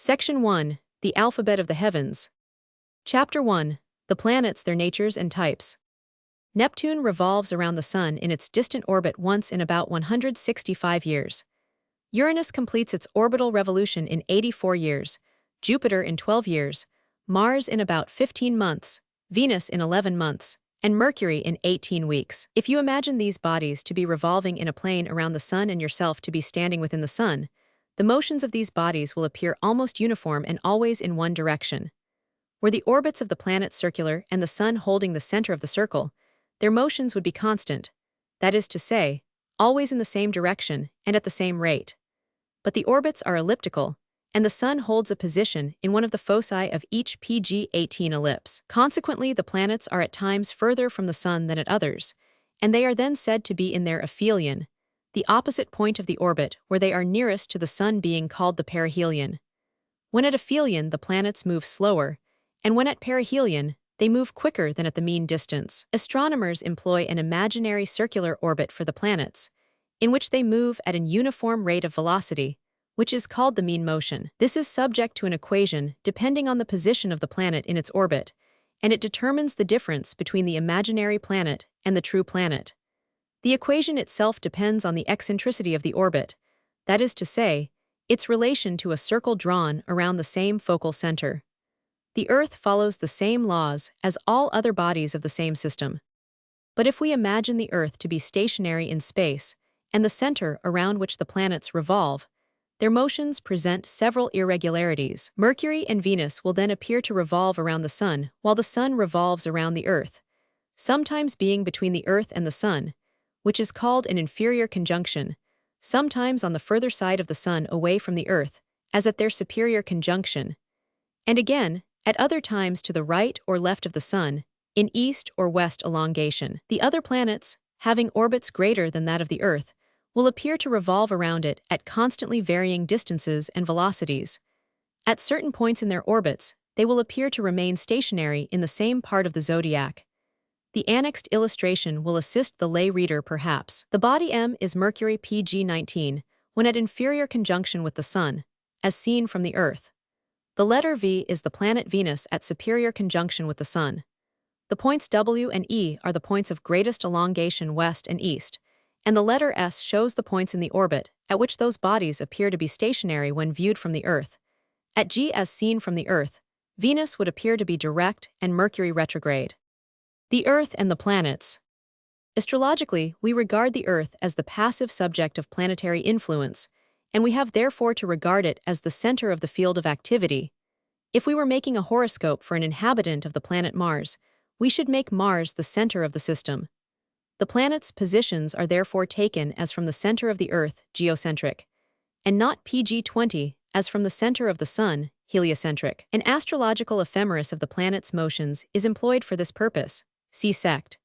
Section 1. The Alphabet of the Heavens. Chapter 1. The Planets, Their Natures and Types. Neptune revolves around the Sun in its distant orbit once in about 165 years. Uranus completes its orbital revolution in 84 years, Jupiter in 12 years, Mars in about 15 months, Venus in 11 months, and Mercury in 18 weeks. If you imagine these bodies to be revolving in a plane around the Sun and yourself to be standing within the Sun, the motions of these bodies will appear almost uniform and always in one direction. Were the orbits of the planets circular and the Sun holding the center of the circle, their motions would be constant, that is to say, always in the same direction and at the same rate. But the orbits are elliptical, and the Sun holds a position in one of the foci of each PG-18 ellipse. Consequently, the planets are at times further from the Sun than at others, and they are then said to be in their aphelion, the opposite point of the orbit where they are nearest to the Sun being called the perihelion. When at aphelion, the planets move slower, and when at perihelion, they move quicker than at the mean distance. Astronomers employ an imaginary circular orbit for the planets, in which they move at an uniform rate of velocity, which is called the mean motion. This is subject to an equation depending on the position of the planet in its orbit, and it determines the difference between the imaginary planet and the true planet. The equation itself depends on the eccentricity of the orbit, that is to say, its relation to a circle drawn around the same focal center. The Earth follows the same laws as all other bodies of the same system. But if we imagine the Earth to be stationary in space, and the center around which the planets revolve, their motions present several irregularities. Mercury and Venus will then appear to revolve around the Sun while the Sun revolves around the Earth, sometimes being between the Earth and the Sun, which is called an inferior conjunction, sometimes on the further side of the Sun away from the Earth, as at their superior conjunction, and again, at other times to the right or left of the Sun, in east or west elongation. The other planets, having orbits greater than that of the Earth, will appear to revolve around it at constantly varying distances and velocities. At certain points in their orbits, they will appear to remain stationary in the same part of the zodiac. The annexed illustration will assist the lay reader perhaps. The body M is Mercury PG-19 when at inferior conjunction with the Sun, as seen from the Earth. The letter V is the planet Venus at superior conjunction with the Sun. The points W and E are the points of greatest elongation west and east, and the letter S shows the points in the orbit at which those bodies appear to be stationary when viewed from the Earth. At G as seen from the Earth, Venus would appear to be direct and Mercury retrograde. The Earth and the planets. Astrologically, we regard the Earth as the passive subject of planetary influence, and we have therefore to regard it as the center of the field of activity. If we were making a horoscope for an inhabitant of the planet Mars, we should make Mars the center of the system. The planets' positions are therefore taken as from the center of the Earth, geocentric, and not PG-20 as from the center of the Sun, heliocentric. An astrological ephemeris of the planets' motions is employed for this purpose. See Sect.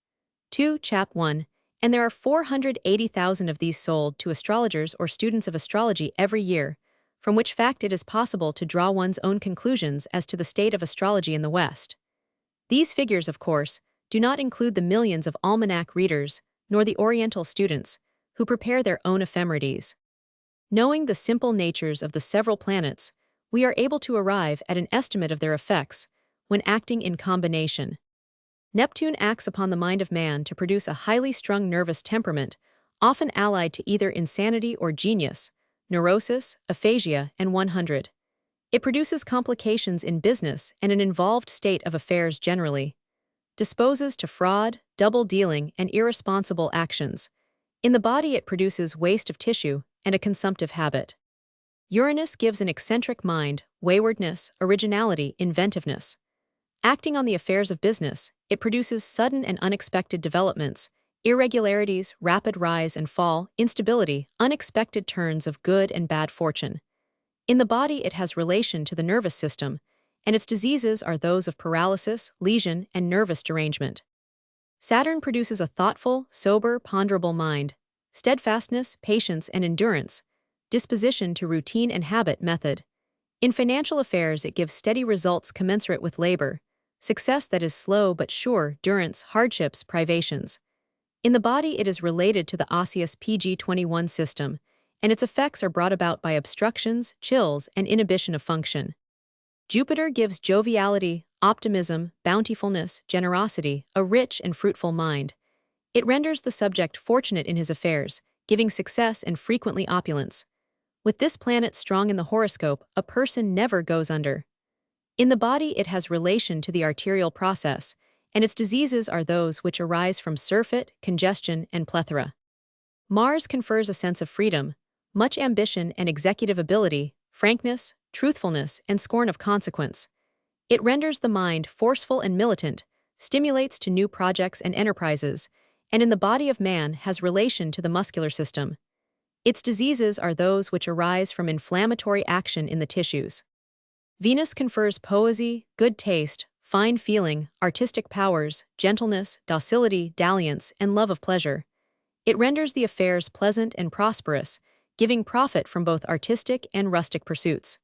2, Chap 1, and there are 480,000 of these sold to astrologers or students of astrology every year, from which fact it is possible to draw one's own conclusions as to the state of astrology in the West. These figures, of course, do not include the millions of almanac readers, nor the Oriental students, who prepare their own ephemerides. Knowing the simple natures of the several planets, we are able to arrive at an estimate of their effects when acting in combination. Neptune acts upon the mind of man to produce a highly strung nervous temperament, often allied to either insanity or genius, neurosis, aphasia, and 100. It produces complications in business and an involved state of affairs generally. Disposes to fraud, double dealing, and irresponsible actions. In the body it produces waste of tissue and a consumptive habit. Uranus gives an eccentric mind, waywardness, originality, inventiveness. Acting on the affairs of business, it produces sudden and unexpected developments, irregularities, rapid rise and fall, instability, unexpected turns of good and bad fortune. In the body it has relation to the nervous system, and its diseases are those of paralysis, lesion, and nervous derangement. Saturn produces a thoughtful, sober, ponderable mind, steadfastness, patience, and endurance, disposition to routine and habit method. In financial affairs it gives steady results commensurate with labor, success that is slow but sure, durance, hardships, privations. In the body it is related to the osseous PG-21 system, and its effects are brought about by obstructions, chills, and inhibition of function. Jupiter gives joviality, optimism, bountifulness, generosity, a rich and fruitful mind. It renders the subject fortunate in his affairs, giving success and frequently opulence. With this planet strong in the horoscope, a person never goes under. In the body, it has relation to the arterial process, and its diseases are those which arise from surfeit, congestion, and plethora. Mars confers a sense of freedom, much ambition and executive ability, frankness, truthfulness, and scorn of consequence. It renders the mind forceful and militant, stimulates to new projects and enterprises, and in the body of man has relation to the muscular system. Its diseases are those which arise from inflammatory action in the tissues. Venus confers poesy, good taste, fine feeling, artistic powers, gentleness, docility, dalliance, and love of pleasure. It renders the affairs pleasant and prosperous, giving profit from both artistic and rustic pursuits.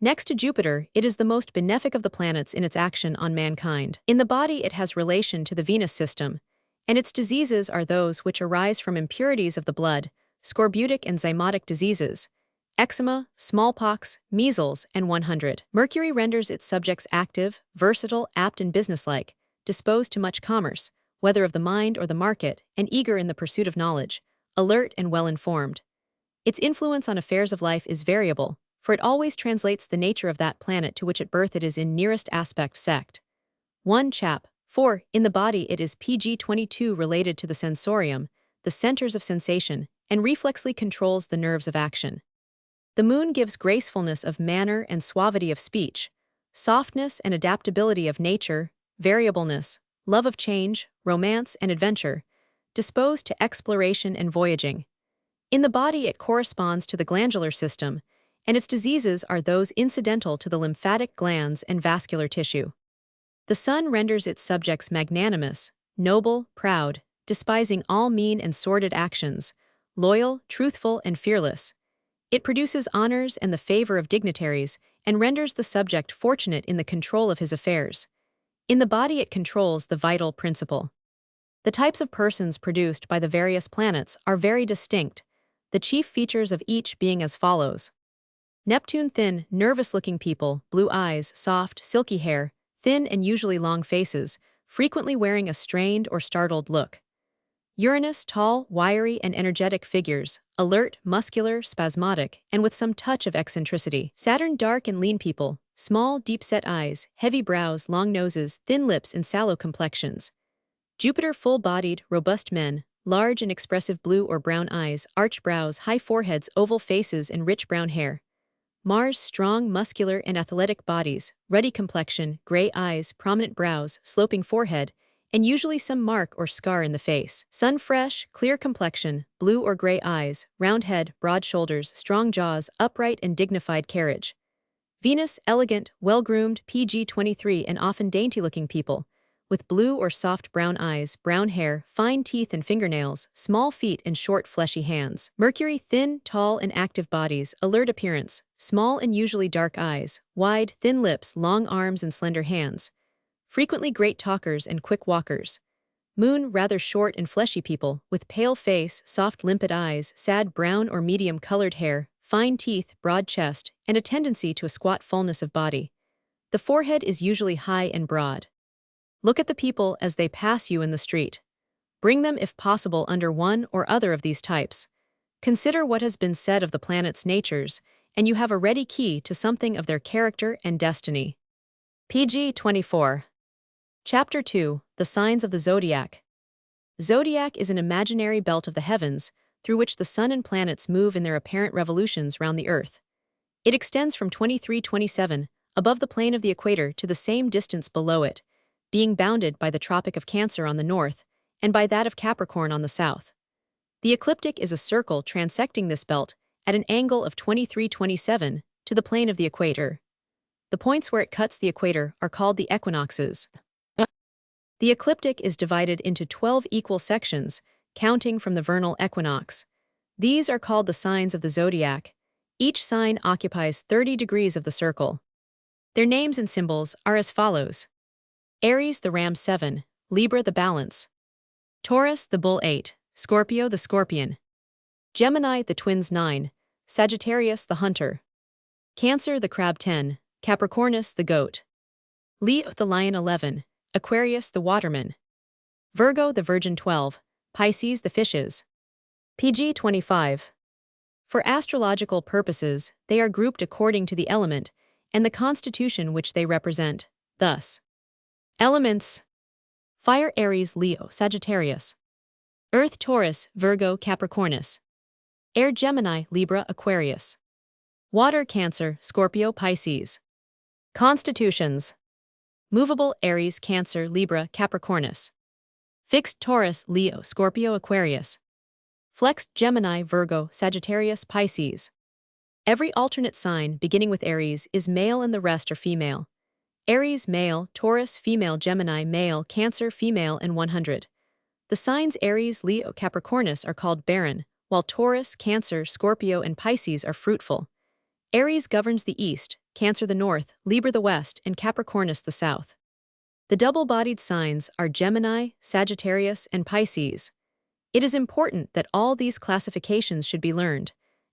Next to Jupiter, it is the most benefic of the planets in its action on mankind. In the body, it has relation to the Venus system, and its diseases are those which arise from impurities of the blood, scorbutic and zymotic diseases, eczema, smallpox, measles, and 100. Mercury renders its subjects active, versatile, apt and businesslike, disposed to much commerce, whether of the mind or the market, and eager in the pursuit of knowledge, alert and well-informed. Its influence on affairs of life is variable, for it always translates the nature of that planet to which at birth it is in nearest aspect sect. 1 Chap. 4. In the body it is PG22 related to the sensorium, the centers of sensation, and reflexly controls the nerves of action. The moon gives gracefulness of manner and suavity of speech, softness and adaptability of nature, variableness, love of change, romance and adventure, disposed to exploration and voyaging. In the body it corresponds to the glandular system, and its diseases are those incidental to the lymphatic glands and vascular tissue. The sun renders its subjects magnanimous, noble, proud, despising all mean and sordid actions, loyal, truthful, and fearless. It produces honors and the favor of dignitaries, and renders the subject fortunate in the control of his affairs. In the body it controls the vital principle. The types of persons produced by the various planets are very distinct, the chief features of each being as follows. Neptune: thin, nervous-looking people, blue eyes, soft, silky hair, thin and usually long faces, frequently wearing a strained or startled look. Uranus: tall, wiry, and energetic figures, alert, muscular, spasmodic, and with some touch of eccentricity. Saturn: dark and lean people, small, deep-set eyes, heavy brows, long noses, thin lips, and sallow complexions. Jupiter: full-bodied, robust men, large and expressive blue or brown eyes, arched brows, high foreheads, oval faces, and rich brown hair. Mars: strong, muscular, and athletic bodies, ruddy complexion, gray eyes, prominent brows, sloping forehead, and usually some mark or scar in the face. Sun: fresh, clear complexion, blue or gray eyes, round head, broad shoulders, strong jaws, upright and dignified carriage. Venus: elegant, well-groomed, PG23 and often dainty-looking people, with blue or soft brown eyes, brown hair, fine teeth and fingernails, small feet and short fleshy hands. Mercury: thin, tall and active bodies, alert appearance, small and usually dark eyes, wide, thin lips, long arms and slender hands. Frequently great talkers and quick walkers. Moon: rather short and fleshy people, with pale face, soft limpid eyes, sad brown or medium-colored hair, fine teeth, broad chest, and a tendency to a squat fullness of body. The forehead is usually high and broad. Look at the people as they pass you in the street. Bring them, if possible, under one or other of these types. Consider what has been said of the planets' natures, and you have a ready key to something of their character and destiny. PG24. Chapter 2. The Signs of the Zodiac. Zodiac is an imaginary belt of the heavens, through which the sun and planets move in their apparent revolutions round the Earth. It extends from 2327, above the plane of the equator, to the same distance below it, being bounded by the Tropic of Cancer on the north, and by that of Capricorn on the south. The ecliptic is a circle transecting this belt at an angle of 2327 to the plane of the equator. The points where it cuts the equator are called the equinoxes. The ecliptic is divided into 12 equal sections, counting from the vernal equinox. These are called the signs of the zodiac. Each sign occupies 30 degrees of the circle. Their names and symbols are as follows. Aries: the ram 7, Libra the balance, Taurus the bull 8, Scorpio the scorpion, Gemini, the twins 9, Sagittarius, the hunter. Cancer, the crab 10, Capricornus, the goat. Leo, the lion 11, Aquarius, the waterman. Virgo, the virgin 12, Pisces, the fishes. PG 25. For astrological purposes, they are grouped according to the element and the constitution which they represent. Thus, elements: fire, Aries, Leo, Sagittarius; earth, Taurus, Virgo, Capricornus; air, Gemini, Libra, Aquarius; water, Cancer, Scorpio, Pisces. Constitutions: movable, Aries, Cancer, Libra, Capricornus; fixed, Taurus, Leo, Scorpio, Aquarius; flexed, Gemini, Virgo, Sagittarius, Pisces. Every alternate sign, beginning with Aries, is male and the rest are female. Aries, male; Taurus, female; Gemini, male; Cancer, female, and 100. The signs Aries, Leo, Capricornus are called barren, while Taurus, Cancer, Scorpio, and Pisces are fruitful. Aries governs the east, Cancer the north, Libra the west, and Capricornus the south. The double-bodied signs are Gemini, Sagittarius, and Pisces. It is important that all these classifications should be learned,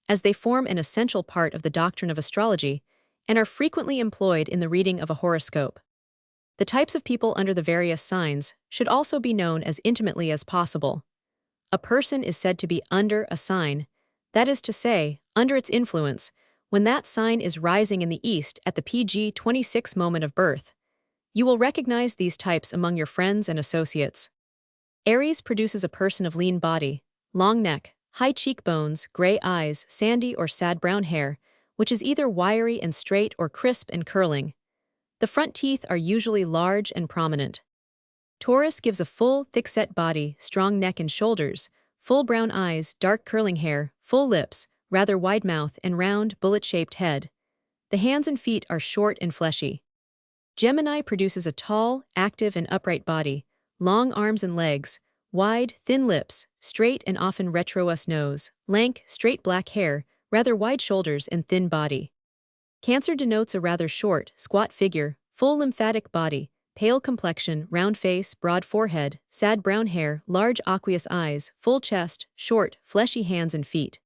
as they form an essential part of the doctrine of astrology and are frequently employed in the reading of a horoscope. The types of people under the various signs should also be known as intimately as possible. A person is said to be under a sign, that is to say, under its influence, when that sign is rising in the east at the PG 26 moment of birth. You will recognize these types among your friends and associates. Aries produces a person of lean body, long neck, high cheekbones, gray eyes, sandy or sad brown hair, which is either wiry and straight or crisp and curling. The front teeth are usually large and prominent. Taurus gives a full, thick-set body, strong neck and shoulders, full brown eyes, dark curling hair, full lips, rather wide mouth, and round, bullet-shaped head. The hands and feet are short and fleshy. Gemini produces a tall, active, and upright body, long arms and legs, wide, thin lips, straight and often retrousse nose, lank, straight black hair, rather wide shoulders, and thin body. Cancer denotes a rather short, squat figure, full lymphatic body, pale complexion, round face, broad forehead, sad brown hair, large aqueous eyes, full chest, short, fleshy hands and feet.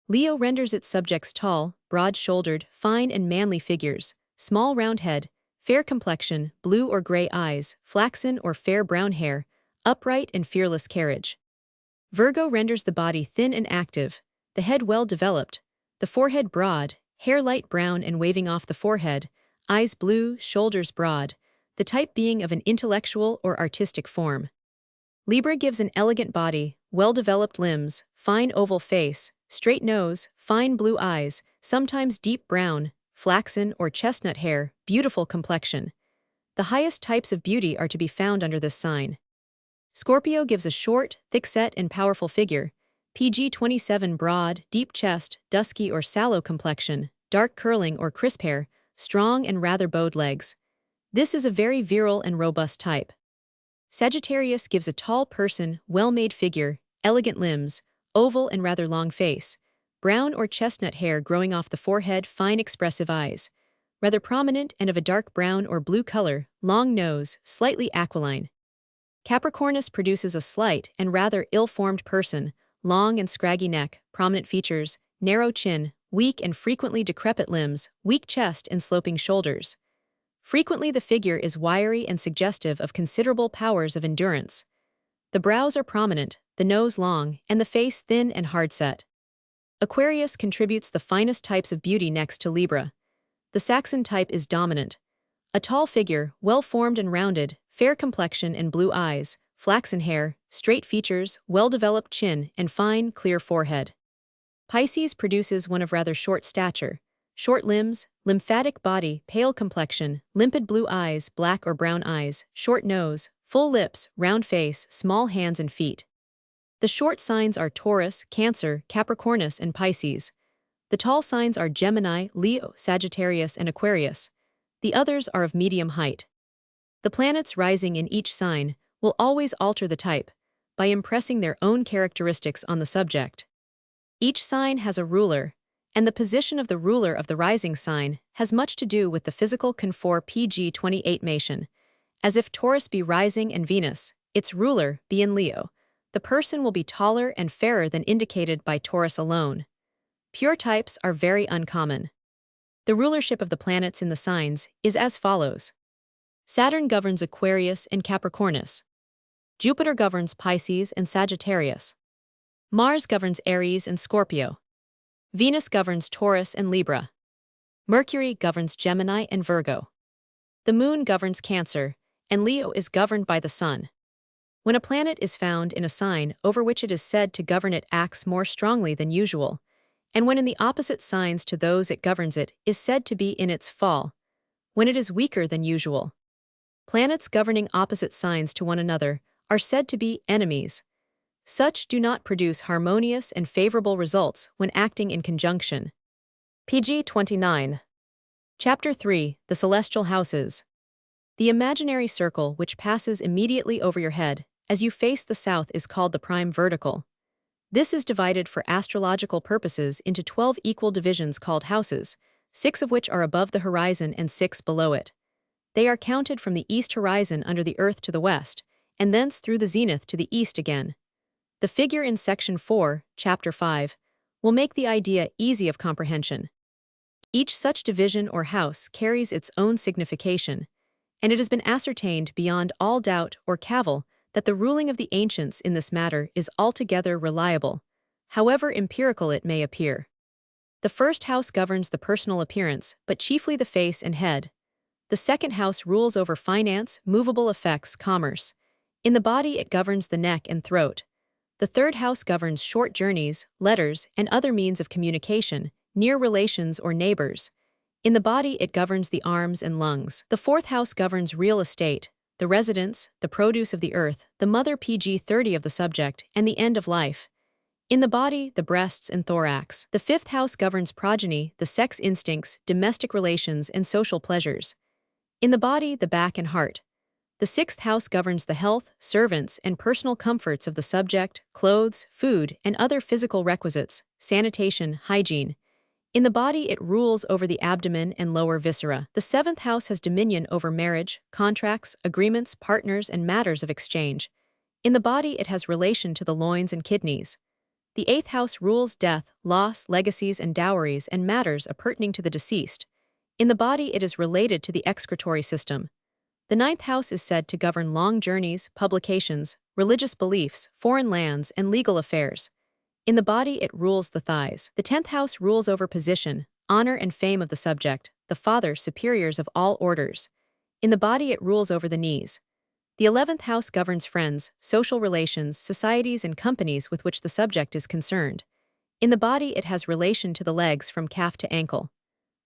Leo renders its subjects tall, broad-shouldered, fine and manly figures, small round head, fair complexion, blue or gray eyes, flaxen or fair brown hair, upright and fearless carriage. Virgo renders the body thin and active, the head well developed, the forehead broad, hair light brown and waving off the forehead, eyes blue, shoulders broad, the type being of an intellectual or artistic form. Libra gives an elegant body, well-developed limbs, fine oval face, straight nose, fine blue eyes, sometimes deep brown, flaxen or chestnut hair, beautiful complexion. The highest types of beauty are to be found under this sign. Scorpio gives a short, thick-set and powerful figure, PG 27 broad, deep chest, dusky or sallow complexion, dark curling or crisp hair, strong and rather bowed legs. This is a very virile and robust type. Sagittarius gives a tall person, well-made figure, elegant limbs, oval and rather long face, brown or chestnut hair growing off the forehead, fine expressive eyes, rather prominent and of a dark brown or blue color, long nose, slightly aquiline. Capricornus produces a slight and rather ill-formed person, long and scraggy neck, prominent features, narrow chin, weak and frequently decrepit limbs, weak chest and sloping shoulders. Frequently the figure is wiry and suggestive of considerable powers of endurance. The brows are prominent, the nose long, and the face thin and hard-set. Aquarius contributes the finest types of beauty next to Libra. The Saxon type is dominant. A tall figure, well-formed and rounded, fair complexion and blue eyes, flaxen hair, straight features, well-developed chin, and fine, clear forehead. Pisces produces one of rather short stature, short limbs, lymphatic body, pale complexion, limpid blue eyes, black or brown eyes, short nose, full lips, round face, small hands and feet. The short signs are Taurus, Cancer, Capricornus, and Pisces. The tall signs are Gemini, Leo, Sagittarius, and Aquarius. The others are of medium height. The planets rising in each sign will always alter the type, by impressing their own characteristics on the subject. Each sign has a ruler, and the position of the ruler of the rising sign has much to do with the physical confor PG 28 mation, as if Taurus be rising and Venus, its ruler, be in Leo. the person will be taller and fairer than indicated by Taurus alone. Pure types are very uncommon. The rulership of the planets in the signs is as follows. Saturn governs Aquarius and Capricornus. Jupiter governs Pisces and Sagittarius. Mars governs Aries and Scorpio. Venus governs Taurus and Libra. Mercury governs Gemini and Virgo. The moon governs Cancer, and Leo is governed by the sun. When a planet is found in a sign over which it is said to govern, it acts more strongly than usual, and when in the opposite signs to those it governs, it is said to be in its fall, when it is weaker than usual. Planets governing opposite signs to one another are said to be enemies. Such do not produce harmonious and favorable results when acting in conjunction. PG 29. Chapter 3, The Celestial Houses. The imaginary circle which passes immediately over your head as you face the south is called the prime vertical. This is divided for astrological purposes into 12 equal divisions called houses, 6 of which are above the horizon and 6 below it. They are counted from the east horizon under the earth to the west, and thence through the zenith to the east again. The figure in Section 4, Chapter 5, will make the idea easy of comprehension. Each such division or house carries its own signification, and it has been ascertained beyond all doubt or cavil that the ruling of the ancients in this matter is altogether reliable, however empirical it may appear. The first house governs the personal appearance, but chiefly the face and head. The second house rules over finance, movable effects, commerce. In the body it governs the neck and throat. The third house governs short journeys, letters, and other means of communication, near relations or neighbors. In the body it governs the arms and lungs. The fourth house governs real estate, the residence, the produce of the earth, the mother PG 30 of the subject, and the end of life. In the body, the breasts and thorax. The fifth house governs progeny, the sex instincts, domestic relations, and social pleasures. In the body, the back and heart. The sixth house governs the health, servants, and personal comforts of the subject, clothes, food, and other physical requisites, sanitation, hygiene. In the body it rules over the abdomen and lower viscera. The seventh house has dominion over marriage, contracts, agreements, partners, and matters of exchange. In the body it has relation to the loins and kidneys. The eighth house rules death, loss, legacies, and dowries, and matters appurtening to the deceased. In the body it is related to the excretory system. The ninth house is said to govern long journeys, publications, religious beliefs, foreign lands, and legal affairs. In the body it rules the thighs. The 10th house rules over position, honor, and fame of the subject, the father, superiors of all orders. In the body it rules over the knees. The 11th house governs friends, social relations, societies, and companies with which the subject is concerned. In the body it has relation to the legs from calf to ankle.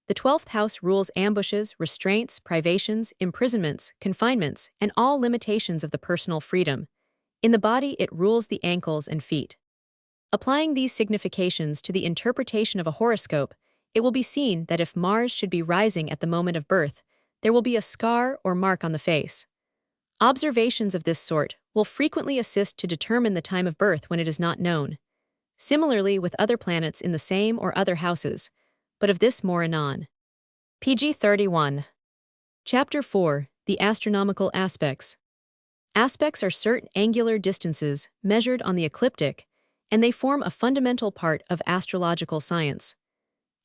The 12th house rules ambushes, restraints, privations, imprisonments, confinements, and all limitations of the personal freedom. In the body it rules the ankles and feet. Applying these significations to the interpretation of a horoscope, it will be seen that if Mars should be rising at the moment of birth, there will be a scar or mark on the face. Observations of this sort will frequently assist to determine the time of birth when it is not known. Similarly with other planets in the same or other houses, but of this more anon. PG 31. Chapter 4, The Astronomical Aspects. Aspects are certain angular distances measured on the ecliptic, and they form a fundamental part of astrological science.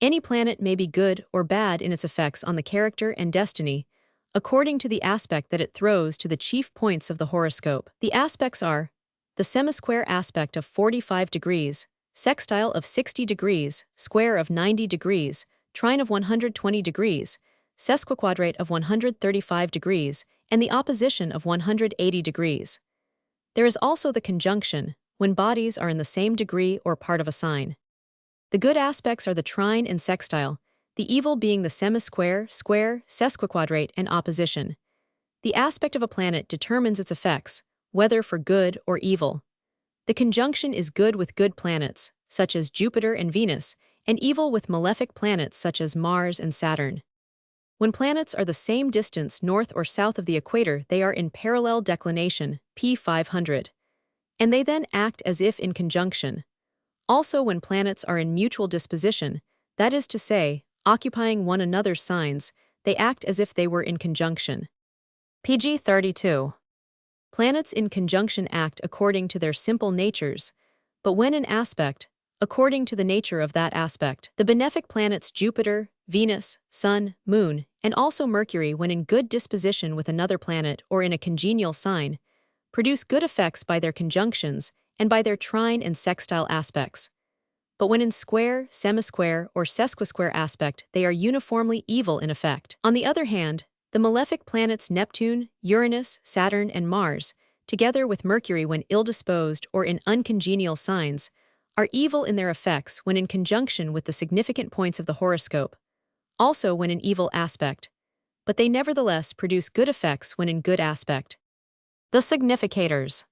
Any planet may be good or bad in its effects on the character and destiny, according to the aspect that it throws to the chief points of the horoscope. The aspects are the semisquare aspect of 45 degrees, sextile of 60 degrees, square of 90 degrees, trine of 120 degrees, sesquiquadrate of 135 degrees, and the opposition of 180 degrees. There is also the conjunction, when bodies are in the same degree or part of a sign. The good aspects are the trine and sextile, the evil being the semisquare, square, sesquiquadrate, and opposition. The aspect of a planet determines its effects, whether for good or evil. The conjunction is good with good planets, such as Jupiter and Venus, and evil with malefic planets such as Mars and Saturn. When planets are the same distance north or south of the equator, they are in parallel declination, p 500. And they then act as if in conjunction. Also when planets are in mutual disposition, that is to say, occupying one another's signs, they act as if they were in conjunction. PG 32. Planets in conjunction act according to their simple natures, but when in aspect, according to the nature of that aspect. The benefic planets Jupiter, Venus, Sun, Moon, and also Mercury, when in good disposition with another planet or in a congenial sign, produce good effects by their conjunctions and by their trine and sextile aspects. But when in square, semisquare, or sesquisquare aspect, they are uniformly evil in effect. On the other hand, the malefic planets Neptune, Uranus, Saturn, and Mars, together with Mercury when ill-disposed or in uncongenial signs, are evil in their effects when in conjunction with the significant points of the horoscope, also when in evil aspect, but they nevertheless produce good effects when in good aspect. The significators.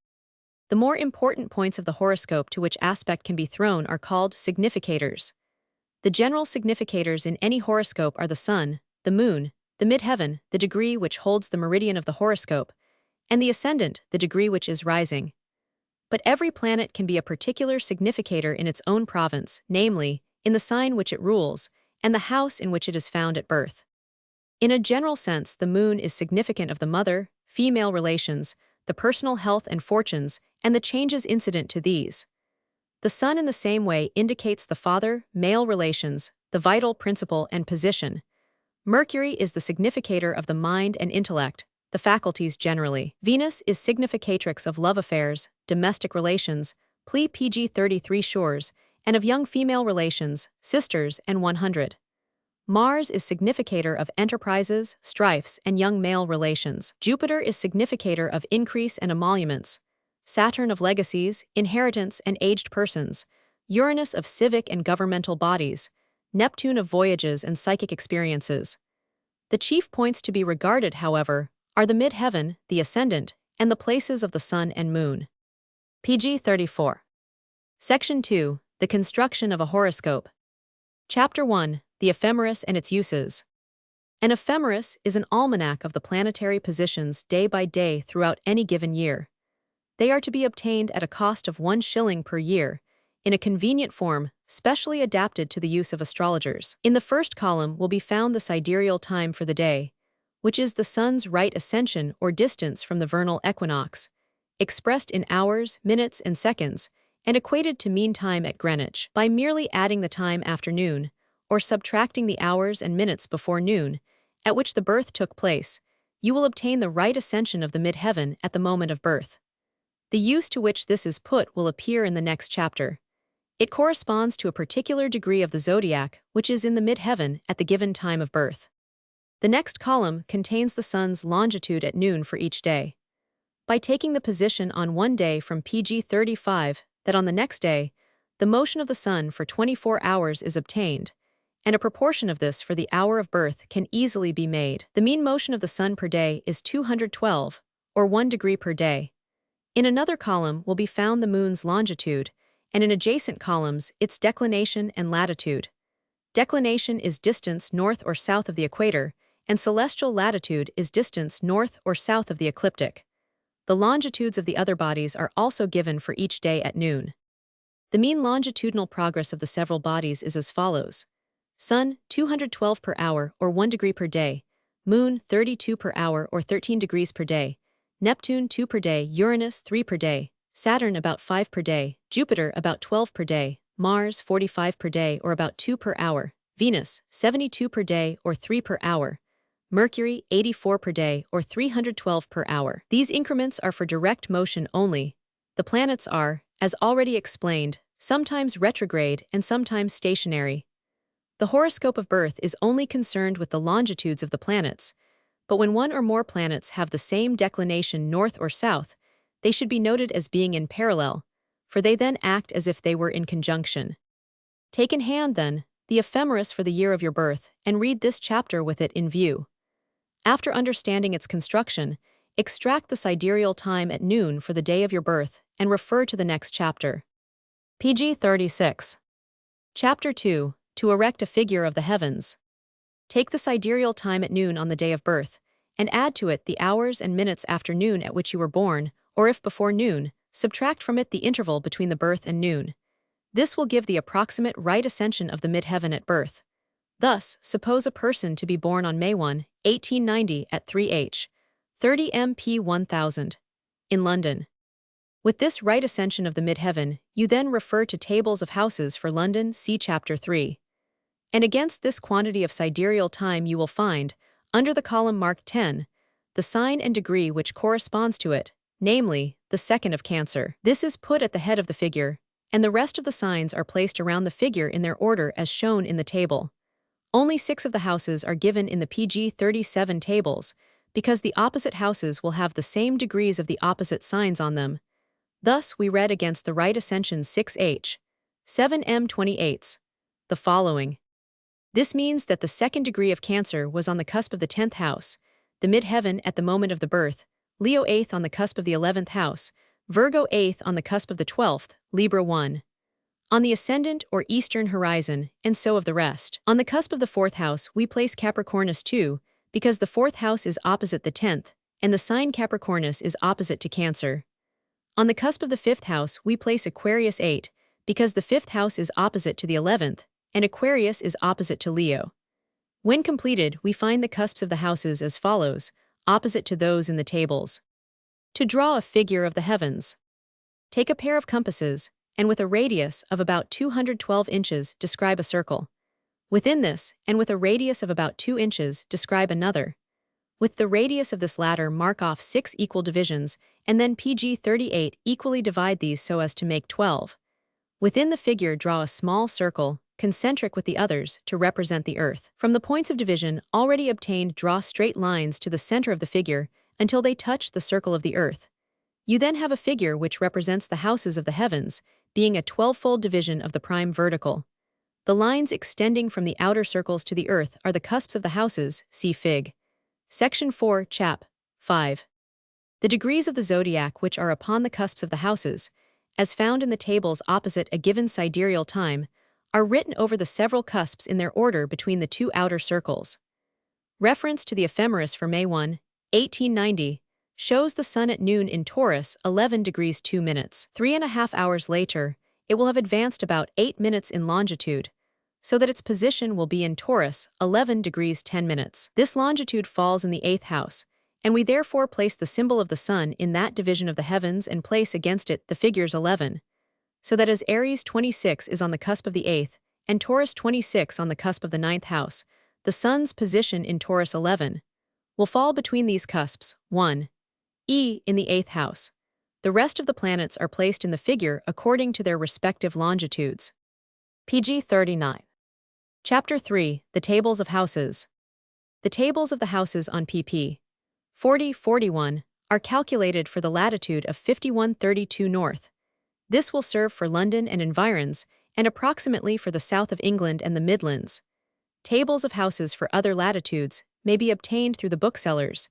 The more important points of the horoscope to which aspect can be thrown are called significators. The general significators in any horoscope are the sun, the moon, the midheaven, the degree which holds the meridian of the horoscope, and the ascendant, the degree which is rising. But every planet can be a particular significator in its own province, namely, in the sign which it rules, and the house in which it is found at birth. In a general sense, the moon is significant of the mother-female relations, the personal health and fortunes, and the changes incident to these. The sun in the same way indicates the father-male relations, the vital principle and position. Mercury is the significator of the mind and intellect, the faculties generally. Venus is significatrix of love affairs, domestic relations, PG-33 shores, and of young female relations, sisters, and 100. Mars is significator of enterprises, strifes, and young male relations. Jupiter is significator of increase and emoluments. Saturn of legacies, inheritance, and aged persons. Uranus of civic and governmental bodies. Neptune of voyages and psychic experiences. The chief points to be regarded, however, are the midheaven, the ascendant, and the places of the sun and moon. PG-34. Section 2. The construction of a horoscope. Chapter 1. The ephemeris and its uses. An ephemeris is an almanac of the planetary positions day by day throughout any given year. They are to be obtained at a cost of 1 shilling per year, in a convenient form, specially adapted to the use of astrologers. In the first column will be found the sidereal time for the day, which is the sun's right ascension or distance from the vernal equinox, expressed in hours, minutes, and seconds, and equated to mean time at Greenwich. By merely adding the time after noon, or subtracting the hours and minutes before noon, at which the birth took place, you will obtain the right ascension of the midheaven at the moment of birth. The use to which this is put will appear in the next chapter. It corresponds to a particular degree of the zodiac, which is in the midheaven at the given time of birth. The next column contains the sun's longitude at noon for each day. By taking the position on one day from PG-35, that on the next day, the motion of the sun for 24 hours is obtained, and a proportion of this for the hour of birth can easily be made. The mean motion of the sun per day is 212, or 1 degree per day. In another column will be found the moon's longitude, and in adjacent columns its declination and latitude. Declination is distance north or south of the equator, and celestial latitude is distance north or south of the ecliptic. The longitudes of the other bodies are also given for each day at noon. The mean longitudinal progress of the several bodies is as follows. Sun, 212 per hour, or 1 degree per day. Moon, 32 per hour, or 13 degrees per day. Neptune, 2 per day. Uranus, 3 per day. Saturn, about 5 per day. Jupiter, about 12 per day. Mars, 45 per day, or about 2 per hour. Venus, 72 per day, or 3 per hour. Mercury, 84 per day, or 312 per hour. These increments are for direct motion only. The planets are, as already explained, sometimes retrograde and sometimes stationary. The horoscope of birth is only concerned with the longitudes of the planets, but when one or more planets have the same declination north or south, they should be noted as being in parallel, for they then act as if they were in conjunction. Take in hand, then, the ephemeris for the year of your birth and read this chapter with it in view. After understanding its construction, extract the sidereal time at noon for the day of your birth and refer to the next chapter. PG-36. Chapter 2. To erect a figure of the heavens. Take the sidereal time at noon on the day of birth, and add to it the hours and minutes after noon at which you were born, or if before noon, subtract from it the interval between the birth and noon. This will give the approximate right ascension of the midheaven at birth. Thus, suppose a person to be born on May 1, 1890 at 3h. 30 MP 1000. in London. With this right ascension of the midheaven, you then refer to tables of houses for London, see Chapter 3. And against this quantity of sidereal time you will find, under the column marked 10, the sign and degree which corresponds to it, namely, the second of Cancer. This is put at the head of the figure, and the rest of the signs are placed around the figure in their order as shown in the table. Only 6 of the houses are given in the PG 37 tables, because the opposite houses will have the same degrees of the opposite signs on them. Thus we read against the right ascension 6H, 7M 28, the following. This means that the second degree of Cancer was on the cusp of the 10th house, the midheaven at the moment of the birth, Leo 8th on the cusp of the 11th house, Virgo 8th on the cusp of the 12th, Libra 1. On the ascendant or eastern horizon, and so of the rest. On the cusp of the 4th house we place Capricornus 2, because the 4th house is opposite the 10th, and the sign Capricornus is opposite to Cancer. On the cusp of the 5th house we place Aquarius 8, because the 5th house is opposite to the 11th, and Aquarius is opposite to Leo. When completed, we find the cusps of the houses as follows, opposite to those in the tables. To draw a figure of the heavens. Take a pair of compasses, and with a radius of about 212 inches describe a circle. Within this, and with a radius of about 2 inches, describe another. With the radius of this latter mark off 6 equal divisions, and then PG 38 equally divide these so as to make 12. Within the figure draw a small circle, concentric with the others, to represent the Earth. From the points of division already obtained draw straight lines to the center of the figure until they touch the circle of the Earth. You then have a figure which represents the houses of the heavens, being a 12-fold division of the prime vertical. The lines extending from the outer circles to the Earth are the cusps of the houses, see Fig. Section 4, Chap. 5. The degrees of the zodiac which are upon the cusps of the houses, as found in the tables opposite a given sidereal time, are written over the several cusps in their order between the 2 outer circles. Reference to the ephemeris for May 1, 1890, shows the Sun at noon in Taurus 11 degrees 2 minutes. 3.5 hours later, it will have advanced about 8 minutes in longitude, so that its position will be in Taurus 11 degrees 10 minutes. This longitude falls in the 8th house, and we therefore place the symbol of the Sun in that division of the heavens and place against it the figures 11, so that as Aries 26 is on the cusp of the 8th, and Taurus 26 on the cusp of the 9th house, the Sun's position in Taurus 11 will fall between these cusps, 1. E in the 8th house. The rest of the planets are placed in the figure according to their respective longitudes. PG 39. Chapter 3, The Tables of Houses. The tables of the houses on pp. 40-41 are calculated for the latitude of 5132 north. This will serve for London and environs, and approximately for the south of England and the Midlands. Tables of houses for other latitudes may be obtained through the booksellers,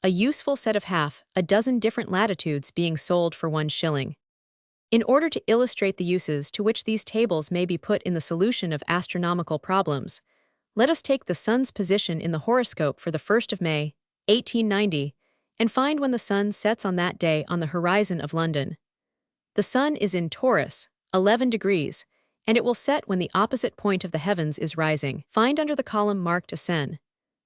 a useful set of half a dozen different latitudes being sold for 1 shilling. In order to illustrate the uses to which these tables may be put in the solution of astronomical problems, let us take the Sun's position in the horoscope for the 1st of May, 1890, and find when the Sun sets on that day on the horizon of London. The Sun is in Taurus, 11 degrees, and it will set when the opposite point of the heavens is rising. Find under the column marked Ascend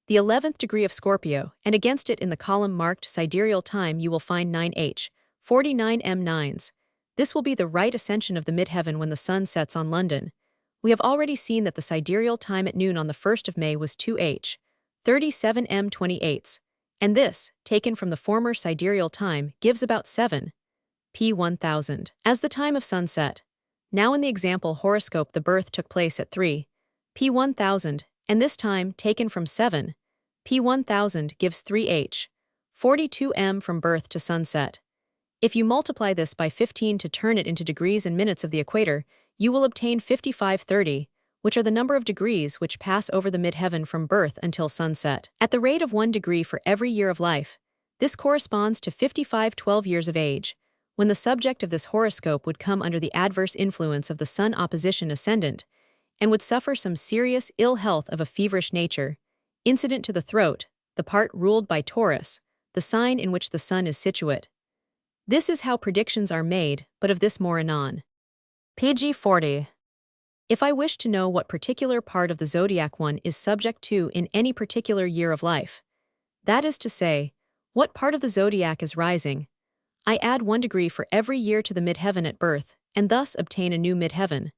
the 11th degree of Scorpio, and against it in the column marked Sidereal Time you will find 9H, 49M9s. This will be the right ascension of the midheaven when the Sun sets on London. We have already seen that the sidereal time at noon on the 1st of May was 2H, 37M28s, and this, taken from the former sidereal time, gives about 7 P1000 as the time of sunset. Now in the example horoscope the birth took place at 3 P1000, and this time, taken from 7 P1000, gives 3H, 42M from birth to sunset. If you multiply this by 15 to turn it into degrees and minutes of the equator, you will obtain 5530, which are the number of degrees which pass over the midheaven from birth until sunset. At the rate of 1 degree for every year of life, this corresponds to 5512 years of age, when the subject of this horoscope would come under the adverse influence of the Sun opposition ascendant, and would suffer some serious ill health of a feverish nature, incident to the throat, the part ruled by Taurus, the sign in which the Sun is situate. This is how predictions are made, but of this more anon. PG 40. If I wish to know what particular part of the zodiac one is subject to in any particular year of life, that is to say, what part of the zodiac is rising, I add 1 degree for every year to the midheaven at birth, and thus obtain a new midheaven,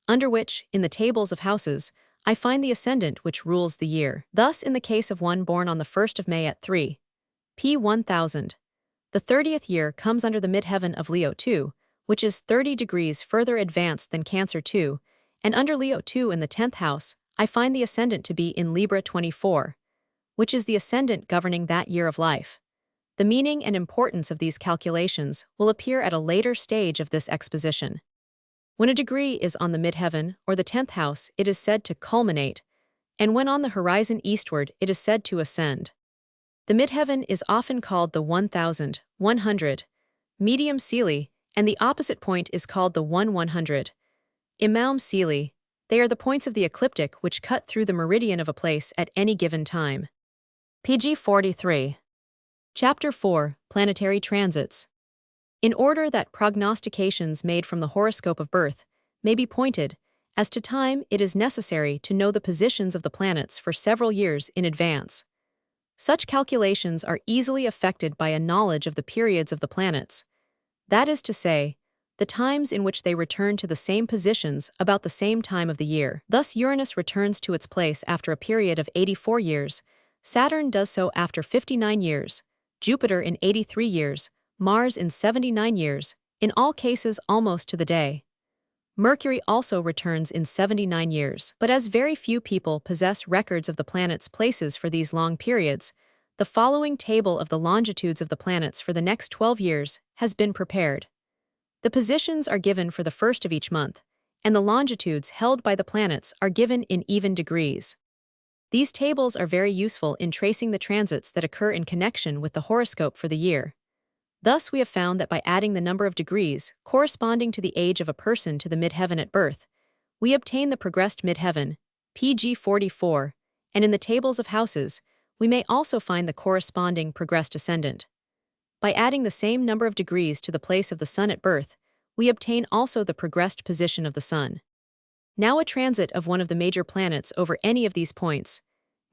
under which, in the tables of houses, I find the ascendant which rules the year. Thus, in the case of one born on the 1st of May at 3, p. 1000, the 30th year comes under the midheaven of Leo 2, which is 30 degrees further advanced than Cancer 2, and under Leo 2 in the 10th house, I find the ascendant to be in Libra 24, which is the ascendant governing that year of life. The meaning and importance of these calculations will appear at a later stage of this exposition. When a degree is on the midheaven or the 10th house, it is said to culminate, and when on the horizon eastward, it is said to ascend. The midheaven is often called the 1,100, medium Seelie, and the opposite point is called the 1,100, imam Seelie. They are the points of the ecliptic which cut through the meridian of a place at any given time. PG 43. Chapter 4, Planetary Transits. In order that prognostications made from the horoscope of birth may be pointed, as to time it is necessary to know the positions of the planets for several years in advance. Such calculations are easily affected by a knowledge of the periods of the planets, that is to say, the times in which they return to the same positions about the same time of the year. Thus Uranus returns to its place after a period of 84 years, Saturn does so after 59 years, Jupiter in 83 years, Mars in 79 years, in all cases almost to the day. Mercury also returns in 79 years, but as very few people possess records of the planets' places for these long periods, the following table of the longitudes of the planets for the next 12 years has been prepared. The positions are given for the first of each month, and the longitudes held by the planets are given in even degrees. These tables are very useful in tracing the transits that occur in connection with the horoscope for the year. Thus we have found that by adding the number of degrees corresponding to the age of a person to the midheaven at birth, we obtain the progressed midheaven, PG 44, and in the tables of houses, we may also find the corresponding progressed ascendant. By adding the same number of degrees to the place of the sun at birth, we obtain also the progressed position of the sun. Now a transit of one of the major planets over any of these points,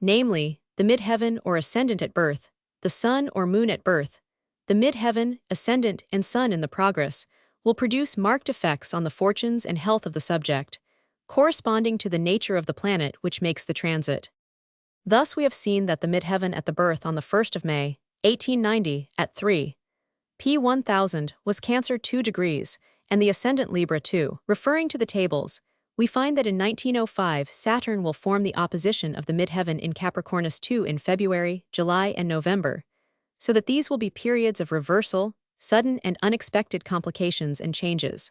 namely, the midheaven or ascendant at birth, the sun or moon at birth, the midheaven, ascendant, and sun in the progress, will produce marked effects on the fortunes and health of the subject, corresponding to the nature of the planet which makes the transit. Thus we have seen that the midheaven at the birth on the 1st of May, 1890, at 3, p. 1000 was Cancer 2 degrees, and the ascendant Libra 2. Referring to the tables, we find that in 1905 Saturn will form the opposition of the midheaven in Capricornus 2 in February, July, and November, so that these will be periods of reversal, sudden and unexpected complications and changes.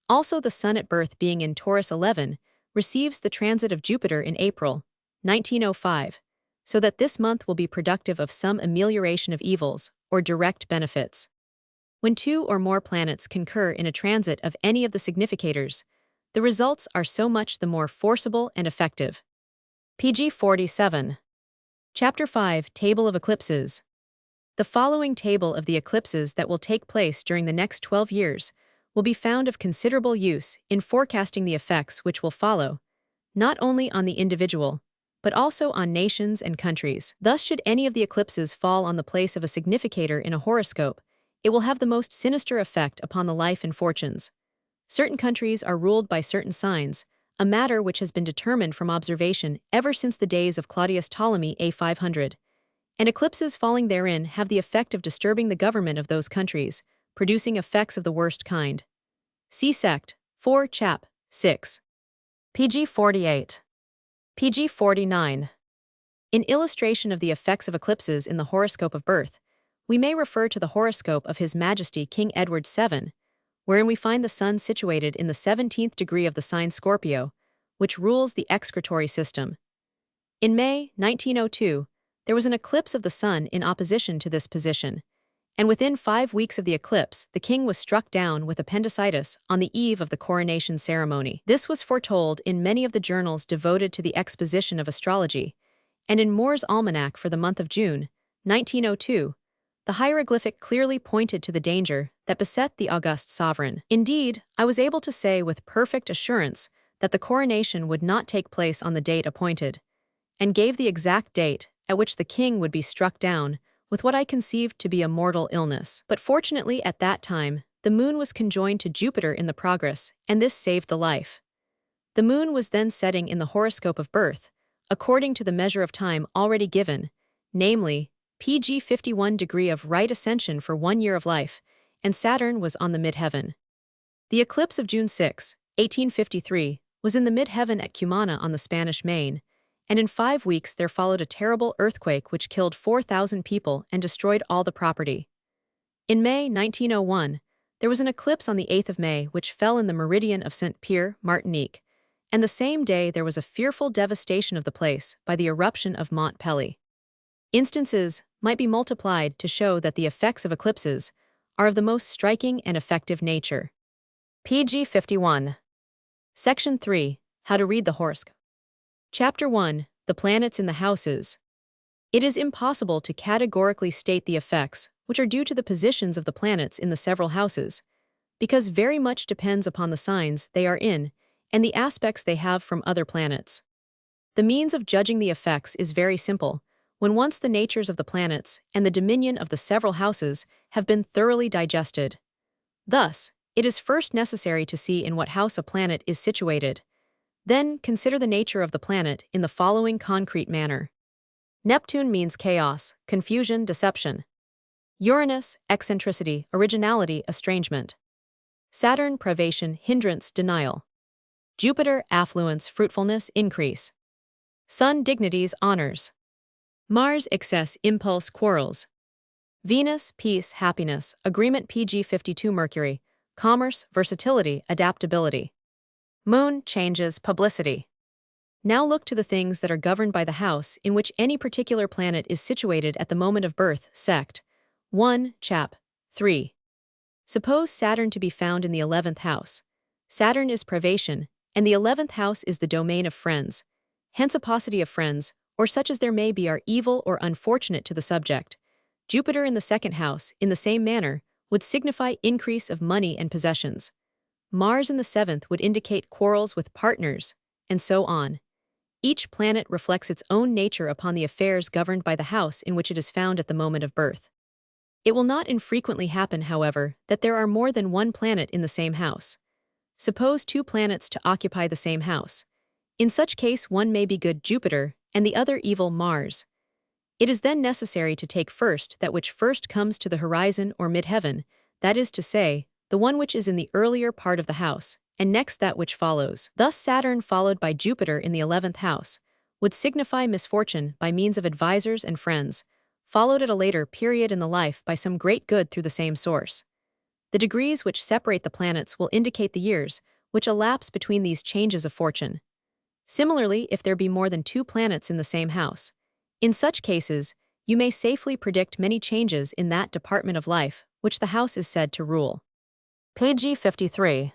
Also the sun at birth being in Taurus 11 receives the transit of Jupiter in April, 1905, so that this month will be productive of some amelioration of evils or direct benefits. When two or more planets concur in a transit of any of the significators, the results are so much the more forcible and effective. PG 47. Chapter 5, Table of Eclipses. The following table of the eclipses that will take place during the next 12 years will be found of considerable use in forecasting the effects which will follow, not only on the individual, but also on nations and countries. Thus, should any of the eclipses fall on the place of a significator in a horoscope, it will have the most sinister effect upon the life and fortunes. Certain countries are ruled by certain signs, a matter which has been determined from observation ever since the days of Claudius Ptolemy A. 500, and eclipses falling therein have the effect of disturbing the government of those countries, producing effects of the worst kind. See Sect 4 Chap 6. PG 48. PG 49. In illustration of the effects of eclipses in the horoscope of birth, we may refer to the horoscope of His Majesty King Edward VII, wherein we find the sun situated in the 17th degree of the sign Scorpio, which rules the excretory system. In May 1902, there was an eclipse of the sun in opposition to this position, and within 5 weeks of the eclipse, the king was struck down with appendicitis on the eve of the coronation ceremony. This was foretold in many of the journals devoted to the exposition of astrology, and in Moore's Almanac for the month of June, 1902, the hieroglyphic clearly pointed to the danger that beset the august sovereign. Indeed, I was able to say with perfect assurance that the coronation would not take place on the date appointed, and gave the exact date at which the king would be struck down with what I conceived to be a mortal illness. But fortunately at that time, the moon was conjoined to Jupiter in the progress, and this saved the life. The moon was then setting in the horoscope of birth, according to the measure of time already given, namely, PG 51 degree of right ascension for 1 year of life, and Saturn was on the midheaven. The eclipse of June 6, 1853, was in the midheaven at Cumana on the Spanish Main, and in 5 weeks there followed a terrible earthquake which killed 4,000 people and destroyed all the property. In May 1901, there was an eclipse on the 8th of May which fell in the meridian of Saint-Pierre, Martinique, and the same day there was a fearful devastation of the place by the eruption of Mont Pelée. Instances might be multiplied to show that the effects of eclipses are of the most striking and effective nature. PG 51. Section 3. How to read the horoscope. Chapter 1. The planets in the houses. It is impossible to categorically state the effects which are due to the positions of the planets in the several houses, because very much depends upon the signs they are in and the aspects they have from other planets. The means of judging the effects is very simple, when once the natures of the planets and the dominion of the several houses have been thoroughly digested. Thus, it is first necessary to see in what house a planet is situated. Then, consider the nature of the planet in the following concrete manner. Neptune means chaos, confusion, deception. Uranus, eccentricity, originality, estrangement. Saturn, privation, hindrance, denial. Jupiter, affluence, fruitfulness, increase. Sun, dignities, honors. Mars, excess, impulse, quarrels. Venus, peace, happiness, agreement. PG 52 Mercury, commerce, versatility, adaptability. Moon, changes, publicity. Now look to the things that are governed by the house in which any particular planet is situated at the moment of birth. Sect. 1. Chap. 3. Suppose Saturn to be found in the 11th house. Saturn is privation, and the 11th house is the domain of friends. Hence a paucity of friends, or such as there may be, are evil or unfortunate to the subject. Jupiter in the 2nd house, in the same manner, would signify increase of money and possessions. Mars in the 7th would indicate quarrels with partners, and so on. Each planet reflects its own nature upon the affairs governed by the house in which it is found at the moment of birth. It will not infrequently happen, however, that there are more than one planet in the same house. Suppose 2 planets to occupy the same house. In such case one may be good Jupiter, and the other evil Mars. It is then necessary to take first that which first comes to the horizon or midheaven, that is to say, the one which is in the earlier part of the house, and next that which follows. Thus Saturn followed by Jupiter in the 11th house would signify misfortune by means of advisors and friends, followed at a later period in the life by some great good through the same source. The degrees which separate the planets will indicate the years which elapse between these changes of fortune. Similarly, if there be more than 2 planets in the same house, in such cases, you may safely predict many changes in that department of life which the house is said to rule. PG 53.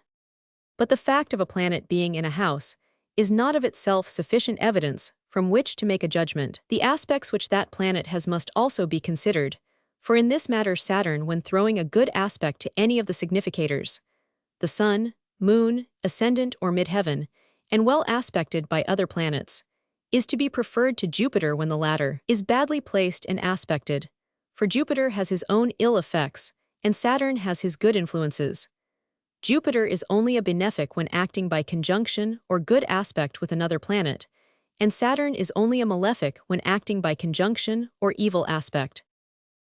But the fact of a planet being in a house is not of itself sufficient evidence from which to make a judgment. The aspects which that planet has must also be considered, for in this matter Saturn, when throwing a good aspect to any of the significators, the sun, moon, ascendant or midheaven, and well aspected by other planets, is to be preferred to Jupiter when the latter is badly placed and aspected, for Jupiter has his own ill effects, and Saturn has his good influences. Jupiter is only a benefic when acting by conjunction or good aspect with another planet, and Saturn is only a malefic when acting by conjunction or evil aspect.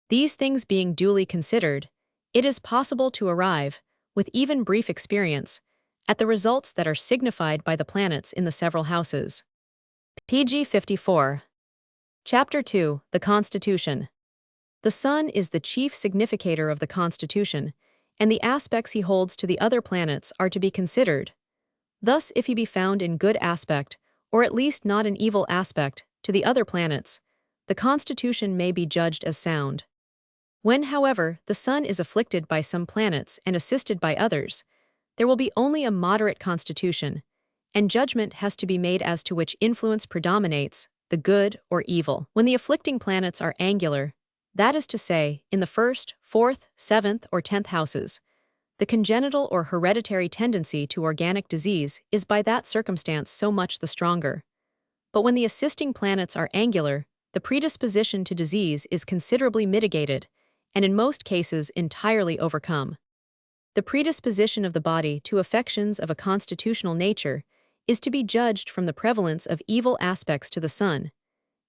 These things being duly considered, it is possible to arrive, with even brief experience, at the results that are signified by the planets in the several houses. PG 54. Chapter 2. The Constitution. The Sun is the chief significator of the Constitution, and the aspects he holds to the other planets are to be considered. Thus, if he be found in good aspect, or at least not an evil aspect, to the other planets, the Constitution may be judged as sound. When, however, the Sun is afflicted by some planets and assisted by others, there will be only a moderate constitution, and judgment has to be made as to which influence predominates, the good or evil. When the afflicting planets are angular, that is to say, in the 1st, 4th, 7th, or 10th houses, the congenital or hereditary tendency to organic disease is by that circumstance so much the stronger. But when the assisting planets are angular, the predisposition to disease is considerably mitigated, and in most cases entirely overcome. The predisposition of the body to affections of a constitutional nature is to be judged from the prevalence of evil aspects to the sun,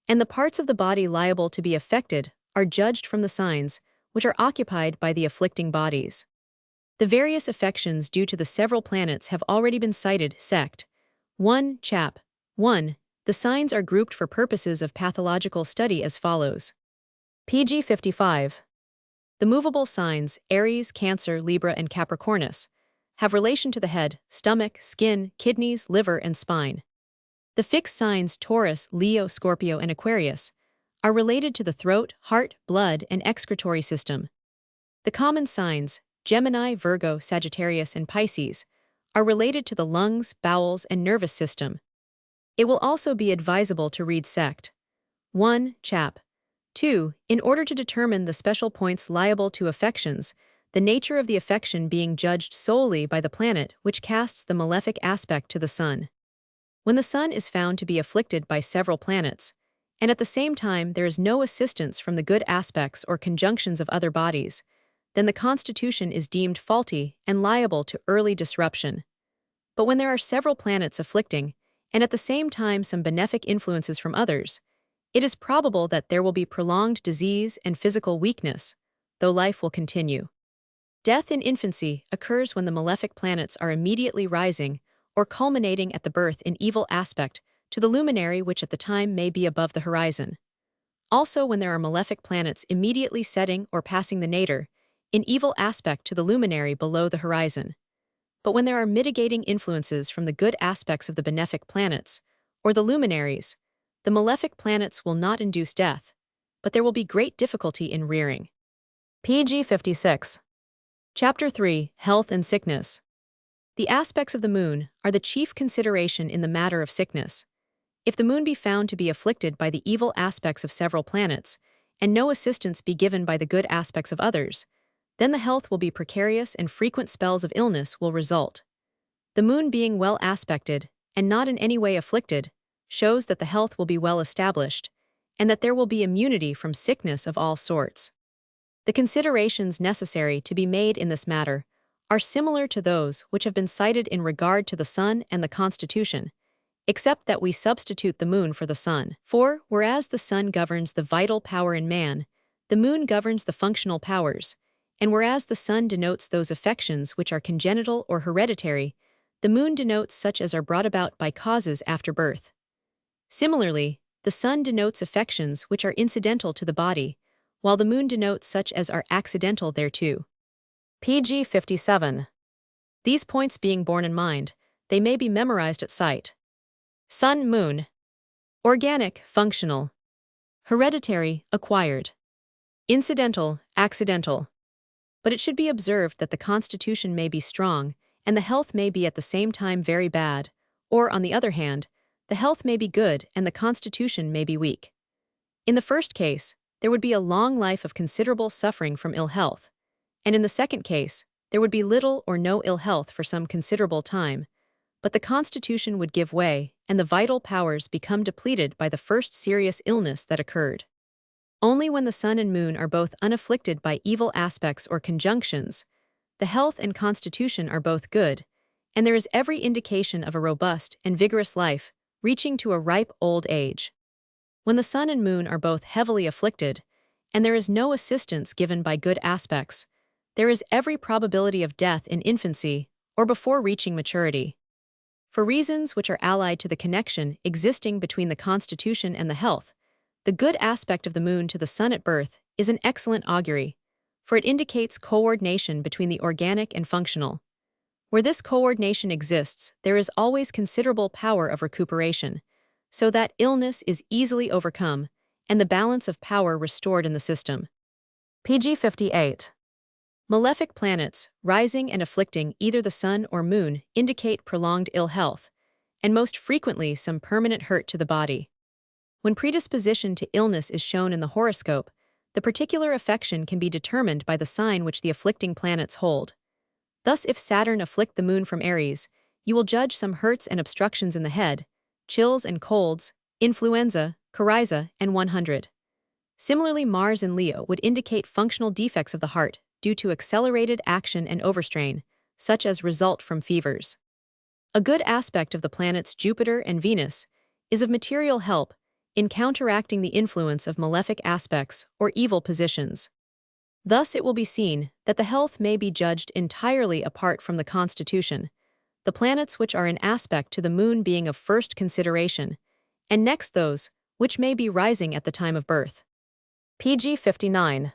and the parts of the body liable to be affected are judged from the signs which are occupied by the afflicting bodies. The various affections due to the several planets have already been cited. Sect 1. Chap 1. The signs are grouped for purposes of pathological study as follows. PG 55. The movable signs, Aries, Cancer, Libra, and Capricornus, have relation to the head, stomach, skin, kidneys, liver, and spine. The fixed signs, Taurus, Leo, Scorpio, and Aquarius, are related to the throat, heart, blood, and excretory system. The common signs, Gemini, Virgo, Sagittarius, and Pisces, are related to the lungs, bowels, and nervous system. It will also be advisable to read Sect 1. Chap 2. In order to determine the special points liable to affections, the nature of the affection being judged solely by the planet which casts the malefic aspect to the sun. When the sun is found to be afflicted by several planets, and at the same time there is no assistance from the good aspects or conjunctions of other bodies, then the constitution is deemed faulty and liable to early disruption. But when there are several planets afflicting, and at the same time some benefic influences from others, it is probable that there will be prolonged disease and physical weakness, though life will continue. Death in infancy occurs when the malefic planets are immediately rising or culminating at the birth in evil aspect to the luminary which at the time may be above the horizon. Also when there are malefic planets immediately setting or passing the nadir, in evil aspect to the luminary below the horizon. But when there are mitigating influences from the good aspects of the benefic planets, or the luminaries, the malefic planets will not induce death, but there will be great difficulty in rearing. PG 56. Chapter 3. Health and Sickness. The aspects of the moon are the chief consideration in the matter of sickness. If the moon be found to be afflicted by the evil aspects of several planets, and no assistance be given by the good aspects of others, then the health will be precarious and frequent spells of illness will result. The moon being well aspected, and not in any way afflicted, shows that the health will be well established, and that there will be immunity from sickness of all sorts. The considerations necessary to be made in this matter are similar to those which have been cited in regard to the sun and the constitution, except that we substitute the moon for the sun. For, whereas the sun governs the vital power in man, the moon governs the functional powers, and whereas the sun denotes those affections which are congenital or hereditary, the moon denotes such as are brought about by causes after birth. Similarly, the sun denotes affections which are incidental to the body, while the moon denotes such as are accidental thereto. PG 57. These points being borne in mind, they may be memorized at sight. Sun, moon. Organic, functional. Hereditary, acquired. Incidental, accidental. But it should be observed that the constitution may be strong, and the health may be at the same time very bad, or, on the other hand, the health may be good and the constitution may be weak. In the first case, there would be a long life of considerable suffering from ill health, and in the second case, there would be little or no ill health for some considerable time, but the constitution would give way and the vital powers become depleted by the first serious illness that occurred. Only when the sun and moon are both unafflicted by evil aspects or conjunctions, the health and constitution are both good, and there is every indication of a robust and vigorous life, reaching to a ripe old age. When the sun and moon are both heavily afflicted, and there is no assistance given by good aspects, there is every probability of death in infancy or before reaching maturity. For reasons which are allied to the connection existing between the constitution and the health, the good aspect of the moon to the sun at birth is an excellent augury, for it indicates coordination between the organic and functional. Where this coordination exists, there is always considerable power of recuperation, so that illness is easily overcome and the balance of power restored in the system. PG 58. Malefic planets, rising and afflicting either the sun or moon, indicate prolonged ill health, and most frequently some permanent hurt to the body. When predisposition to illness is shown in the horoscope, the particular affection can be determined by the sign which the afflicting planets hold. Thus, if Saturn afflict the moon from Aries, you will judge some hurts and obstructions in the head, chills and colds, influenza, coryza, and 100. Similarly, Mars in Leo would indicate functional defects of the heart due to accelerated action and overstrain, such as result from fevers. A good aspect of the planets Jupiter and Venus is of material help in counteracting the influence of malefic aspects or evil positions. Thus it will be seen that the health may be judged entirely apart from the constitution, the planets which are in aspect to the moon being of first consideration, and next those which may be rising at the time of birth. PG 59.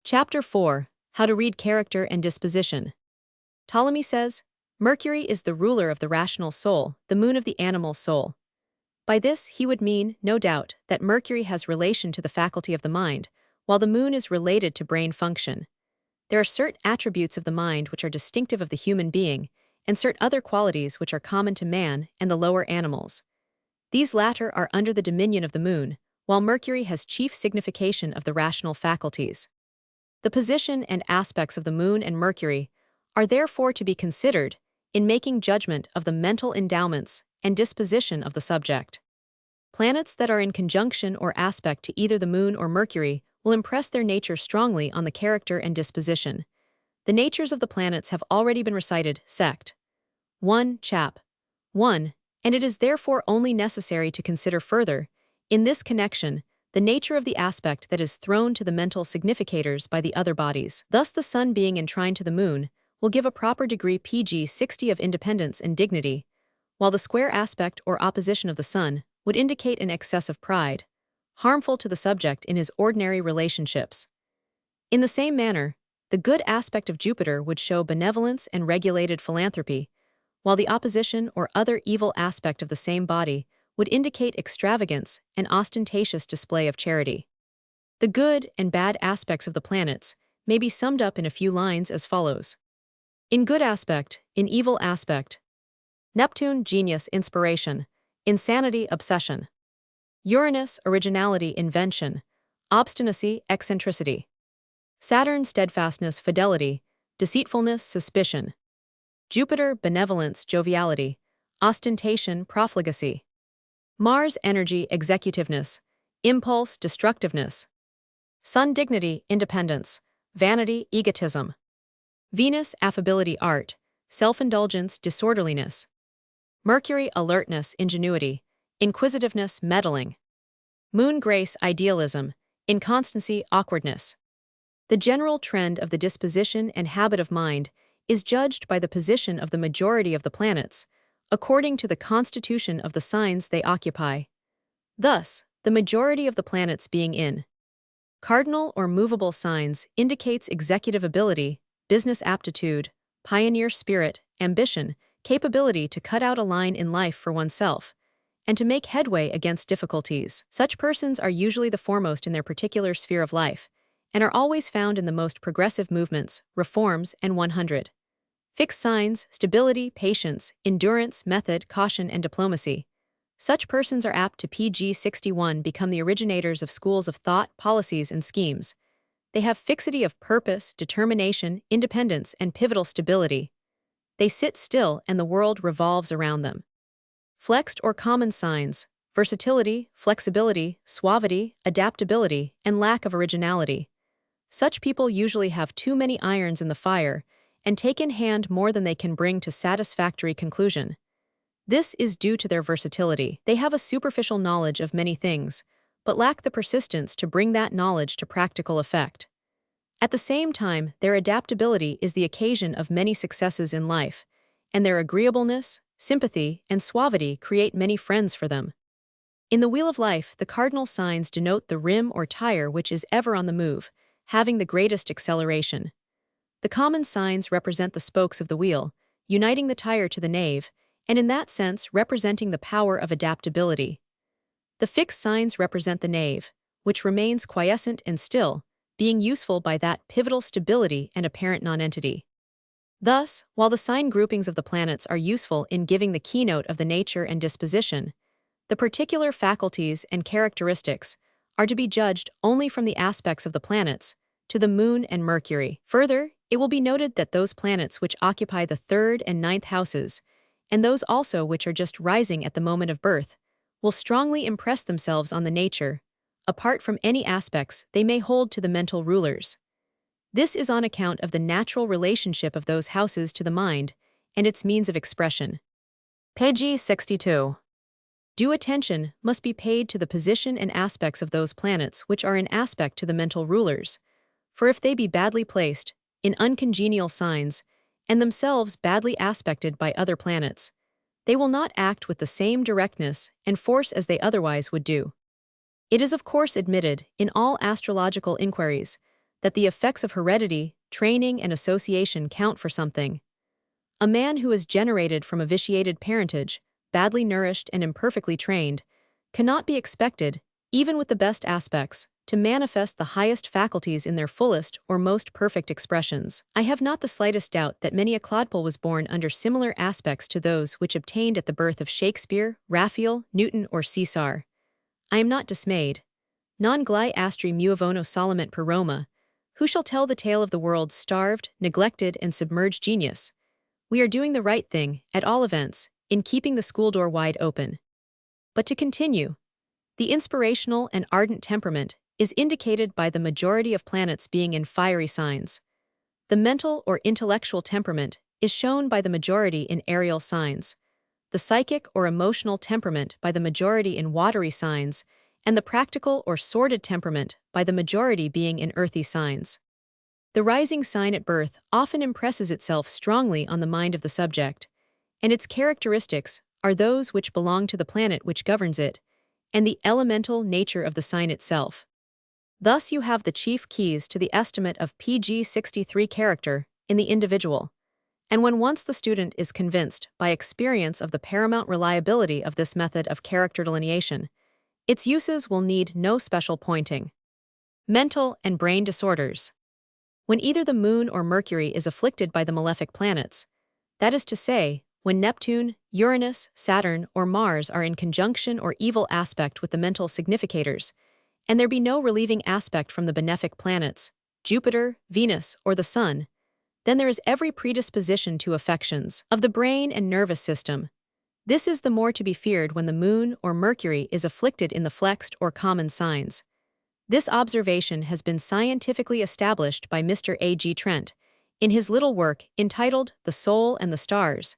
Chapter 4. How to read character and disposition. Ptolemy says, Mercury is the ruler of the rational soul, the moon of the animal soul. By this he would mean, no doubt, that Mercury has relation to the faculty of the mind, while the moon is related to brain function. There are certain attributes of the mind which are distinctive of the human being, and certain other qualities which are common to man and the lower animals. These latter are under the dominion of the moon, while Mercury has chief signification of the rational faculties. The position and aspects of the moon and Mercury are therefore to be considered in making judgment of the mental endowments and disposition of the subject. Planets that are in conjunction or aspect to either the moon or Mercury will impress their nature strongly on the character and disposition. The natures of the planets have already been recited, sect. 1. Chap. 1, and it is therefore only necessary to consider further, in this connection, the nature of the aspect that is thrown to the mental significators by the other bodies. Thus the Sun being enshrined to the moon will give a proper degree PG 60 of independence and dignity, while the square aspect or opposition of the Sun would indicate an excess of pride, harmful to the subject in his ordinary relationships. In the same manner, the good aspect of Jupiter would show benevolence and regulated philanthropy, while the opposition or other evil aspect of the same body would indicate extravagance and ostentatious display of charity. The good and bad aspects of the planets may be summed up in a few lines as follows. In good aspect, in evil aspect. Neptune, genius, inspiration. Insanity, obsession. Uranus, originality, invention. Obstinacy, eccentricity. Saturn, steadfastness, fidelity. Deceitfulness, suspicion. Jupiter, benevolence, joviality. Ostentation, profligacy. Mars, energy, executiveness. Impulse, destructiveness. Sun, dignity, independence. Vanity, egotism. Venus, affability, art. Self-indulgence, disorderliness. Mercury, alertness, ingenuity. Inquisitiveness, meddling. Moon, grace, idealism. Inconstancy, awkwardness. The general trend of the disposition and habit of mind is judged by the position of the majority of the planets, according to the constitution of the signs they occupy. Thus, the majority of the planets being in cardinal or movable signs indicates executive ability, business aptitude, pioneer spirit, ambition, capability to cut out a line in life for oneself, and to make headway against difficulties. Such persons are usually the foremost in their particular sphere of life, and are always found in the most progressive movements, reforms, and 100. Fixed signs, stability, patience, endurance, method, caution, and diplomacy. Such persons are apt to PG 61 become the originators of schools of thought, policies, and schemes. They have fixity of purpose, determination, independence, and pivotal stability. They sit still and the world revolves around them. Flexed or common signs, versatility, flexibility, suavity, adaptability, and lack of originality. Such people usually have too many irons in the fire and take in hand more than they can bring to satisfactory conclusion. This is due to their versatility. They have a superficial knowledge of many things, but lack the persistence to bring that knowledge to practical effect. At the same time, their adaptability is the occasion of many successes in life, and their agreeableness, sympathy, and suavity create many friends for them. In the wheel of life, the cardinal signs denote the rim or tire which is ever on the move, having the greatest acceleration. The common signs represent the spokes of the wheel, uniting the tire to the nave, and in that sense representing the power of adaptability. The fixed signs represent the nave, which remains quiescent and still, being useful by that pivotal stability and apparent nonentity. Thus, while the sign groupings of the planets are useful in giving the keynote of the nature and disposition, the particular faculties and characteristics are to be judged only from the aspects of the planets to the moon and Mercury. Further, it will be noted that those planets which occupy the 3rd and 9th houses, and those also which are just rising at the moment of birth, will strongly impress themselves on the nature, apart from any aspects they may hold to the mental rulers. This is on account of the natural relationship of those houses to the mind and its means of expression. Page 62. Due attention must be paid to the position and aspects of those planets which are in aspect to the mental rulers, for if they be badly placed, in uncongenial signs, and themselves badly aspected by other planets, they will not act with the same directness and force as they otherwise would do. It is of course admitted, in all astrological inquiries, that the effects of heredity, training, and association count for something. A man who is generated from a vitiated parentage, badly nourished and imperfectly trained, cannot be expected, even with the best aspects, to manifest the highest faculties in their fullest or most perfect expressions. I have not the slightest doubt that many a clodpole was born under similar aspects to those which obtained at the birth of Shakespeare, Raphael, Newton, or Caesar. I am not dismayed. Non gli astri muovono solamente per Roma. Who shall tell the tale of the world's starved, neglected, and submerged genius? We are doing the right thing, at all events, in keeping the school door wide open. But to continue, the inspirational and ardent temperament is indicated by the majority of planets being in fiery signs. The mental or intellectual temperament is shown by the majority in aerial signs, the psychic or emotional temperament by the majority in watery signs, and the practical or sordid temperament by the majority being in earthy signs. The rising sign at birth often impresses itself strongly on the mind of the subject, and its characteristics are those which belong to the planet which governs it, and the elemental nature of the sign itself. Thus you have the chief keys to the estimate of PG 63 character in the individual, and when once the student is convinced by experience of the paramount reliability of this method of character delineation, its uses will need no special pointing. Mental and brain disorders. When either the moon or Mercury is afflicted by the malefic planets, that is to say, when Neptune, Uranus, Saturn, or Mars are in conjunction or evil aspect with the mental significators, and there be no relieving aspect from the benefic planets, Jupiter, Venus, or the Sun, then there is every predisposition to affections of the brain and nervous system. This is the more to be feared when the moon or Mercury is afflicted in the flexed or common signs. This observation has been scientifically established by Mr. A. G. Trent in his little work entitled The Soul and the Stars,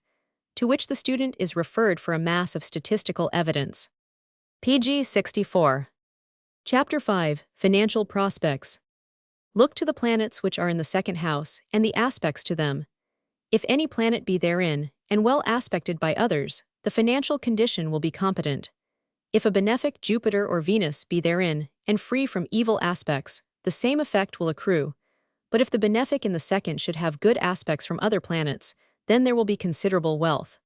to which the student is referred for a mass of statistical evidence. PG 64. Chapter 5, Financial Prospects. Look to the planets which are in the second house and the aspects to them. If any planet be therein, and well aspected by others, the financial condition will be competent. If a benefic Jupiter or Venus be therein, and free from evil aspects, the same effect will accrue. But if the benefic in the second should have good aspects from other planets, then there will be considerable wealth.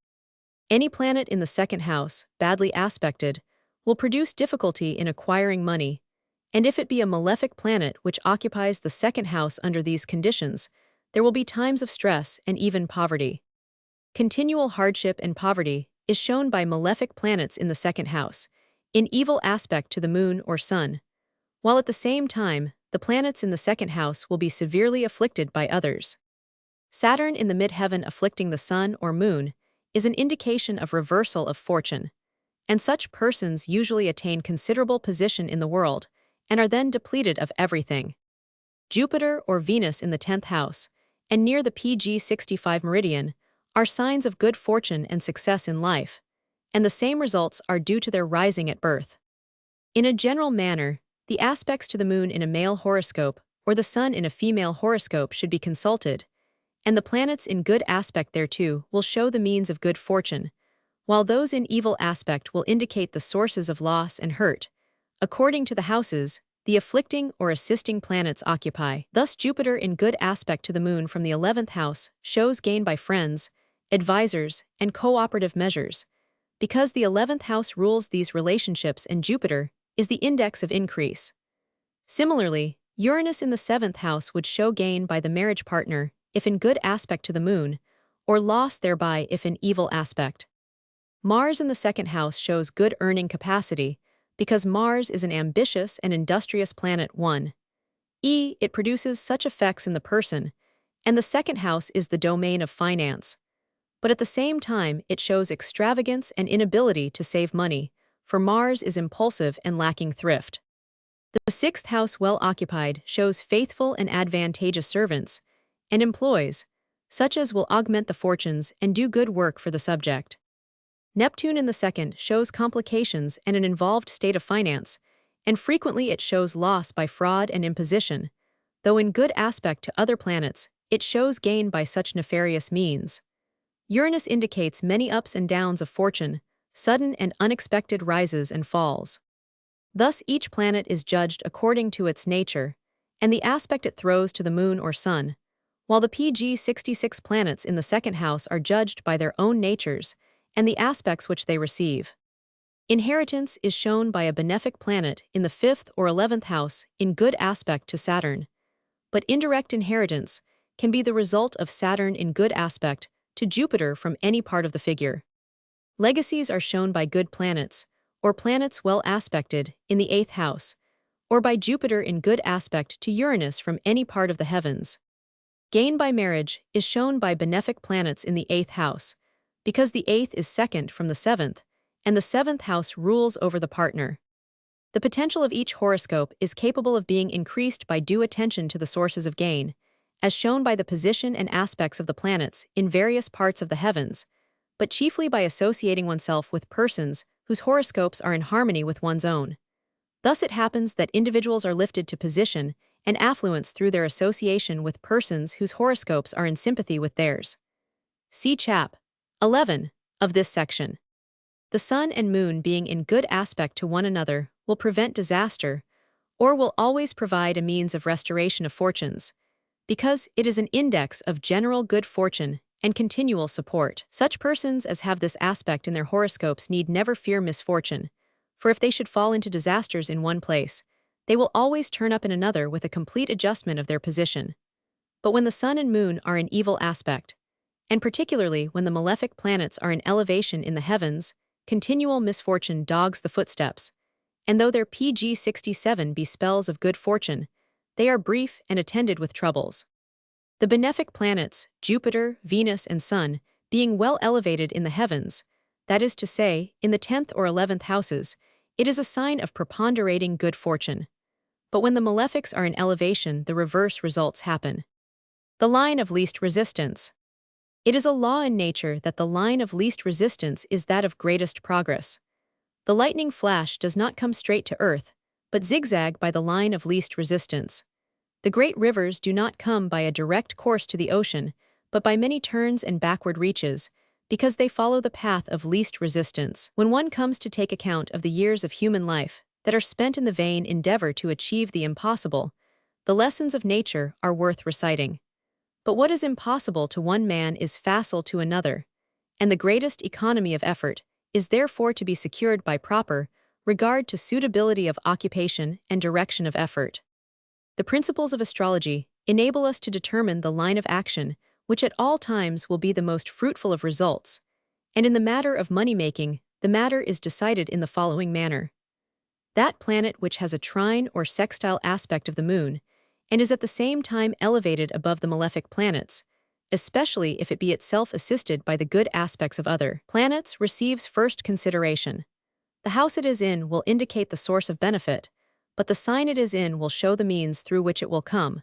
Any planet in the second house, badly aspected, will produce difficulty in acquiring money, and if it be a malefic planet which occupies the second house under these conditions, there will be times of stress and even poverty. Continual hardship and poverty is shown by malefic planets in the second house, in evil aspect to the moon or sun, while at the same time, the planets in the second house will be severely afflicted by others. Saturn in the midheaven afflicting the sun or moon is an indication of reversal of fortune, and such persons usually attain considerable position in the world and are then depleted of everything. Jupiter or Venus in the 10th house, and near the PG 65 meridian, are signs of good fortune and success in life, and the same results are due to their rising at birth. In a general manner, the aspects to the moon in a male horoscope or the sun in a female horoscope should be consulted, and the planets in good aspect thereto will show the means of good fortune, while those in evil aspect will indicate the sources of loss and hurt, according to the houses the afflicting or assisting planets occupy. Thus Jupiter in good aspect to the moon from the 11th house shows gain by friends, advisors, and cooperative measures, because the 11th house rules these relationships and Jupiter is the index of increase. Similarly, Uranus in the 7th house would show gain by the marriage partner if in good aspect to the moon, or loss thereby if in evil aspect. Mars in the 2nd house shows good earning capacity, because Mars is an ambitious and industrious planet. It produces such effects in the person, and the 2nd house is the domain of finance. But at the same time it shows extravagance and inability to save money, for Mars is impulsive and lacking thrift. The sixth house, well occupied, shows faithful and advantageous servants and employees, such as will augment the fortunes and do good work for the subject. Neptune in the second shows complications and an involved state of finance, and frequently it shows loss by fraud and imposition, though in good aspect to other planets, it shows gain by such nefarious means. Uranus indicates many ups and downs of fortune, sudden and unexpected rises and falls. Thus each planet is judged according to its nature, and the aspect it throws to the moon or sun, while the PG 66 planets in the second house are judged by their own natures and the aspects which they receive. Inheritance is shown by a benefic planet in the 5th or 11th house in good aspect to Saturn, but indirect inheritance can be the result of Saturn in good aspect to Jupiter from any part of the figure. Legacies are shown by good planets, or planets well aspected, in the 8th house, or by Jupiter in good aspect to Uranus from any part of the heavens. Gain by marriage is shown by benefic planets in the 8th house, because the 8th is second from the 7th, and the 7th house rules over the partner. The potential of each horoscope is capable of being increased by due attention to the sources of gain, as shown by the position and aspects of the planets in various parts of the heavens, but chiefly by associating oneself with persons whose horoscopes are in harmony with one's own. Thus it happens that individuals are lifted to position and affluence through their association with persons whose horoscopes are in sympathy with theirs. See Chap. 11 of this section. The sun and moon being in good aspect to one another will prevent disaster, or will always provide a means of restoration of fortunes, because it is an index of general good fortune and continual support. Such persons as have this aspect in their horoscopes need never fear misfortune, for if they should fall into disasters in one place, they will always turn up in another with a complete adjustment of their position. But when the sun and moon are in evil aspect, and particularly when the malefic planets are in elevation in the heavens, continual misfortune dogs the footsteps, and though their PG 67 be spells of good fortune, they are brief and attended with troubles. The benefic planets, Jupiter, Venus, and Sun, being well elevated in the heavens, that is to say, in the 10th or 11th houses, it is a sign of preponderating good fortune. But when the malefics are in elevation, the reverse results happen. The line of least resistance. It is a law in nature that the line of least resistance is that of greatest progress. The lightning flash does not come straight to earth, but zigzag by the line of least resistance. The great rivers do not come by a direct course to the ocean, but by many turns and backward reaches, because they follow the path of least resistance. When one comes to take account of the years of human life that are spent in the vain endeavor to achieve the impossible, the lessons of nature are worth reciting. But what is impossible to one man is facile to another, and the greatest economy of effort is therefore to be secured by proper regard to suitability of occupation and direction of effort. The principles of astrology enable us to determine the line of action which at all times will be the most fruitful of results, and in the matter of money-making, the matter is decided in the following manner. That planet which has a trine or sextile aspect of the moon, and is at the same time elevated above the malefic planets, especially if it be itself assisted by the good aspects of other planets, receives first consideration. The house it is in will indicate the source of benefit, but the sign it is in will show the means through which it will come.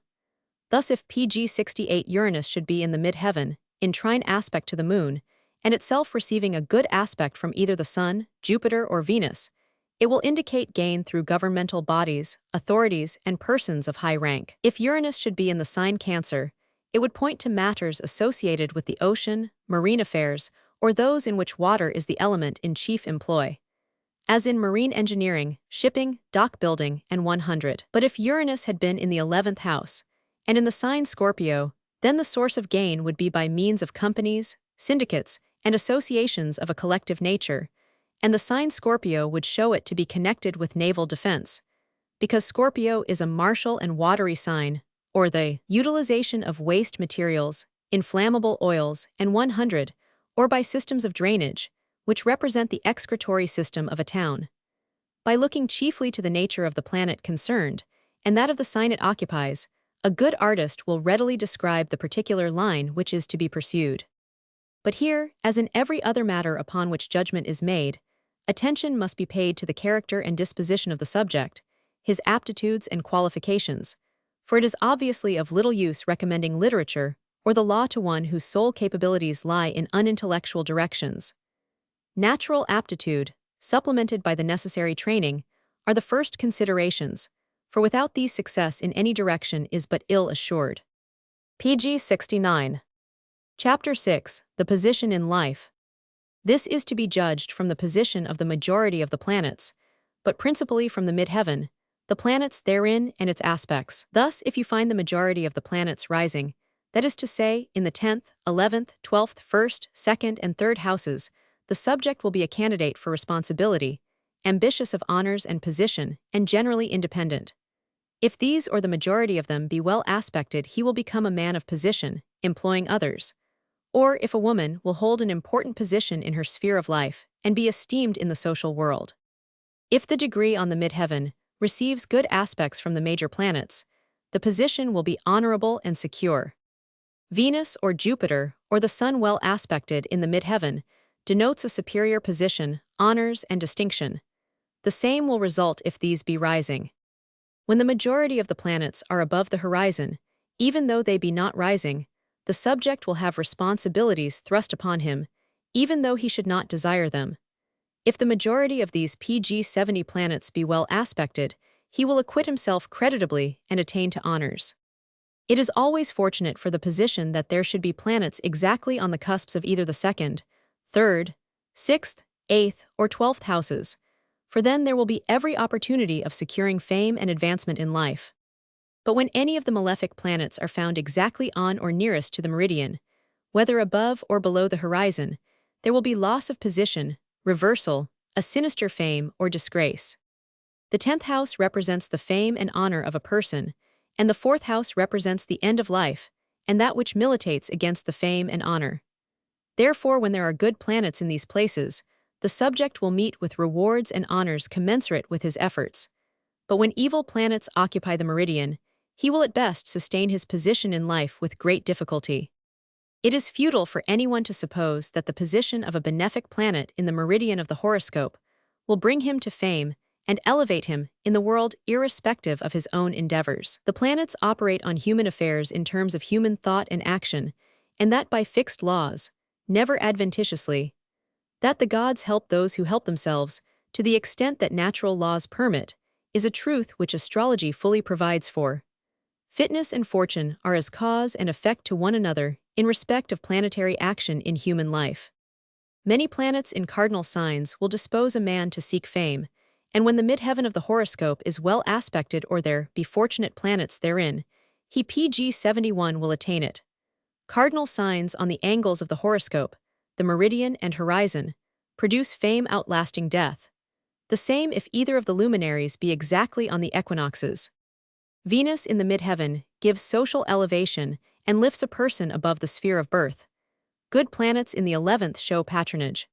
Thus if PG 68 Uranus should be in the mid-heaven, in trine aspect to the moon, and itself receiving a good aspect from either the Sun, Jupiter, or Venus, it will indicate gain through governmental bodies, authorities, and persons of high rank. If Uranus should be in the sign Cancer, it would point to matters associated with the ocean, marine affairs, or those in which water is the element in chief employ, as in marine engineering, shipping, dock building, and 100. But if Uranus had been in the 11th house, and in the sign Scorpio, then the source of gain would be by means of companies, syndicates, and associations of a collective nature, and the sign Scorpio would show it to be connected with naval defense, because Scorpio is a martial and watery sign, or the utilization of waste materials, inflammable oils, and 100, or by systems of drainage, which represent the excretory system of a town. By looking chiefly to the nature of the planet concerned, and that of the sign it occupies, a good artist will readily describe the particular line which is to be pursued. But here, as in every other matter upon which judgment is made, attention must be paid to the character and disposition of the subject, his aptitudes and qualifications, for it is obviously of little use recommending literature or the law to one whose sole capabilities lie in unintellectual directions. Natural aptitude, supplemented by the necessary training, are the first considerations, for without these success in any direction is but ill assured. Pg 69. Chapter 6. The Position in Life. This is to be judged from the position of the majority of the planets, but principally from the midheaven, the planets therein and its aspects. Thus, if you find the majority of the planets rising, that is to say, in the 10th, 11th, 12th, 1st, 2nd, and 3rd houses, the subject will be a candidate for responsibility, ambitious of honors and position, and generally independent. If these or the majority of them be well aspected, he will become a man of position, employing others. Or if a woman will hold an important position in her sphere of life and be esteemed in the social world. If the degree on the midheaven receives good aspects from the major planets, the position will be honorable and secure. Venus or Jupiter, or the Sun well aspected in the midheaven, denotes a superior position, honors, and distinction. The same will result if these be rising. When the majority of the planets are above the horizon, even though they be not rising, the subject will have responsibilities thrust upon him, even though he should not desire them. If the majority of these Pg 70 planets be well aspected, he will acquit himself creditably and attain to honors. It is always fortunate for the position that there should be planets exactly on the cusps of either the 2nd, 3rd, 6th, 8th, or 12th houses, for then there will be every opportunity of securing fame and advancement in life. But when any of the malefic planets are found exactly on or nearest to the meridian, whether above or below the horizon, there will be loss of position, reversal, a sinister fame, or disgrace. The 10th house represents the fame and honor of a person, and the 4th house represents the end of life, and that which militates against the fame and honor. Therefore, when there are good planets in these places, the subject will meet with rewards and honors commensurate with his efforts. But when evil planets occupy the meridian, he will at best sustain his position in life with great difficulty. It is futile for anyone to suppose that the position of a benefic planet in the meridian of the horoscope will bring him to fame and elevate him in the world irrespective of his own endeavors. The planets operate on human affairs in terms of human thought and action, and that by fixed laws, never adventitiously. That the gods help those who help themselves, to the extent that natural laws permit, is a truth which astrology fully provides for. Fitness and fortune are as cause and effect to one another in respect of planetary action in human life. Many planets in cardinal signs will dispose a man to seek fame, and when the midheaven of the horoscope is well aspected or there be fortunate planets therein, he Pg 71 will attain it. Cardinal signs on the angles of the horoscope, the meridian and horizon, produce fame outlasting death. The same if either of the luminaries be exactly on the equinoxes. Venus in the midheaven gives social elevation and lifts a person above the sphere of birth. Good planets in the 11th show patronage.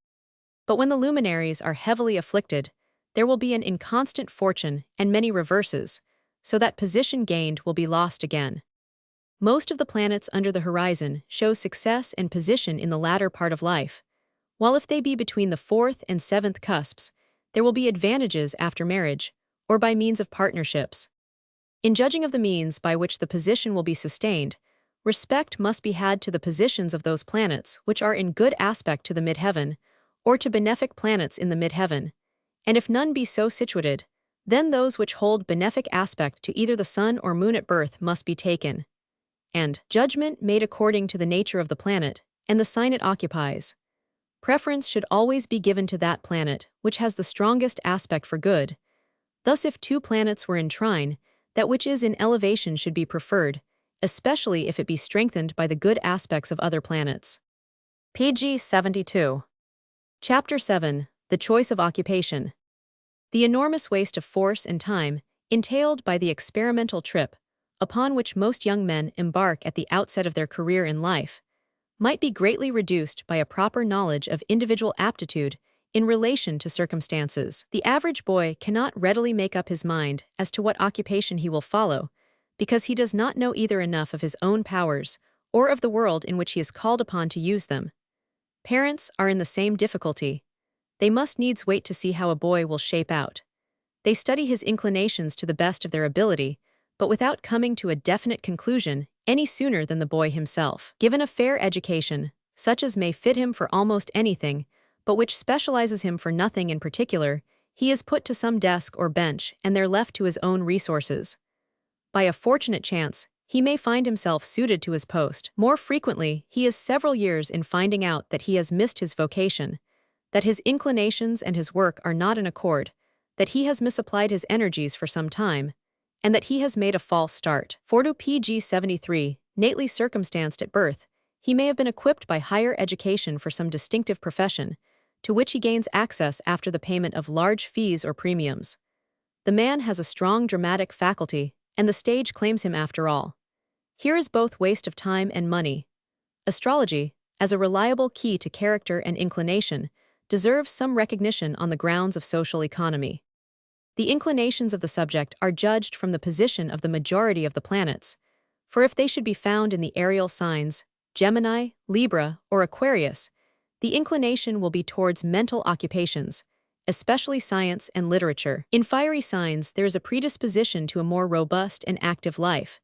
But when the luminaries are heavily afflicted, there will be an inconstant fortune and many reverses, so that position gained will be lost again. Most of the planets under the horizon show success and position in the latter part of life, while if they be between the 4th and 7th cusps, there will be advantages after marriage, or by means of partnerships. In judging of the means by which the position will be sustained, respect must be had to the positions of those planets which are in good aspect to the midheaven, or to benefic planets in the midheaven, and if none be so situated, then those which hold benefic aspect to either the sun or moon at birth must be taken, and judgment made according to the nature of the planet and the sign it occupies. Preference should always be given to that planet which has the strongest aspect for good. Thus, if two planets were in trine, that which is in elevation should be preferred, especially if it be strengthened by the good aspects of other planets. Pg 72. Chapter 7. The Choice of Occupation. The enormous waste of force and time entailed by the experimental trip, upon which most young men embark at the outset of their career in life, might be greatly reduced by a proper knowledge of individual aptitude in relation to circumstances. The average boy cannot readily make up his mind as to what occupation he will follow, because he does not know either enough of his own powers or of the world in which he is called upon to use them. Parents are in the same difficulty. They must needs wait to see how a boy will shape out. They study his inclinations to the best of their ability, but without coming to a definite conclusion any sooner than the boy himself. Given a fair education, such as may fit him for almost anything, but which specializes him for nothing in particular, he is put to some desk or bench and there left to his own resources. By a fortunate chance, he may find himself suited to his post. More frequently, he is several years in finding out that he has missed his vocation, that his inclinations and his work are not in accord, that he has misapplied his energies for some time, and that he has made a false start. Fordo PG 73, natally circumstanced at birth, he may have been equipped by higher education for some distinctive profession, to which he gains access after the payment of large fees or premiums. The man has a strong dramatic faculty, and the stage claims him after all. Here is both waste of time and money. Astrology, as a reliable key to character and inclination, deserves some recognition on the grounds of social economy. The inclinations of the subject are judged from the position of the majority of the planets, for if they should be found in the aerial signs, Gemini, Libra, or Aquarius, the inclination will be towards mental occupations, especially science and literature. In fiery signs, there is a predisposition to a more robust and active life,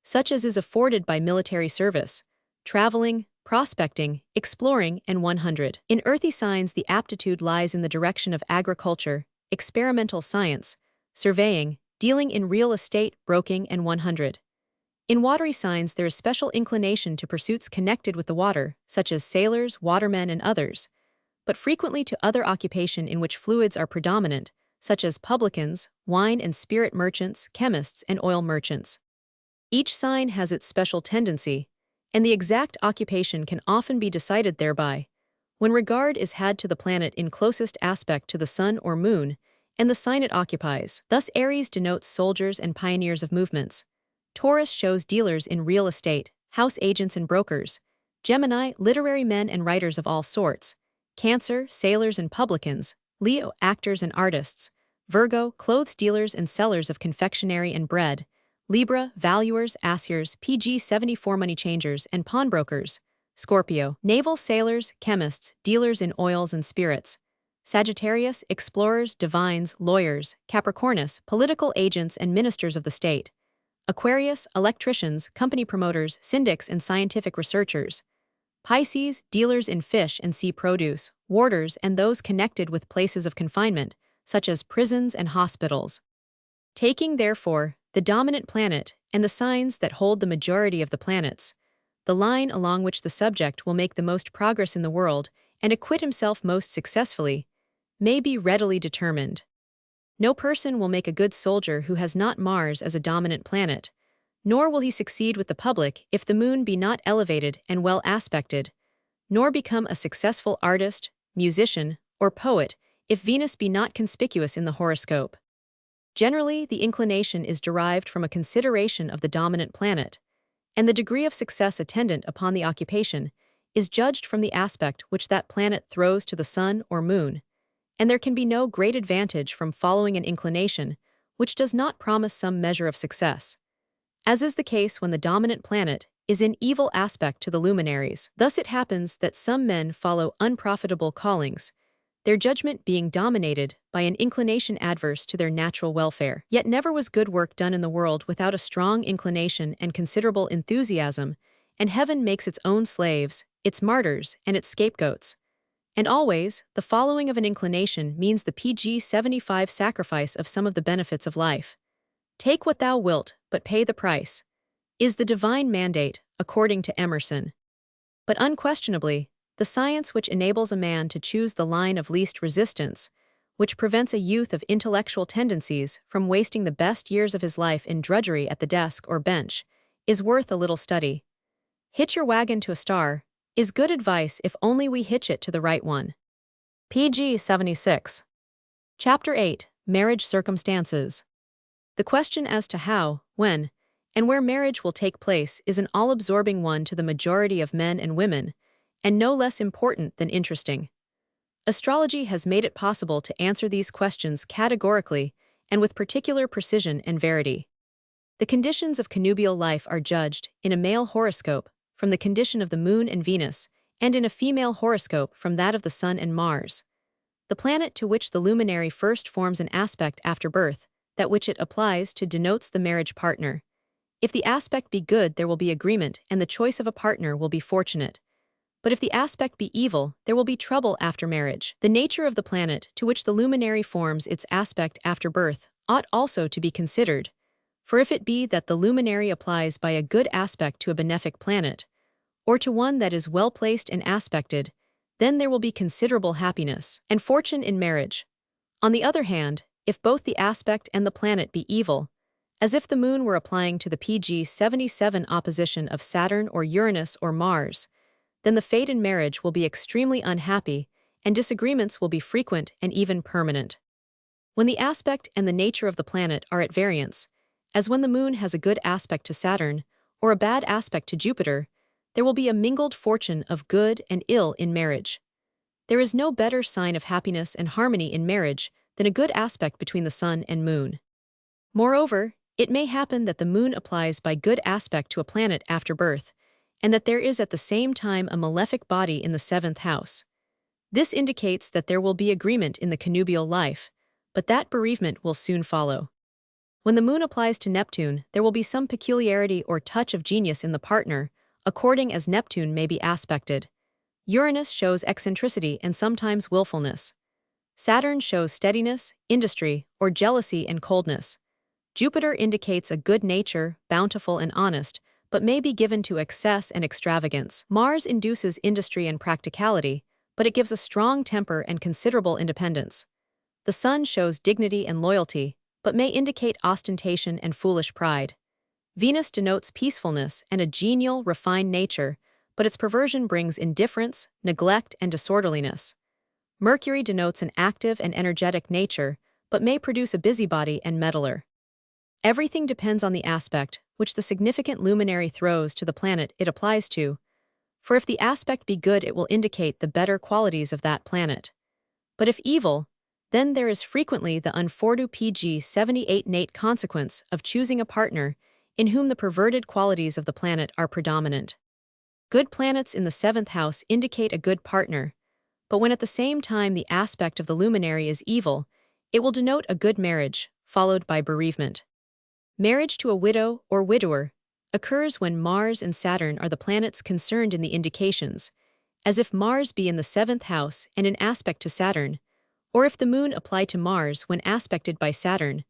such as is afforded by military service, traveling, prospecting, exploring, and 100. In earthy signs, the aptitude lies in the direction of agriculture, experimental science, surveying, dealing in real estate, broking, and 100. In watery signs, there is special inclination to pursuits connected with the water, such as sailors, watermen, and others, but frequently to other occupation in which fluids are predominant, such as publicans, wine and spirit merchants, chemists, and oil merchants. Each sign has its special tendency, and the exact occupation can often be decided thereby, when regard is had to the planet in closest aspect to the sun or moon, and the sign it occupies. Thus Aries denotes soldiers and pioneers of movements. Taurus shows dealers in real estate, house agents and brokers. Gemini, literary men and writers of all sorts. Cancer, sailors and publicans. Leo, actors and artists. Virgo, clothes dealers and sellers of confectionery and bread. Libra, valuers, assiers, PG 74 money changers and pawnbrokers. Scorpio, naval sailors, chemists, dealers in oils and spirits. Sagittarius, explorers, divines, lawyers. Capricornus, political agents and ministers of the state. Aquarius, electricians, company promoters, syndics and scientific researchers. Pisces, dealers in fish and sea produce, warders and those connected with places of confinement, such as prisons and hospitals. Taking, therefore, the dominant planet and the signs that hold the majority of the planets, the line along which the subject will make the most progress in the world and acquit himself most successfully, may be readily determined. No person will make a good soldier who has not Mars as a dominant planet, nor will he succeed with the public if the moon be not elevated and well aspected, nor become a successful artist, musician, or poet if Venus be not conspicuous in the horoscope. Generally, the inclination is derived from a consideration of the dominant planet, and the degree of success attendant upon the occupation is judged from the aspect which that planet throws to the sun or moon, and there can be no great advantage from following an inclination which does not promise some measure of success, as is the case when the dominant planet is in evil aspect to the luminaries. Thus it happens that some men follow unprofitable callings, their judgment being dominated by an inclination adverse to their natural welfare. Yet never was good work done in the world without a strong inclination and considerable enthusiasm, and heaven makes its own slaves, its martyrs, and its scapegoats. And always, the following of an inclination means the PG 75 sacrifice of some of the benefits of life. Take what thou wilt, but pay the price, is the divine mandate, according to Emerson. But unquestionably, the science which enables a man to choose the line of least resistance, which prevents a youth of intellectual tendencies from wasting the best years of his life in drudgery at the desk or bench, is worth a little study. Hitch your wagon to a star is good advice if only we hitch it to the right one. PG 76. Chapter 8, Marriage Circumstances. The question as to how, when, and where marriage will take place is an all-absorbing one to the majority of men and women, and no less important than interesting. Astrology has made it possible to answer these questions categorically and with particular precision and verity. The conditions of connubial life are judged, in a male horoscope, from the condition of the moon and Venus, and in a female horoscope from that of the sun and Mars. The planet to which the luminary first forms an aspect after birth, that which it applies to denotes the marriage partner. If the aspect be good, there will be agreement, and the choice of a partner will be fortunate. But if the aspect be evil, there will be trouble after marriage. The nature of the planet to which the luminary forms its aspect after birth ought also to be considered. For if it be that the luminary applies by a good aspect to a benefic planet, or to one that is well placed and aspected, then there will be considerable happiness and fortune in marriage. On the other hand, if both the aspect and the planet be evil, as if the moon were applying to the PG 77 opposition of Saturn or Uranus or Mars, then the fate in marriage will be extremely unhappy, and disagreements will be frequent and even permanent. When the aspect and the nature of the planet are at variance, as when the moon has a good aspect to Saturn or a bad aspect to Jupiter, there will be a mingled fortune of good and ill in marriage. There is no better sign of happiness and harmony in marriage than a good aspect between the sun and moon. Moreover, it may happen that the moon applies by good aspect to a planet after birth, and that there is at the same time a malefic body in the seventh house. This indicates that there will be agreement in the connubial life, but that bereavement will soon follow. When the moon applies to Neptune, there will be some peculiarity or touch of genius in the partner, according as Neptune may be aspected. Uranus shows eccentricity and sometimes willfulness. Saturn shows steadiness, industry, or jealousy and coldness. Jupiter indicates a good nature, bountiful and honest, but may be given to excess and extravagance. Mars induces industry and practicality, but it gives a strong temper and considerable independence. The Sun shows dignity and loyalty, but may indicate ostentation and foolish pride. Venus denotes peacefulness and a genial, refined nature, but its perversion brings indifference, neglect, and disorderliness. Mercury denotes an active and energetic nature, but may produce a busybody and meddler. Everything depends on the aspect which the significant luminary throws to the planet it applies to, for if the aspect be good, it will indicate the better qualities of that planet. But if evil, then there is frequently the unfortunate PG 78 nate consequence of choosing a partner in whom the perverted qualities of the planet are predominant. Good planets in the seventh house indicate a good partner, but when at the same time the aspect of the luminary is evil, it will denote a good marriage, followed by bereavement. Marriage to a widow or widower occurs when Mars and Saturn are the planets concerned in the indications, as if Mars be in the seventh house and in aspect to Saturn, or if the moon apply to Mars when aspected by Saturn,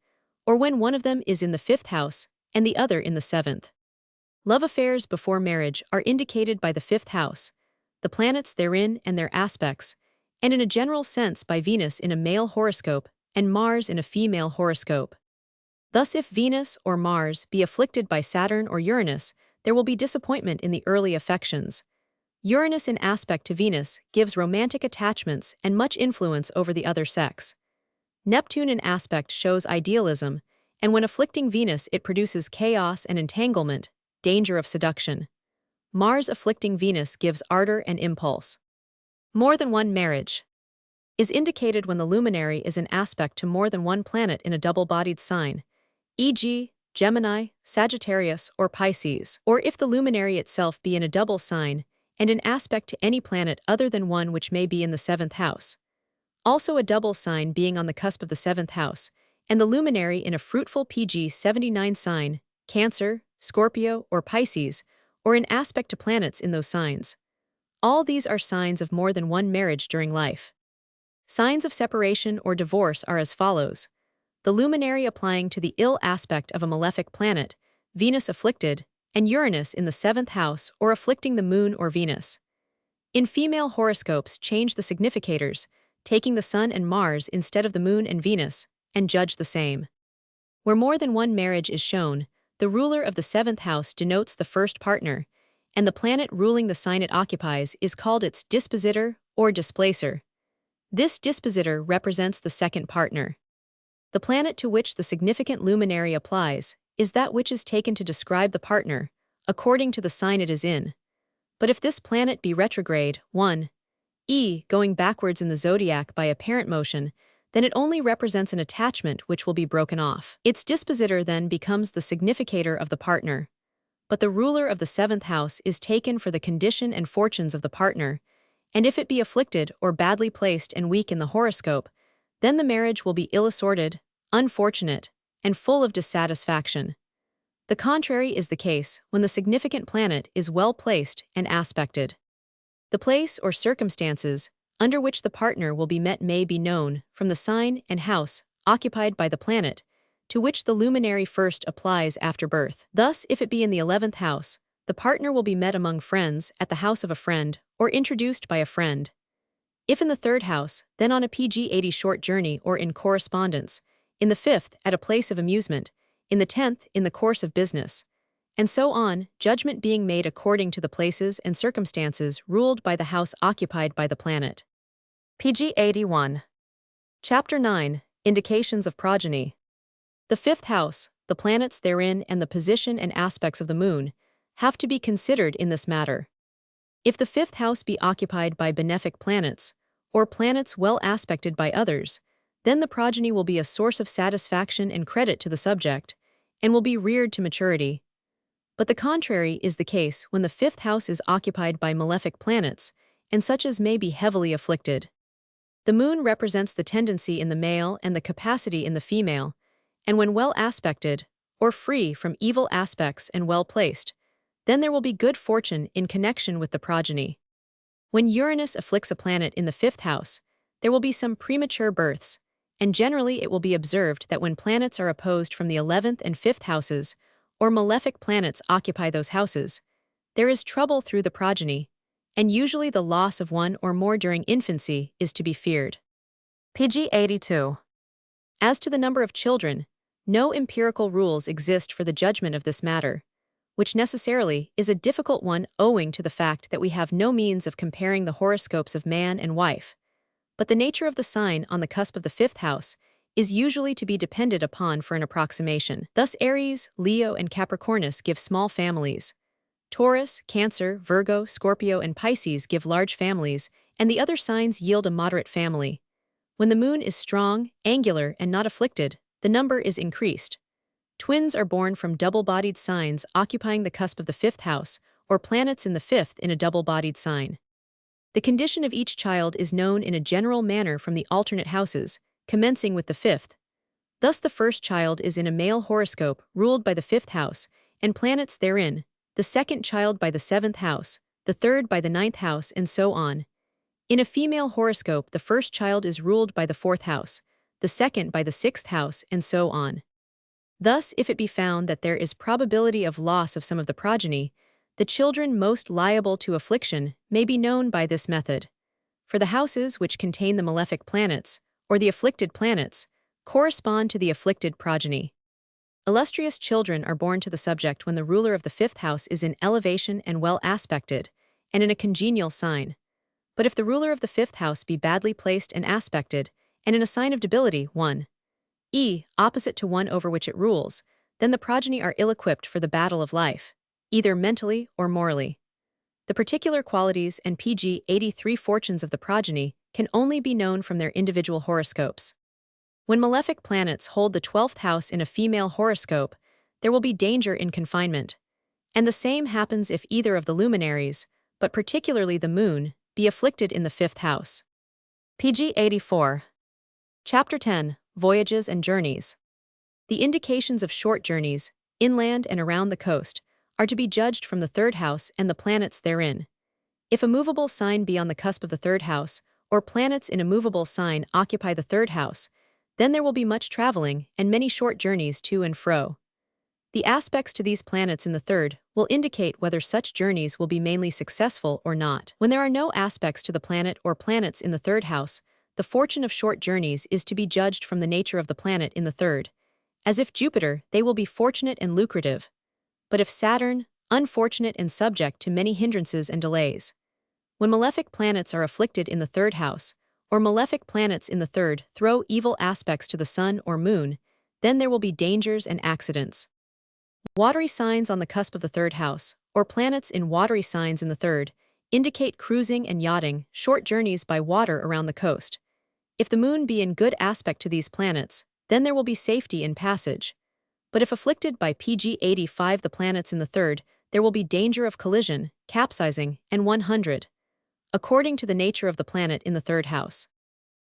or when one of them is in the fifth house and the other in the seventh. Love affairs before marriage are indicated by the fifth house, the planets therein and their aspects, and in a general sense by Venus in a male horoscope and Mars in a female horoscope. Thus, if Venus or Mars be afflicted by Saturn or Uranus, there will be disappointment in the early affections. Uranus in aspect to Venus gives romantic attachments and much influence over the other sex. Neptune in aspect shows idealism, and when afflicting Venus it produces chaos and entanglement, danger of seduction. Mars afflicting Venus gives ardor and impulse. More than one marriage is indicated when the luminary is in aspect to more than one planet in a double-bodied sign, e.g., Gemini, Sagittarius, or Pisces, or if the luminary itself be in a double sign and in aspect to any planet other than one which may be in the seventh house. Also a double sign being on the cusp of the seventh house, and the luminary in a fruitful PG 79 sign, Cancer, Scorpio, or Pisces, or in aspect to planets in those signs. All these are signs of more than one marriage during life. Signs of separation or divorce are as follows. The luminary applying to the ill aspect of a malefic planet, Venus afflicted, and Uranus in the seventh house or afflicting the moon or Venus. In female horoscopes, change the significators, taking the Sun and Mars instead of the moon and Venus, and judge the same. Where more than one marriage is shown, the ruler of the seventh house denotes the first partner, and the planet ruling the sign it occupies is called its dispositor or displacer. This dispositor represents the second partner. The planet to which the significant luminary applies is that which is taken to describe the partner, according to the sign it is in. But if this planet be retrograde, 1, going backwards in the zodiac by apparent motion, then it only represents an attachment which will be broken off. Its dispositor then becomes the significator of the partner. But the ruler of the seventh house is taken for the condition and fortunes of the partner, and if it be afflicted or badly placed and weak in the horoscope, then the marriage will be ill-assorted, unfortunate, and full of dissatisfaction. The contrary is the case when the significant planet is well placed and aspected. The place or circumstances under which the partner will be met may be known from the sign and house occupied by the planet, to which the luminary first applies after birth. Thus, if it be in the 11th house, the partner will be met among friends at the house of a friend or introduced by a friend. If in the 3rd house, then on a PG-80 short journey or in correspondence, in the 5th at a place of amusement, in the 10th in the course of business, and so on, judgment being made according to the places and circumstances ruled by the house occupied by the planet. PG-81. Chapter 9. Indications of Progeny. The 5th house, the planets therein and the position and aspects of the moon, have to be considered in this matter. If the 5th house be occupied by benefic planets, or planets well aspected by others, then the progeny will be a source of satisfaction and credit to the subject, and will be reared to maturity. But the contrary is the case when the 5th house is occupied by malefic planets, and such as may be heavily afflicted. The moon represents the tendency in the male and the capacity in the female, and when well aspected, or free from evil aspects and well placed, then there will be good fortune in connection with the progeny. When Uranus afflicts a planet in the 5th house, there will be some premature births, and generally it will be observed that when planets are opposed from the 11th and 5th houses, or malefic planets occupy those houses, there is trouble through the progeny, and usually the loss of one or more during infancy is to be feared. PG-82. As to the number of children, no empirical rules exist for the judgment of this matter, which necessarily is a difficult one owing to the fact that we have no means of comparing the horoscopes of man and wife. But the nature of the sign on the cusp of the 5th house is usually to be depended upon for an approximation. Thus Aries, Leo, and Capricornus give small families. Taurus, Cancer, Virgo, Scorpio, and Pisces give large families, and the other signs yield a moderate family. When the moon is strong, angular, and not afflicted, the number is increased. Twins are born from double-bodied signs occupying the cusp of the 5th house, or planets in the 5th in a double-bodied sign. The condition of each child is known in a general manner from the alternate houses, commencing with the 5th. Thus the first child is in a male horoscope ruled by the 5th house, and planets therein, the second child by the 7th house, the third by the 9th house, and so on. In a female horoscope, the first child is ruled by the 4th house, the second by the 6th house, and so on. Thus, if it be found that there is probability of loss of some of the progeny, the children most liable to affliction may be known by this method. For the houses which contain the malefic planets, or the afflicted planets, correspond to the afflicted progeny. Illustrious children are born to the subject when the ruler of the 5th house is in elevation and well aspected, and in a congenial sign. But if the ruler of the 5th house be badly placed and aspected, and in a sign of debility, 1, opposite to one over which it rules, then the progeny are ill-equipped for the battle of life, either mentally or morally. The particular qualities and PG-83 fortunes of the progeny can only be known from their individual horoscopes. When malefic planets hold the 12th house in a female horoscope, there will be danger in confinement. And the same happens if either of the luminaries, but particularly the moon, be afflicted in the 5th house. PG-84. Chapter 10. Voyages and Journeys. The indications of short journeys, inland and around the coast, are to be judged from the 3rd house and the planets therein. If a movable sign be on the cusp of the 3rd house, or planets in a movable sign occupy the 3rd house, then there will be much traveling and many short journeys to and fro. The aspects to these planets in the 3rd will indicate whether such journeys will be mainly successful or not. When there are no aspects to the planet or planets in the 3rd house, the fortune of short journeys is to be judged from the nature of the planet in the 3rd. As if Jupiter, they will be fortunate and lucrative. But if Saturn, unfortunate and subject to many hindrances and delays. When malefic planets are afflicted in the 3rd house, or malefic planets in the 3rd throw evil aspects to the sun or moon, then there will be dangers and accidents. Watery signs on the cusp of the 3rd house, or planets in watery signs in the 3rd, indicate cruising and yachting, short journeys by water around the coast. If the moon be in good aspect to these planets, then there will be safety in passage. But if afflicted by PG-85 the planets in the 3rd, there will be danger of collision, capsizing, and 100. according to the nature of the planet in the third house.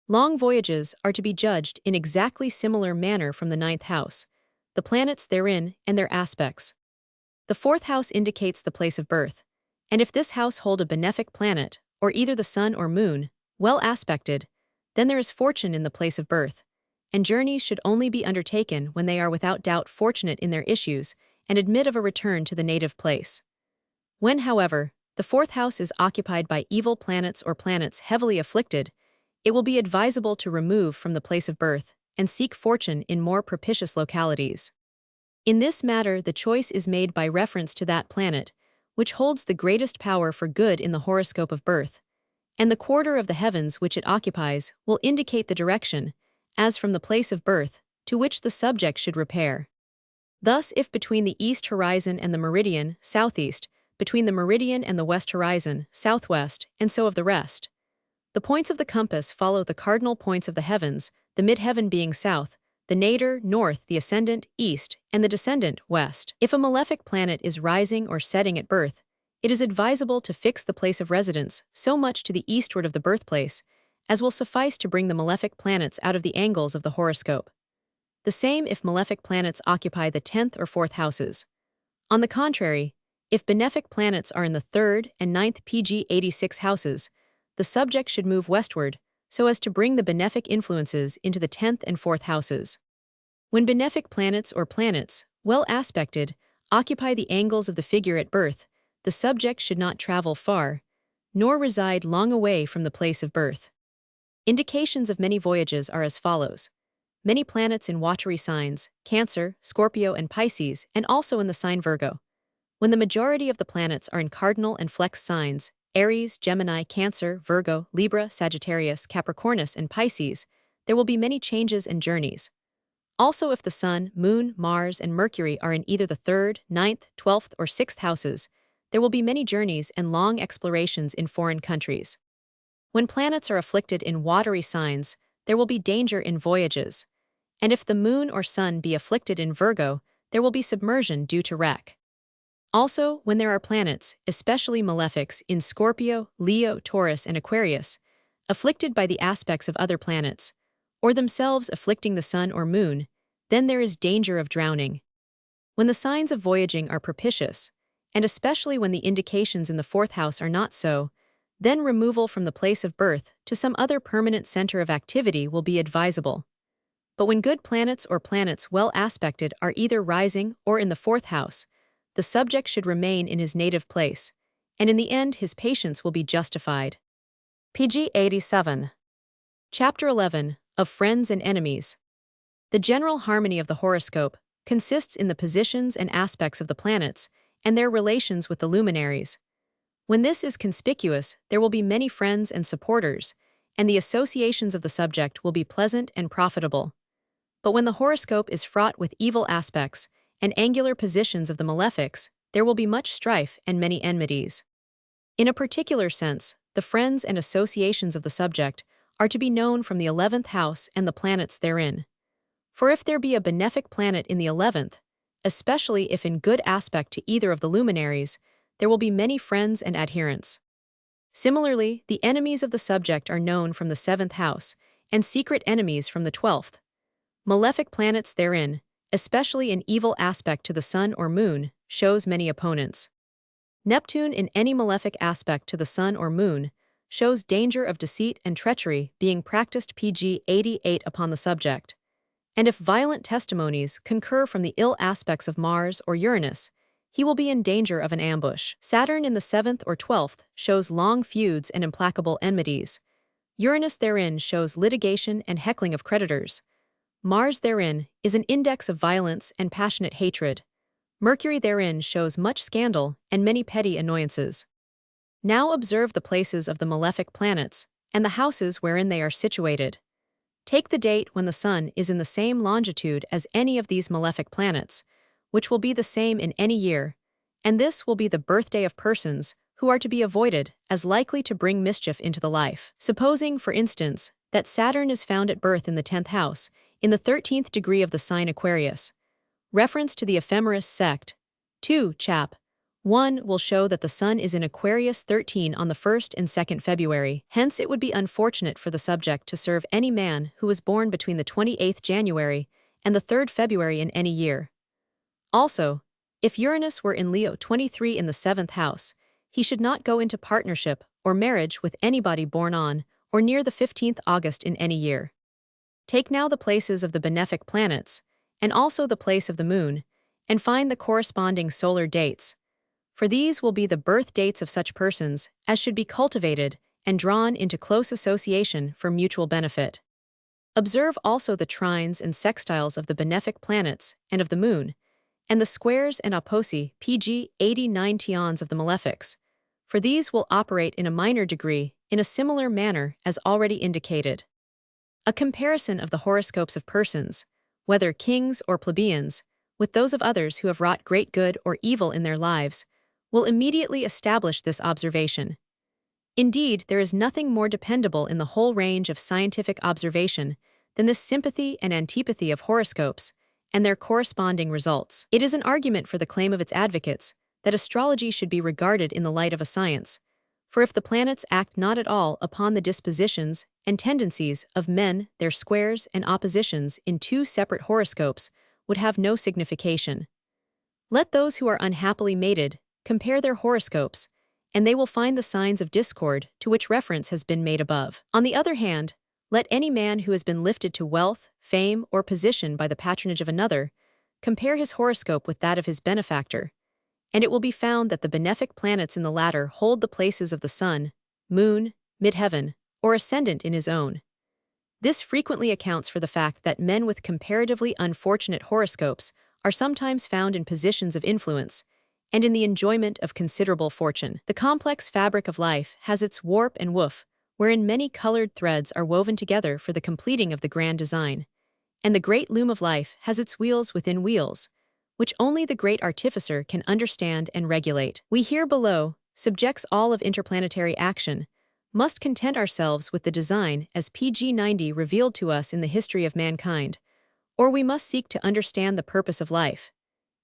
Long voyages are to be judged in exactly similar manner from the ninth house, the planets therein and their aspects. The fourth house indicates the place of birth, and if this house hold a benefic planet, or either the sun or moon, well aspected, then there is fortune in the place of birth, and journeys should only be undertaken when they are without doubt fortunate in their issues and admit of a return to the native place. When, however, the fourth house is occupied by evil planets or planets heavily afflicted, it will be advisable to remove from the place of birth and seek fortune in more propitious localities. In this matter, the choice is made by reference to that planet, which holds the greatest power for good in the horoscope of birth, and the quarter of the heavens which it occupies will indicate the direction, as from the place of birth, to which the subject should repair. Thus, if between the east horizon and the meridian, southeast, between the meridian and the west horizon, southwest, and so of the rest. The points of the compass follow the cardinal points of the heavens, the midheaven being south, the nadir, north, the ascendant, east, and the descendant, west. If a malefic planet is rising or setting at birth, it is advisable to fix the place of residence so much to the eastward of the birthplace as will suffice to bring the malefic planets out of the angles of the horoscope. The same if malefic planets occupy the 10th or 4th houses. On the contrary, if benefic planets are in the 3rd and 9th PG 86 houses, the subject should move westward so as to bring the benefic influences into the 10th and 4th houses. When benefic planets or planets, well aspected, occupy the angles of the figure at birth, the subject should not travel far, nor reside long away from the place of birth. Indications of many voyages are as follows. Many planets in watery signs, Cancer, Scorpio, and Pisces, and also in the sign Virgo. When the majority of the planets are in cardinal and flex signs, Aries, Gemini, Cancer, Virgo, Libra, Sagittarius, Capricornus, and Pisces, there will be many changes and journeys. Also, if the Sun, Moon, Mars, and Mercury are in either the 3rd, 9th, 12th, or 6th houses, there will be many journeys and long explorations in foreign countries. When planets are afflicted in watery signs, there will be danger in voyages. And if the Moon or Sun be afflicted in Virgo, there will be submersion due to wreck. Also, when there are planets, especially malefics, in Scorpio, Leo, Taurus, and Aquarius, afflicted by the aspects of other planets, or themselves afflicting the Sun or Moon, then there is danger of drowning. When the signs of voyaging are propitious, and especially when the indications in the 4th house are not so, then removal from the place of birth to some other permanent center of activity will be advisable. But when good planets or planets well aspected are either rising or in the 4th house, the subject should remain in his native place, and in the end his patience will be justified. PG 87. Chapter 11, of Friends and Enemies. The general harmony of the horoscope consists in the positions and aspects of the planets and their relations with the luminaries. When this is conspicuous, there will be many friends and supporters, and the associations of the subject will be pleasant and profitable. But when the horoscope is fraught with evil aspects and angular positions of the malefics, there will be much strife and many enmities. In a particular sense, the friends and associations of the subject are to be known from the 11th house and the planets therein. For if there be a benefic planet in the 11th, especially if in good aspect to either of the luminaries, there will be many friends and adherents. Similarly, the enemies of the subject are known from the 7th house, and secret enemies from the 12th. Malefic planets therein, especially in evil aspect to the Sun or Moon, shows many opponents. Neptune in any malefic aspect to the Sun or Moon shows danger of deceit and treachery being practiced PG 88 upon the subject. And if violent testimonies concur from the ill aspects of Mars or Uranus, he will be in danger of an ambush. Saturn in the 7th or 12th shows long feuds and implacable enmities. Uranus therein shows litigation and heckling of creditors. Mars therein is an index of violence and passionate hatred. Mercury therein shows much scandal and many petty annoyances. Now observe the places of the malefic planets and the houses wherein they are situated. Take the date when the Sun is in the same longitude as any of these malefic planets, which will be the same in any year, and this will be the birthday of persons who are to be avoided as likely to bring mischief into the life. Supposing, for instance, that Saturn is found at birth in the 10th house, in the 13th degree of the sign Aquarius. Reference to the ephemeris sect. 2. Chap. 1 will show that the Sun is in Aquarius 13 on the 1st and 2nd February. Hence, it would be unfortunate for the subject to serve any man who was born between the 28th January and the 3rd February in any year. Also, if Uranus were in Leo 23 in the 7th house, he should not go into partnership or marriage with anybody born on or near the 15th August in any year. Take now the places of the benefic planets, and also the place of the moon, and find the corresponding solar dates, for these will be the birth dates of such persons as should be cultivated and drawn into close association for mutual benefit. Observe also the trines and sextiles of the benefic planets and of the moon, and the squares and opposi pg 89 tions of the malefics, for these will operate in a minor degree in a similar manner as already indicated. A comparison of the horoscopes of persons, whether kings or plebeians, with those of others who have wrought great good or evil in their lives, will immediately establish this observation. Indeed, there is nothing more dependable in the whole range of scientific observation than this sympathy and antipathy of horoscopes and their corresponding results. It is an argument for the claim of its advocates that astrology should be regarded in the light of a science, for if the planets act not at all upon the dispositions and tendencies of men, their squares and oppositions in two separate horoscopes would have no signification. Let those who are unhappily mated compare their horoscopes, and they will find the signs of discord to which reference has been made above. On the other hand, let any man who has been lifted to wealth, fame, or position by the patronage of another compare his horoscope with that of his benefactor, and it will be found that the benefic planets in the latter hold the places of the sun, moon, midheaven, or ascendant in his own. This frequently accounts for the fact that men with comparatively unfortunate horoscopes are sometimes found in positions of influence and in the enjoyment of considerable fortune. The complex fabric of life has its warp and woof, wherein many colored threads are woven together for the completing of the grand design, and the great loom of life has its wheels within wheels, which only the great artificer can understand and regulate. We here below, subjects all of interplanetary action, must content ourselves with the design as PG 90 revealed to us in the history of mankind, or we must seek to understand the purpose of life,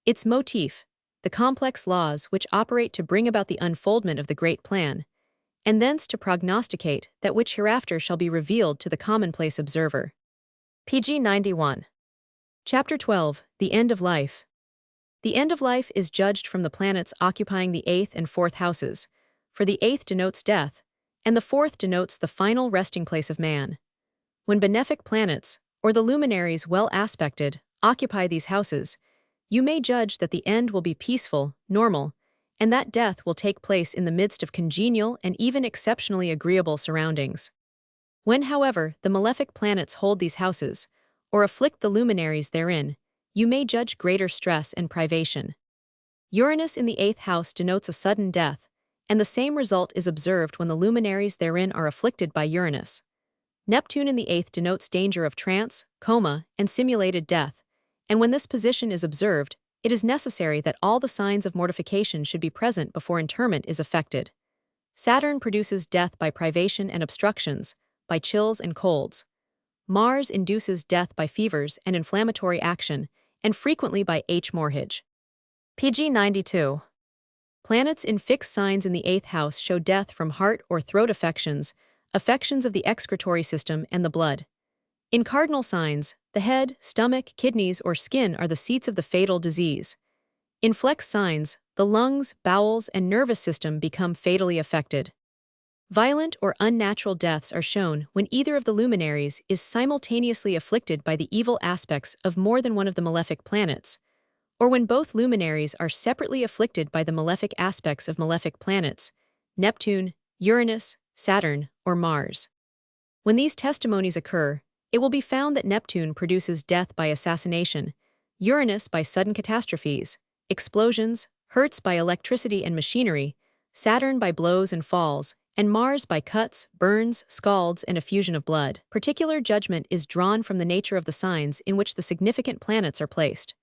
its motif, the complex laws which operate to bring about the unfoldment of the great plan, and thence to prognosticate that which hereafter shall be revealed to the commonplace observer. PG 91. Chapter 12, The End of Life. The end of life is judged from the planets occupying the 8th and 4th houses, for the 8th denotes death, and the 4th denotes the final resting place of man. When benefic planets, or the luminaries well aspected, occupy these houses, you may judge that the end will be peaceful, normal, and that death will take place in the midst of congenial and even exceptionally agreeable surroundings. When, however, the malefic planets hold these houses, or afflict the luminaries therein, you may judge greater stress and privation. Uranus in the 8th house denotes a sudden death, and the same result is observed when the luminaries therein are afflicted by Uranus. Neptune in the 8th denotes danger of trance, coma, and simulated death, and when this position is observed, it is necessary that all the signs of mortification should be present before interment is effected. Saturn produces death by privation and obstructions, by chills and colds. Mars induces death by fevers and inflammatory action, and frequently by hemorrhage. PG 92. Planets in fixed signs in the 8th house show death from heart or throat affections, affections of the excretory system and the blood. In cardinal signs, the head, stomach, kidneys, or skin are the seats of the fatal disease. In flex signs, the lungs, bowels, and nervous system become fatally affected. Violent or unnatural deaths are shown when either of the luminaries is simultaneously afflicted by the evil aspects of more than one of the malefic planets, or when both luminaries are separately afflicted by the malefic aspects of malefic planets, Neptune, Uranus, Saturn, or Mars. When these testimonies occur, it will be found that Neptune produces death by assassination, Uranus by sudden catastrophes, explosions, hurts by electricity and machinery, Saturn by blows and falls, and Mars by cuts, burns, scalds, and effusion of blood. Particular judgment is drawn from the nature of the signs in which the significant planets are placed.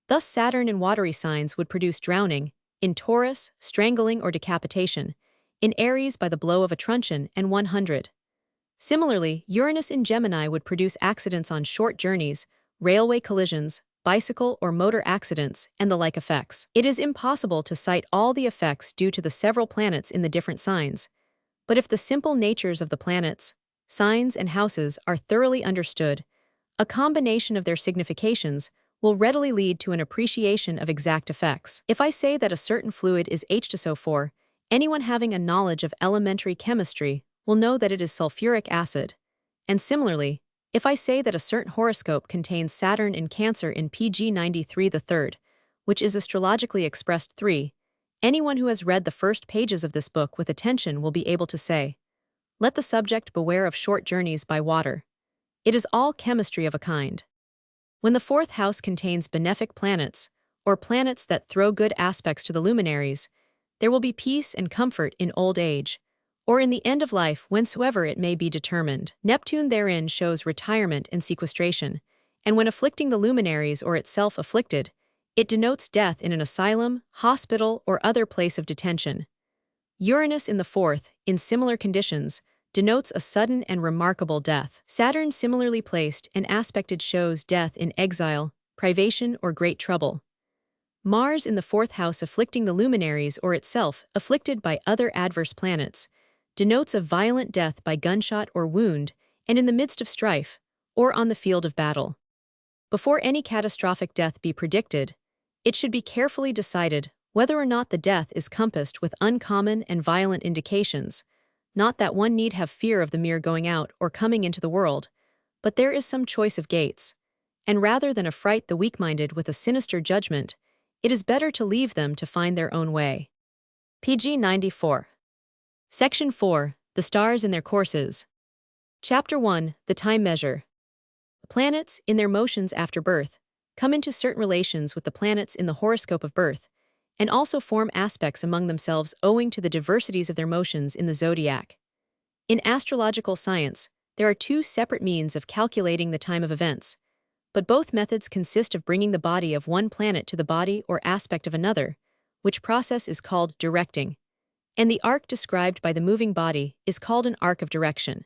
Thus Saturn in watery signs would produce drowning, in Taurus, strangling or decapitation, in Aries by the blow of a truncheon and 100. Similarly, Uranus in Gemini would produce accidents on short journeys, railway collisions, bicycle or motor accidents, and the like effects. It is impossible to cite all the effects due to the several planets in the different signs, but if the simple natures of the planets, signs, and houses are thoroughly understood, a combination of their significations will readily lead to an appreciation of exact effects. If I say that a certain fluid is H2SO4, anyone having a knowledge of elementary chemistry will know that it is sulfuric acid. And similarly, if I say that a certain horoscope contains Saturn in Cancer in PG 93 the third, which is astrologically expressed 3, anyone who has read the first pages of this book with attention will be able to say, "Let the subject beware of short journeys by water. It is all chemistry of a kind." When the fourth house contains benefic planets, or planets that throw good aspects to the luminaries, there will be peace and comfort in old age, or in the end of life whensoever it may be determined. Neptune therein shows retirement and sequestration, and when afflicting the luminaries or itself afflicted, it denotes death in an asylum, hospital, or other place of detention. Uranus in the fourth, in similar conditions, denotes a sudden and remarkable death. Saturn similarly placed and aspected shows death in exile, privation, or great trouble. Mars in the fourth house afflicting the luminaries or itself afflicted by other adverse planets denotes a violent death by gunshot or wound and in the midst of strife, or on the field of battle. Before any catastrophic death be predicted, it should be carefully decided whether or not the death is compassed with uncommon and violent indications, not that one need have fear of the mere going out or coming into the world, but there is some choice of gates, and rather than affright the weak-minded with a sinister judgment, it is better to leave them to find their own way. PG 94. Section 4. The stars in their courses. Chapter 1. The time measure. Planets, in their motions after birth, come into certain relations with the planets in the horoscope of birth, and also form aspects among themselves owing to the diversities of their motions in the zodiac. In astrological science, there are two separate means of calculating the time of events, but both methods consist of bringing the body of one planet to the body or aspect of another, which process is called directing, and the arc described by the moving body is called an arc of direction.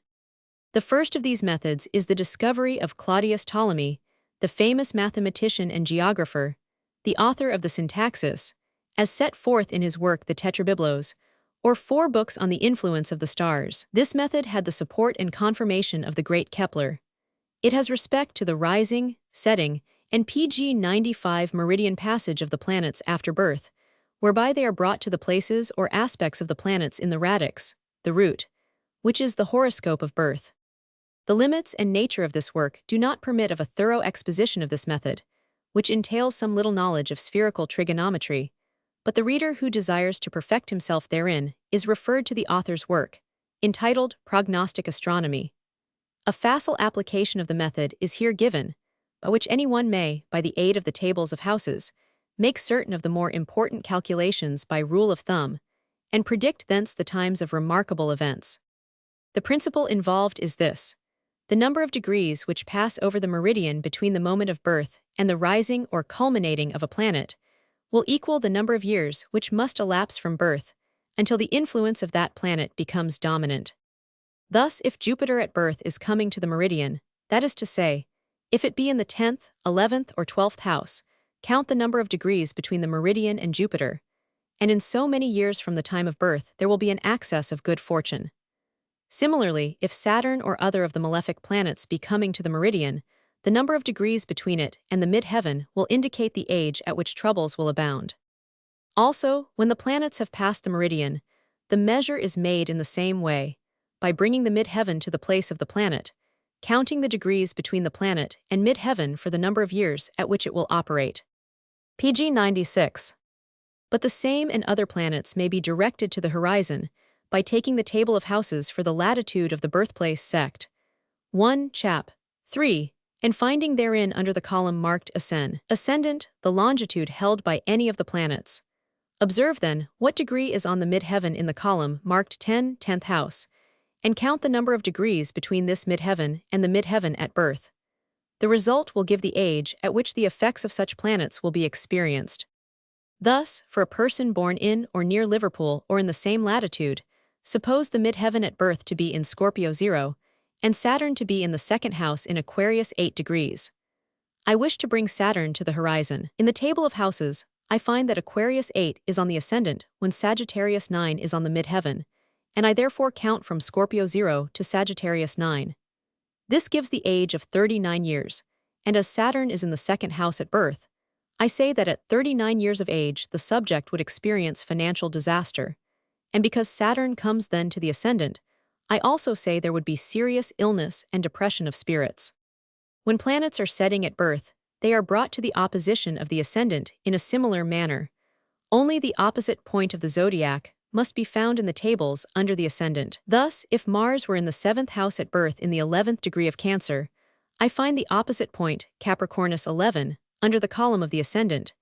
The first of these methods is the discovery of Claudius Ptolemy, the famous mathematician and geographer, the author of the Syntaxis, as set forth in his work the Tetrabiblos, or 4 books on the influence of the stars. This method had the support and confirmation of the great Kepler. It has respect to the rising, setting, and PG 95 meridian passage of the planets after birth, whereby they are brought to the places or aspects of the planets in the radix, the root, which is the horoscope of birth. The limits and nature of this work do not permit of a thorough exposition of this method, which entails some little knowledge of spherical trigonometry, but the reader who desires to perfect himself therein is referred to the author's work, entitled Prognostic Astronomy. A facile application of the method is here given, by which any one may, by the aid of the tables of houses, make certain of the more important calculations by rule of thumb, and predict thence the times of remarkable events. The principle involved is this: the number of degrees which pass over the meridian between the moment of birth and the rising or culminating of a planet will equal the number of years which must elapse from birth until the influence of that planet becomes dominant. Thus, if Jupiter at birth is coming to the meridian, that is to say, if it be in the 10th, 11th, or 12th house, count the number of degrees between the meridian and Jupiter, and in so many years from the time of birth there will be an access of good fortune. Similarly, if Saturn or other of the malefic planets be coming to the meridian, the number of degrees between it and the mid-heaven will indicate the age at which troubles will abound. Also, when the planets have passed the meridian, the measure is made in the same way, by bringing the mid-heaven to the place of the planet, counting the degrees between the planet and mid-heaven for the number of years at which it will operate. PG 96. But the same and other planets may be directed to the horizon by taking the table of houses for the latitude of the birthplace sect. 1 Chap. 3. And finding therein under the column marked ascendant, the longitude held by any of the planets. Observe then what degree is on the mid-heaven in the column marked 10th house, and count the number of degrees between this mid-heaven and the mid-heaven at birth. The result will give the age at which the effects of such planets will be experienced. Thus, for a person born in or near Liverpool or in the same latitude, suppose the mid-heaven at birth to be in Scorpio 0, and Saturn to be in the 2nd house in Aquarius 8 degrees. I wish to bring Saturn to the horizon. In the table of houses, I find that Aquarius 8 is on the ascendant when Sagittarius 9 is on the midheaven, and I therefore count from Scorpio 0 to Sagittarius 9. This gives the age of 39 years, and as Saturn is in the second house at birth, I say that at 39 years of age the subject would experience financial disaster, and because Saturn comes then to the ascendant, I also say there would be serious illness and depression of spirits. When planets are setting at birth, they are brought to the opposition of the ascendant in a similar manner. Only the opposite point of the zodiac must be found in the tables under the ascendant. Thus, if Mars were in the 7th house at birth in the 11th degree of Cancer, I find the opposite point, Capricornus 11, under the column of the ascendant,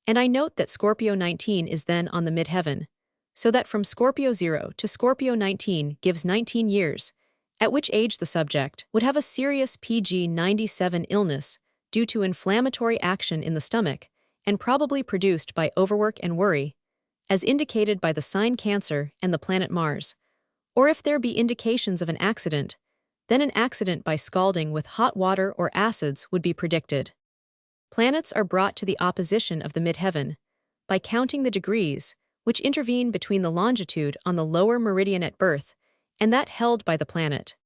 and I note that Scorpio 19 is then on the midheaven, so that from Scorpio 0 to Scorpio 19 gives 19 years, at which age the subject would have a serious PG97 illness due to inflammatory action in the stomach and probably produced by overwork and worry, as indicated by the sign Cancer and the planet Mars. Or if there be indications of an accident, then an accident by scalding with hot water or acids would be predicted. Planets are brought to the opposition of the midheaven by counting the degrees which intervene between the longitude on the lower meridian at birth and that held by the planet.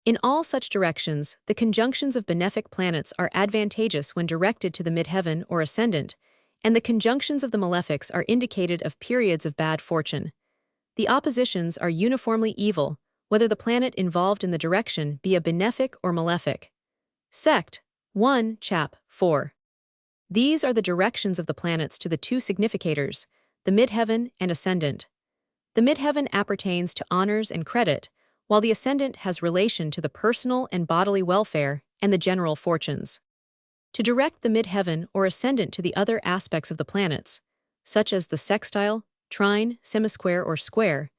In all such directions, the conjunctions of benefic planets are advantageous when directed to the midheaven or ascendant, and the conjunctions of the malefics are indicated of periods of bad fortune. The oppositions are uniformly evil, whether the planet involved in the direction be a benefic or malefic. Sect 1, Chap 4. These are the directions of the planets to the two significators, the midheaven and ascendant. The midheaven appertains to honors and credit, while the ascendant has relation to the personal and bodily welfare and the general fortunes. To direct the midheaven or ascendant to the other aspects of the planets, such as the sextile, trine, semisquare, or square,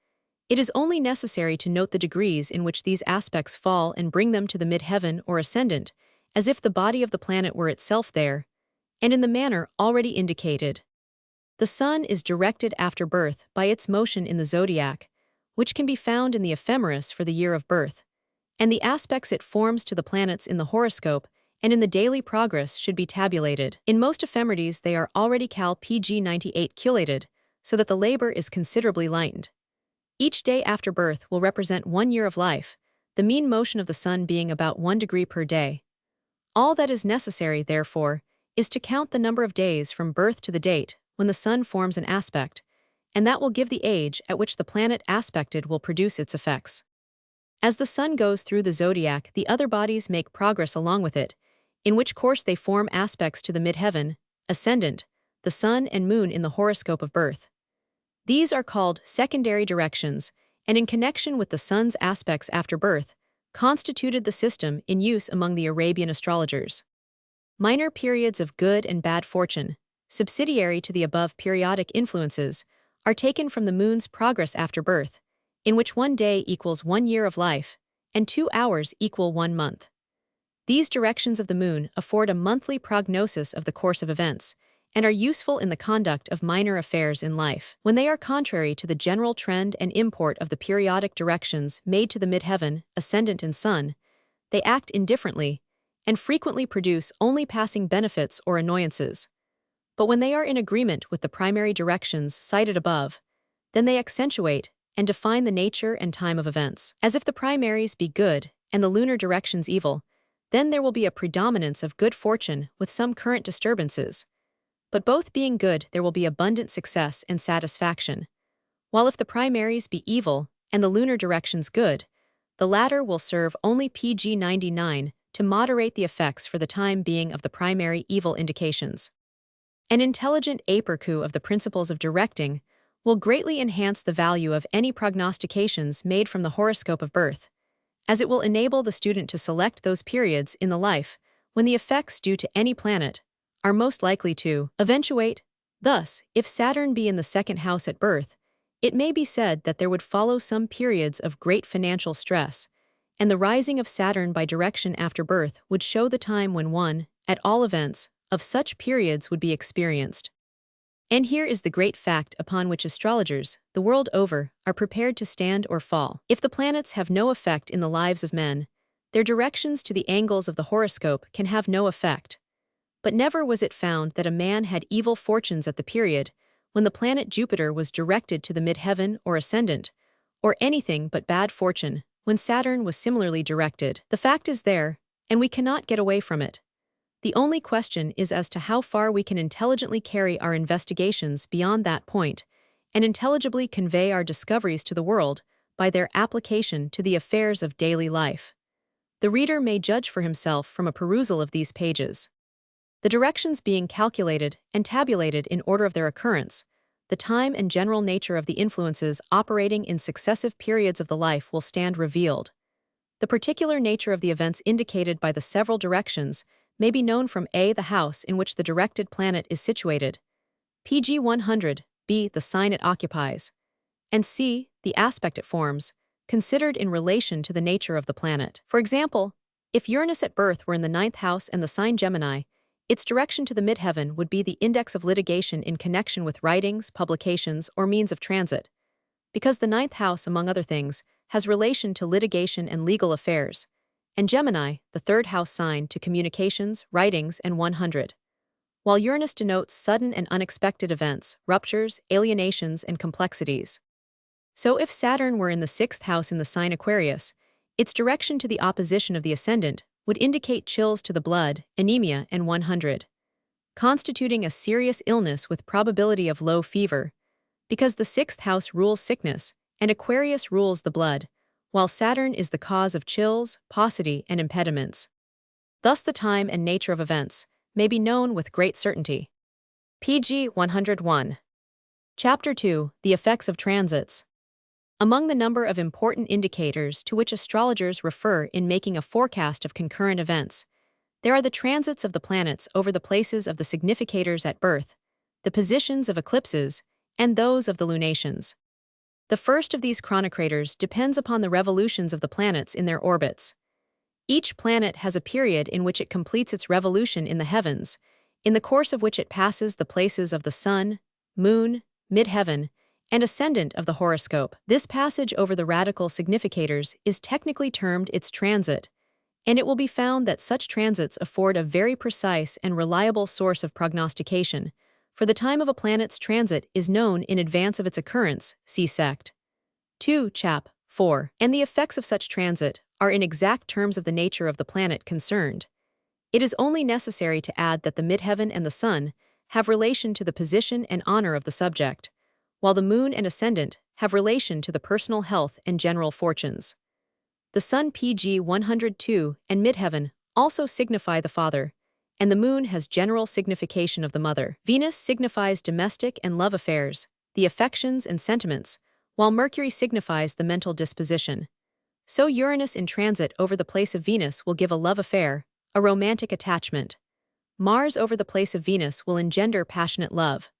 it is only necessary to note the degrees in which these aspects fall and bring them to the midheaven or ascendant, as if the body of the planet were itself there, and in the manner already indicated. The sun is directed after birth by its motion in the zodiac, which can be found in the ephemeris for the year of birth, and the aspects it forms to the planets in the horoscope and in the daily progress should be tabulated. In most ephemerides they are already Cal PG98 culated, so that the labor is considerably lightened. Each day after birth will represent 1 year of life, the mean motion of the sun being about 1 degree per day. All that is necessary, therefore, is to count the number of days from birth to the date when the sun forms an aspect, and that will give the age at which the planet aspected will produce its effects. As the sun goes through the zodiac, the other bodies make progress along with it, in which course they form aspects to the midheaven, ascendant, the sun and moon in the horoscope of birth. These are called secondary directions, and in connection with the sun's aspects after birth, constituted the system in use among the Arabian astrologers. Minor periods of good and bad fortune, subsidiary to the above periodic influences, are taken from the moon's progress after birth, in which 1 day equals 1 year of life, and 2 hours equal 1 month. These directions of the moon afford a monthly prognosis of the course of events, and are useful in the conduct of minor affairs in life. When they are contrary to the general trend and import of the periodic directions made to the midheaven, ascendant and sun, they act indifferently, and frequently produce only passing benefits or annoyances. But when they are in agreement with the primary directions cited above, then they accentuate and define the nature and time of events. As if the primaries be good and the lunar directions evil, then there will be a predominance of good fortune with some current disturbances. But both being good, there will be abundant success and satisfaction. While if the primaries be evil and the lunar directions good, the latter will serve only PG99 to moderate the effects for the time being of the primary evil indications. An intelligent apercu of the principles of directing will greatly enhance the value of any prognostications made from the horoscope of birth, as it will enable the student to select those periods in the life when the effects due to any planet are most likely to eventuate. Thus, if Saturn be in the second house at birth, it may be said that there would follow some periods of great financial stress, and the rising of Saturn by direction after birth would show the time when one, at all events, of such periods would be experienced. And here is the great fact upon which astrologers, the world over, are prepared to stand or fall. If the planets have no effect in the lives of men, their directions to the angles of the horoscope can have no effect. but never was it found that a man had evil fortunes at the period when the planet Jupiter was directed to the midheaven or ascendant, or anything but bad fortune when Saturn was similarly directed. The fact is there, and we cannot get away from it. The only question is as to how far we can intelligently carry our investigations beyond that point and intelligibly convey our discoveries to the world by their application to the affairs of daily life. The reader may judge for himself from a perusal of these pages. The directions being calculated and tabulated in order of their occurrence, the time and general nature of the influences operating in successive periods of the life will stand revealed. The particular nature of the events indicated by the several directions may be known from A. the house in which the directed planet is situated, pg 100, B. the sign it occupies, and C. the aspect it forms, considered in relation to the nature of the planet. For example, if Uranus at birth were in the 9th house and the sign Gemini, its direction to the midheaven would be the index of litigation in connection with writings, publications, or means of transit, because the 9th house, among other things, has relation to litigation and legal affairs, and Gemini, the 3rd house sign, to communications, writings, and 100. While Uranus denotes sudden and unexpected events, ruptures, alienations, and complexities. So if Saturn were in the 6th house in the sign Aquarius, its direction to the opposition of the ascendant would indicate chills to the blood, anemia, and 100, constituting a serious illness with probability of low fever, because the 6th house rules sickness, and Aquarius rules the blood, while Saturn is the cause of chills, paucity, and impediments. Thus the time and nature of events may be known with great certainty. pg 101. Chapter 2. The Effects of Transits. Among the number of important indicators to which astrologers refer in making a forecast of concurrent events, there are the transits of the planets over the places of the significators at birth, the positions of eclipses, and those of the lunations. The first of these chronocrators depends upon the revolutions of the planets in their orbits. Each planet has a period in which it completes its revolution in the heavens, in the course of which it passes the places of the sun, moon, midheaven, and ascendant of the horoscope. This passage over the radical significators is technically termed its transit, and it will be found that such transits afford a very precise and reliable source of prognostication, for the time of a planet's transit is known in advance of its occurrence, see Sect. 2, Chap. 4, and the effects of such transit are in exact terms of the nature of the planet concerned. It is only necessary to add that the midheaven and the sun have relation to the position and honor of the subject, while the moon and ascendant have relation to the personal health and general fortunes. The sun pg 102 and midheaven also signify the father, and the moon has general signification of the mother. Venus signifies domestic and love affairs, the affections and sentiments, while Mercury signifies the mental disposition. So Uranus in transit over the place of Venus will give a love affair, a romantic attachment. Mars over the place of Venus will engender passionate love.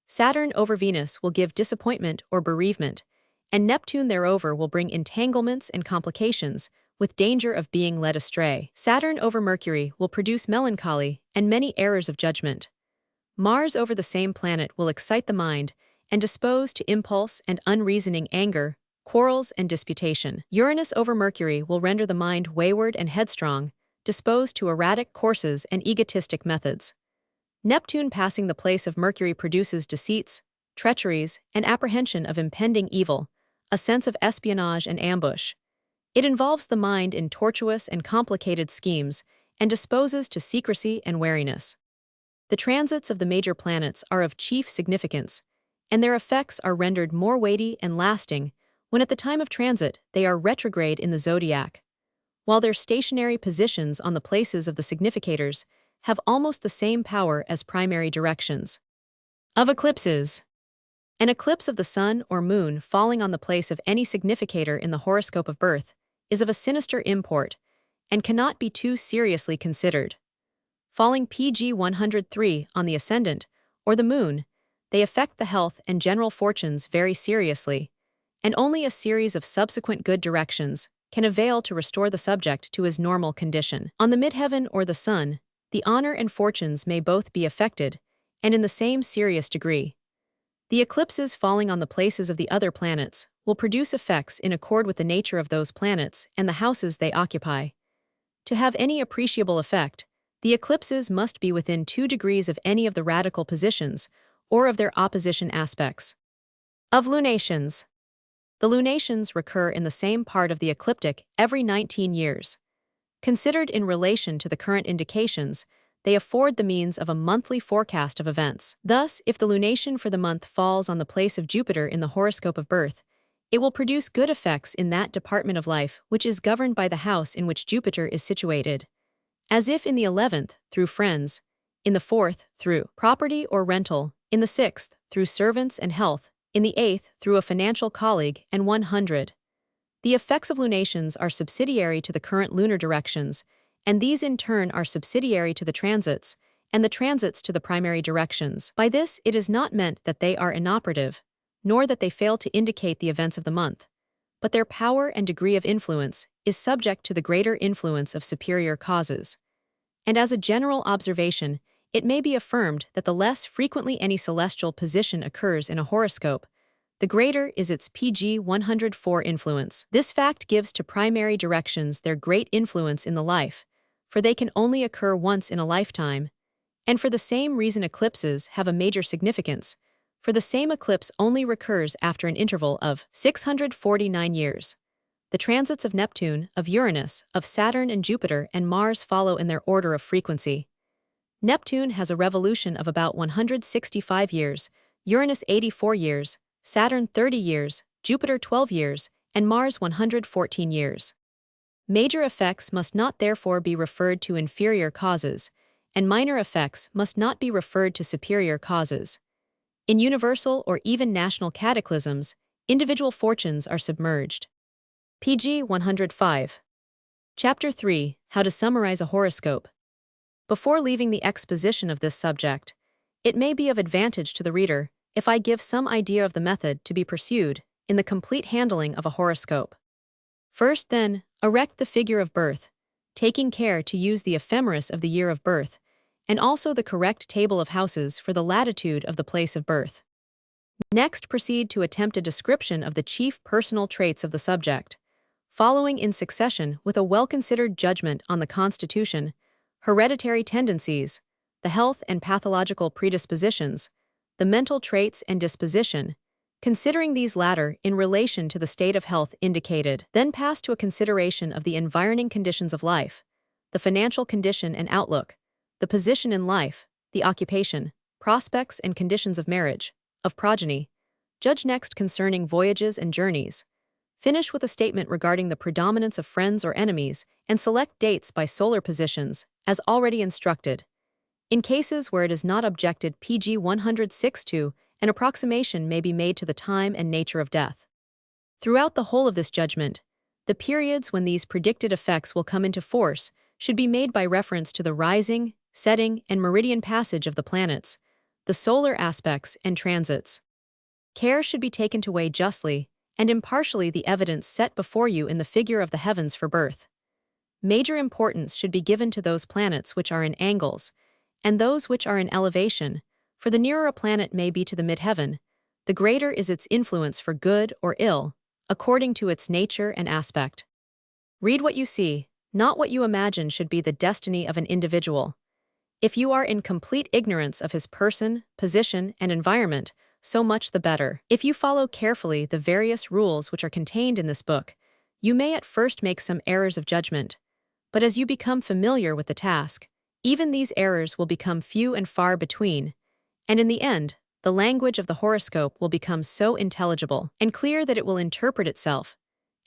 Saturn over Venus will give disappointment or bereavement, and Neptune thereover will bring entanglements and complications, with danger of being led astray. Saturn over Mercury will produce melancholy and many errors of judgment. Mars over the same planet will excite the mind and dispose to impulse and unreasoning anger, quarrels and disputation. Uranus over Mercury will render the mind wayward and headstrong, disposed to erratic courses and egotistic methods. Neptune passing the place of Mercury produces deceits, treacheries, and apprehension of impending evil, a sense of espionage and ambush. It involves the mind in tortuous and complicated schemes and disposes to secrecy and wariness. The transits of the major planets are of chief significance, and their effects are rendered more weighty and lasting when at the time of transit they are retrograde in the zodiac, while their stationary positions on the places of the significators have almost the same power as primary directions. Of eclipses. An eclipse of the sun or moon falling on the place of any significator in the horoscope of birth is of a sinister import and cannot be too seriously considered. Falling pg 103 on the ascendant or the moon, they affect the health and general fortunes very seriously, and only a series of subsequent good directions can avail to restore the subject to his normal condition. On the midheaven or the sun, the honor and fortunes may both be affected, and in the same serious degree. The eclipses falling on the places of the other planets will produce effects in accord with the nature of those planets and the houses they occupy. To have any appreciable effect, The eclipses must be within 2 degrees of any of the radical positions, or of their opposition aspects. Of lunations. The lunations recur in the same part of the ecliptic every 19 years. Considered in relation to the current indications, they afford the means of a monthly forecast of events. Thus, if the lunation for the month falls on the place of Jupiter in the horoscope of birth, it will produce good effects in that department of life which is governed by the house in which Jupiter is situated. As if in the 11th, through friends, in the 4th, through property or rental, in the 6th, through servants and health, in the 8th, through a financial colleague, and 100. The effects of lunations are subsidiary to the current lunar directions, and these in turn are subsidiary to the transits, and the transits to the primary directions. By this, it is not meant that they are inoperative, nor that they fail to indicate the events of the month, but their power and degree of influence is subject to the greater influence of superior causes. And as a general observation, it may be affirmed that the less frequently any celestial position occurs in a horoscope, the greater is its PG 104 influence. This fact gives to primary directions their great influence in the life, for they can only occur once in a lifetime, and for the same reason eclipses have a major significance, for the same eclipse only recurs after an interval of 649 years. The transits of Neptune, of Uranus, of Saturn and Jupiter and Mars follow in their order of frequency. Neptune has a revolution of about 165 years, Uranus 84 years, Saturn 30 years, Jupiter 12 years, and Mars 114 years. Major effects must not therefore be referred to inferior causes, and minor effects must not be referred to superior causes. In universal or even national cataclysms, individual fortunes are submerged. PG 105. Chapter 3. How to summarize a horoscope. Before leaving the exposition of this subject, it may be of advantage to the reader if I give some idea of the method to be pursued in the complete handling of a horoscope. First, then, erect the figure of birth, taking care to use the ephemeris of the year of birth, and also the correct table of houses for the latitude of the place of birth. Next, proceed to attempt a description of the chief personal traits of the subject, following in succession with a well-considered judgment on the constitution, hereditary tendencies, the health and pathological predispositions, the mental traits and disposition, considering these latter in relation to the state of health indicated. Then pass to a consideration of the environing conditions of life, the financial condition and outlook, the position in life, the occupation, prospects and conditions of marriage, of progeny. Judge next concerning voyages and journeys. Finish with a statement regarding the predominance of friends or enemies, and select dates by solar positions, as already instructed. In cases where it is not objected PG 106 to, an approximation may be made to the time and nature of death. Throughout the whole of this judgment, the periods when these predicted effects will come into force should be made by reference to the rising, setting, and meridian passage of the planets, the solar aspects and transits. Care should be taken to weigh justly and impartially the evidence set before you in the figure of the heavens for birth. Major importance should be given to those planets which are in angles, and those which are in elevation, for the nearer a planet may be to the midheaven, the greater is its influence for good or ill, according to its nature and aspect. Read what you see, not what you imagine should be the destiny of an individual. If you are in complete ignorance of his person, position, and environment, so much the better. If you follow carefully the various rules which are contained in this book, you may at first make some errors of judgment, but as you become familiar with the task, even these errors will become few and far between, and in the end, the language of the horoscope will become so intelligible and clear that it will interpret itself,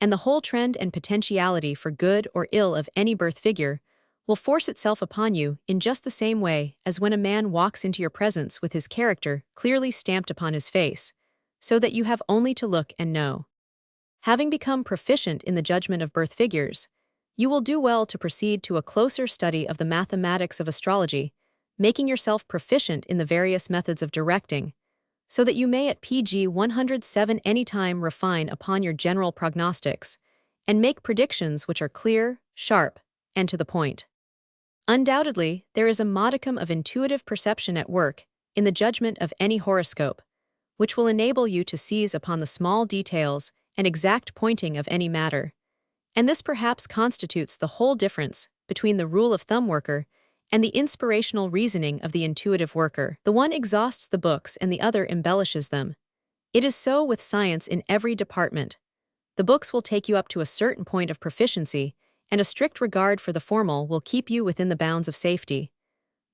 and the whole trend and potentiality for good or ill of any birth figure will force itself upon you in just the same way as when a man walks into your presence with his character clearly stamped upon his face, so that you have only to look and know. Having become proficient in the judgment of birth figures, you will do well to proceed to a closer study of the mathematics of astrology, making yourself proficient in the various methods of directing, so that you may at PG 107 anytime refine upon your general prognostics, and make predictions which are clear, sharp, and to the point. Undoubtedly, there is a modicum of intuitive perception at work in the judgment of any horoscope, which will enable you to seize upon the small details and exact pointing of any matter. And this perhaps constitutes the whole difference between the rule of thumb worker and the inspirational reasoning of the intuitive worker. The one exhausts the books and the other embellishes them. It is so with science in every department. The books will take you up to a certain point of proficiency, and a strict regard for the formal will keep you within the bounds of safety.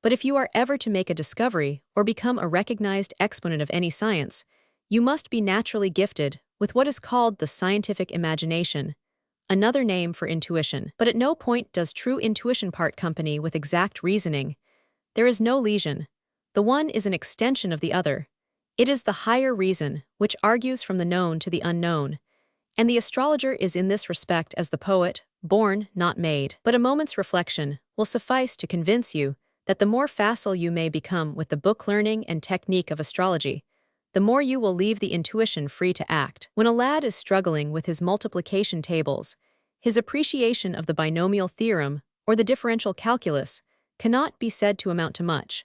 But if you are ever to make a discovery or become a recognized exponent of any science, you must be naturally gifted with what is called the scientific imagination, another name for intuition. But at no point does true intuition part company with exact reasoning. There is no lesion. The one is an extension of the other. It is the higher reason, which argues from the known to the unknown. And the astrologer is in this respect as the poet, born, not made. But a moment's reflection will suffice to convince you that the more facile you may become with the book learning and technique of astrology, the more you will leave the intuition free to act. When a lad is struggling with his multiplication tables, his appreciation of the binomial theorem or the differential calculus cannot be said to amount to much.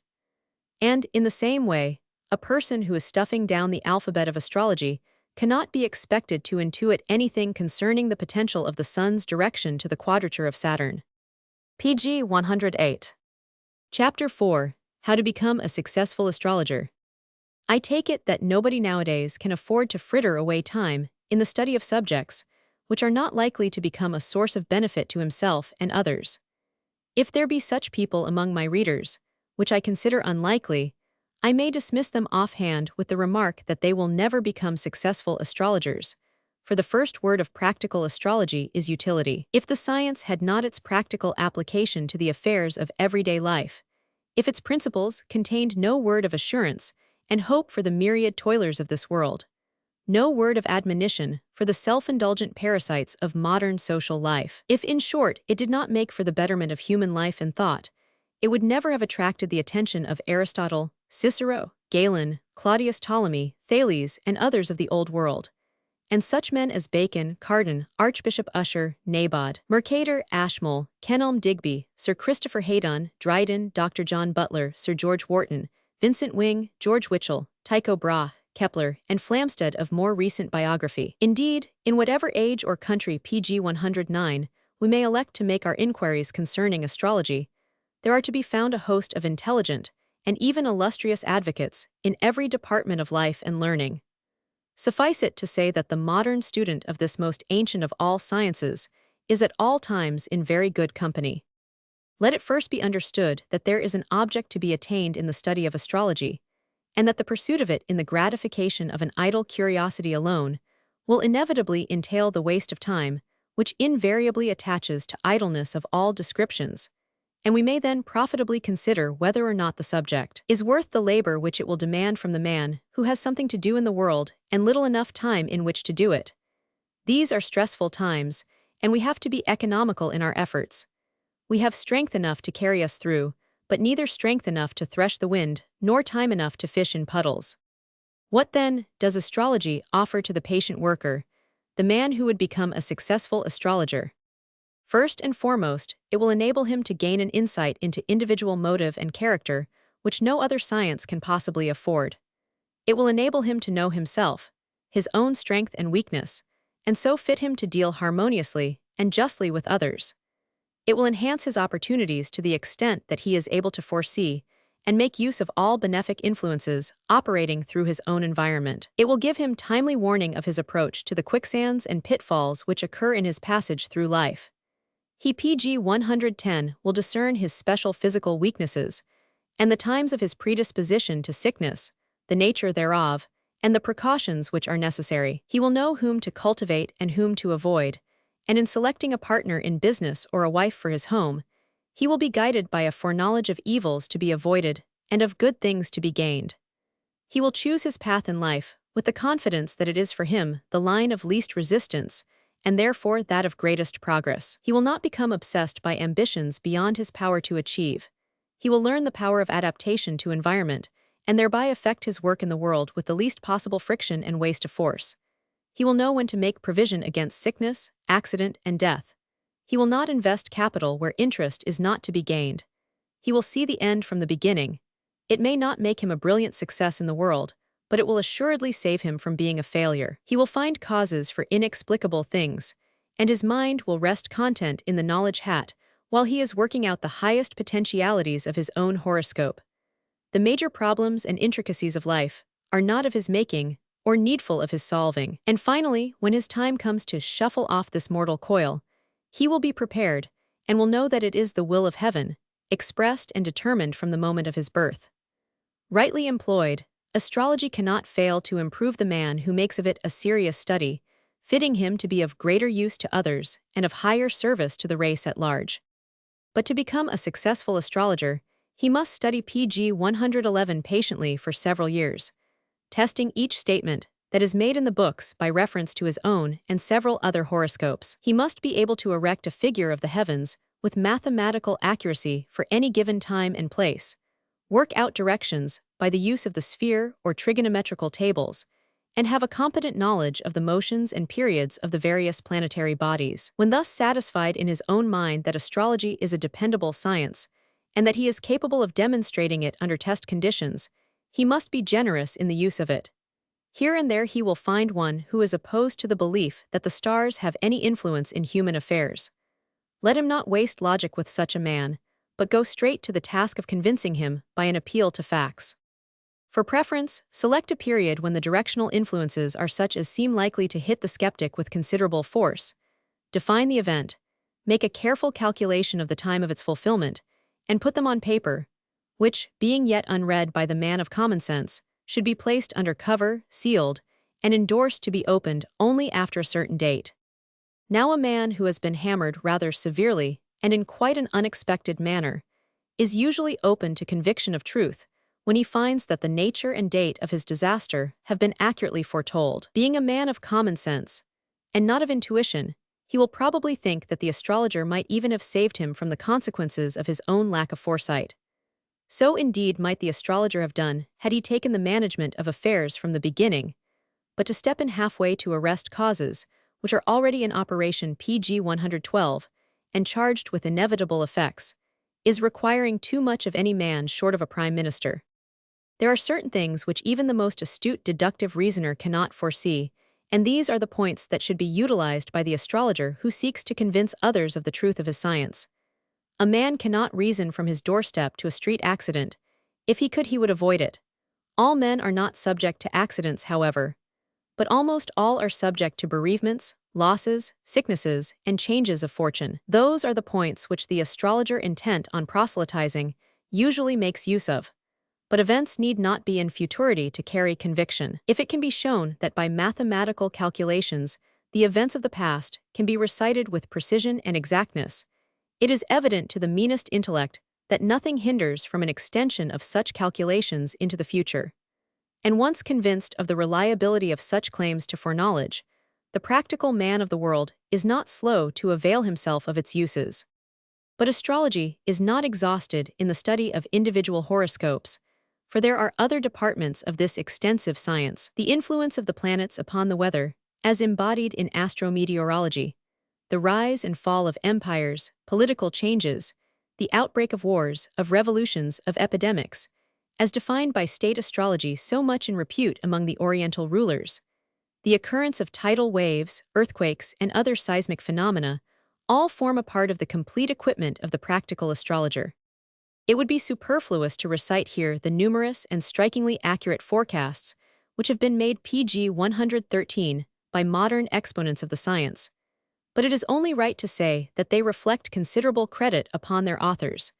And, in the same way, a person who is stuffing down the alphabet of astrology cannot be expected to intuit anything concerning the potential of the sun's direction to the quadrature of Saturn. PG 108. Chapter 4. How to Become a Successful Astrologer. I take it that nobody nowadays can afford to fritter away time in the study of subjects which are not likely to become a source of benefit to himself and others. If there be such people among my readers, which I consider unlikely, I may dismiss them offhand with the remark that they will never become successful astrologers, for the first word of practical astrology is utility. If the science had not its practical application to the affairs of everyday life, if its principles contained no word of assurance and hope for the myriad toilers of this world, no word of admonition for the self-indulgent parasites of modern social life, if, in short, it did not make for the betterment of human life and thought, it would never have attracted the attention of Aristotle, Cicero, Galen, Claudius Ptolemy, Thales, and others of the Old World. And such men as Bacon, Cardan, Archbishop Usher, Naboth, Mercator, Ashmole, Kenelm Digby, Sir Christopher Haydon, Dryden, Dr. John Butler, Sir George Wharton, Vincent Wing, George Wychell, Tycho Brahe, Kepler, and Flamsteed of more recent biography. Indeed, in whatever age or country PG 109 we may elect to make our inquiries concerning astrology, there are to be found a host of intelligent and even illustrious advocates in every department of life and learning. Suffice it to say that the modern student of this most ancient of all sciences is at all times in very good company. Let it first be understood that there is an object to be attained in the study of astrology, and that the pursuit of it in the gratification of an idle curiosity alone will inevitably entail the waste of time which invariably attaches to idleness of all descriptions, and we may then profitably consider whether or not the subject is worth the labor which it will demand from the man who has something to do in the world and little enough time in which to do it. These are stressful times, and we have to be economical in our efforts. We have strength enough to carry us through, but neither strength enough to thresh the wind, nor time enough to fish in puddles. What, then, does astrology offer to the patient worker, the man who would become a successful astrologer? First and foremost, it will enable him to gain an insight into individual motive and character, which no other science can possibly afford. It will enable him to know himself, his own strength and weakness, and so fit him to deal harmoniously and justly with others. It will enhance his opportunities to the extent that he is able to foresee and make use of all benefic influences operating through his own environment. It will give him timely warning of his approach to the quicksands and pitfalls which occur in his passage through life. He PG 110 will discern his special physical weaknesses, and the times of his predisposition to sickness, the nature thereof, and the precautions which are necessary. He will know whom to cultivate and whom to avoid, and in selecting a partner in business or a wife for his home, he will be guided by a foreknowledge of evils to be avoided and of good things to be gained. He will choose his path in life with the confidence that it is for him the line of least resistance, and therefore that of greatest progress. He will not become obsessed by ambitions beyond his power to achieve. He will learn the power of adaptation to environment, and thereby effect his work in the world with the least possible friction and waste of force. He will know when to make provision against sickness, accident, and death. He will not invest capital where interest is not to be gained. He will see the end from the beginning. It may not make him a brilliant success in the world, but it will assuredly save him from being a failure. He will find causes for inexplicable things, and his mind will rest content in the knowledge hat while he is working out the highest potentialities of his own horoscope. The major problems and intricacies of life are not of his making or needful of his solving. And finally, when his time comes to shuffle off this mortal coil, he will be prepared and will know that it is the will of heaven, expressed and determined from the moment of his birth. Rightly employed, astrology cannot fail to improve the man who makes of it a serious study, fitting him to be of greater use to others and of higher service to the race at large. But to become a successful astrologer, he must study PG 111 patiently for several years, testing each statement that is made in the books by reference to his own and several other horoscopes. He must be able to erect a figure of the heavens with mathematical accuracy for any given time and place, work out directions by the use of the sphere or trigonometrical tables, and have a competent knowledge of the motions and periods of the various planetary bodies. When thus satisfied in his own mind that astrology is a dependable science, and that he is capable of demonstrating it under test conditions, he must be generous in the use of it. Here and there he will find one who is opposed to the belief that the stars have any influence in human affairs. Let him not waste logic with such a man, but go straight to the task of convincing him by an appeal to facts. For preference, select a period when the directional influences are such as seem likely to hit the skeptic with considerable force. Define the event, make a careful calculation of the time of its fulfillment, and put them on paper, which, being yet unread by the man of common sense, should be placed under cover, sealed, and endorsed to be opened only after a certain date. Now a man who has been hammered rather severely, and in quite an unexpected manner, is usually open to conviction of truth when he finds that the nature and date of his disaster have been accurately foretold. Being a man of common sense, and not of intuition, he will probably think that the astrologer might even have saved him from the consequences of his own lack of foresight. So indeed might the astrologer have done had he taken the management of affairs from the beginning, but to step in halfway to arrest causes which are already in operation PG 112 and charged with inevitable effects, is requiring too much of any man short of a prime minister. There are certain things which even the most astute deductive reasoner cannot foresee, and these are the points that should be utilized by the astrologer who seeks to convince others of the truth of his science. A man cannot reason from his doorstep to a street accident. If he could, he would avoid it. All men are not subject to accidents, however, but almost all are subject to bereavements, losses, sicknesses, and changes of fortune. Those are the points which the astrologer intent on proselytizing usually makes use of. But events need not be in futurity to carry conviction. If it can be shown that by mathematical calculations the events of the past can be recited with precision and exactness, it is evident to the meanest intellect that nothing hinders from an extension of such calculations into the future. And once convinced of the reliability of such claims to foreknowledge, the practical man of the world is not slow to avail himself of its uses. But astrology is not exhausted in the study of individual horoscopes, for there are other departments of this extensive science. The influence of the planets upon the weather, as embodied in astrometeorology, the rise and fall of empires, political changes, the outbreak of wars, of revolutions, of epidemics, as defined by state astrology so much in repute among the Oriental rulers, the occurrence of tidal waves, earthquakes, and other seismic phenomena, all form a part of the complete equipment of the practical astrologer. It would be superfluous to recite here the numerous and strikingly accurate forecasts which have been made PG 113 by modern exponents of the science, but it is only right to say that they reflect considerable credit upon their authors,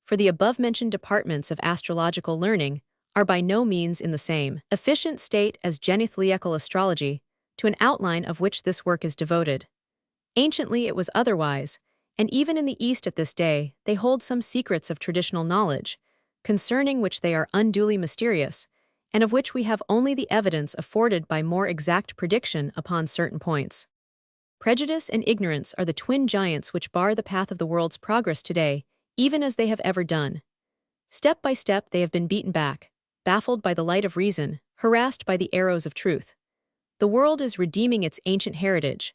for the above-mentioned departments of astrological learning are by no means in the same efficient state as genethliacal astrology, to an outline of which this work is devoted. Anciently it was otherwise, and even in the East at this day they hold some secrets of traditional knowledge, concerning which they are unduly mysterious, and of which we have only the evidence afforded by more exact prediction upon certain points. Prejudice and ignorance are the twin giants which bar the path of the world's progress today, even as they have ever done. Step by step they have been beaten back, baffled by the light of reason, harassed by the arrows of truth. The world is redeeming its ancient heritage.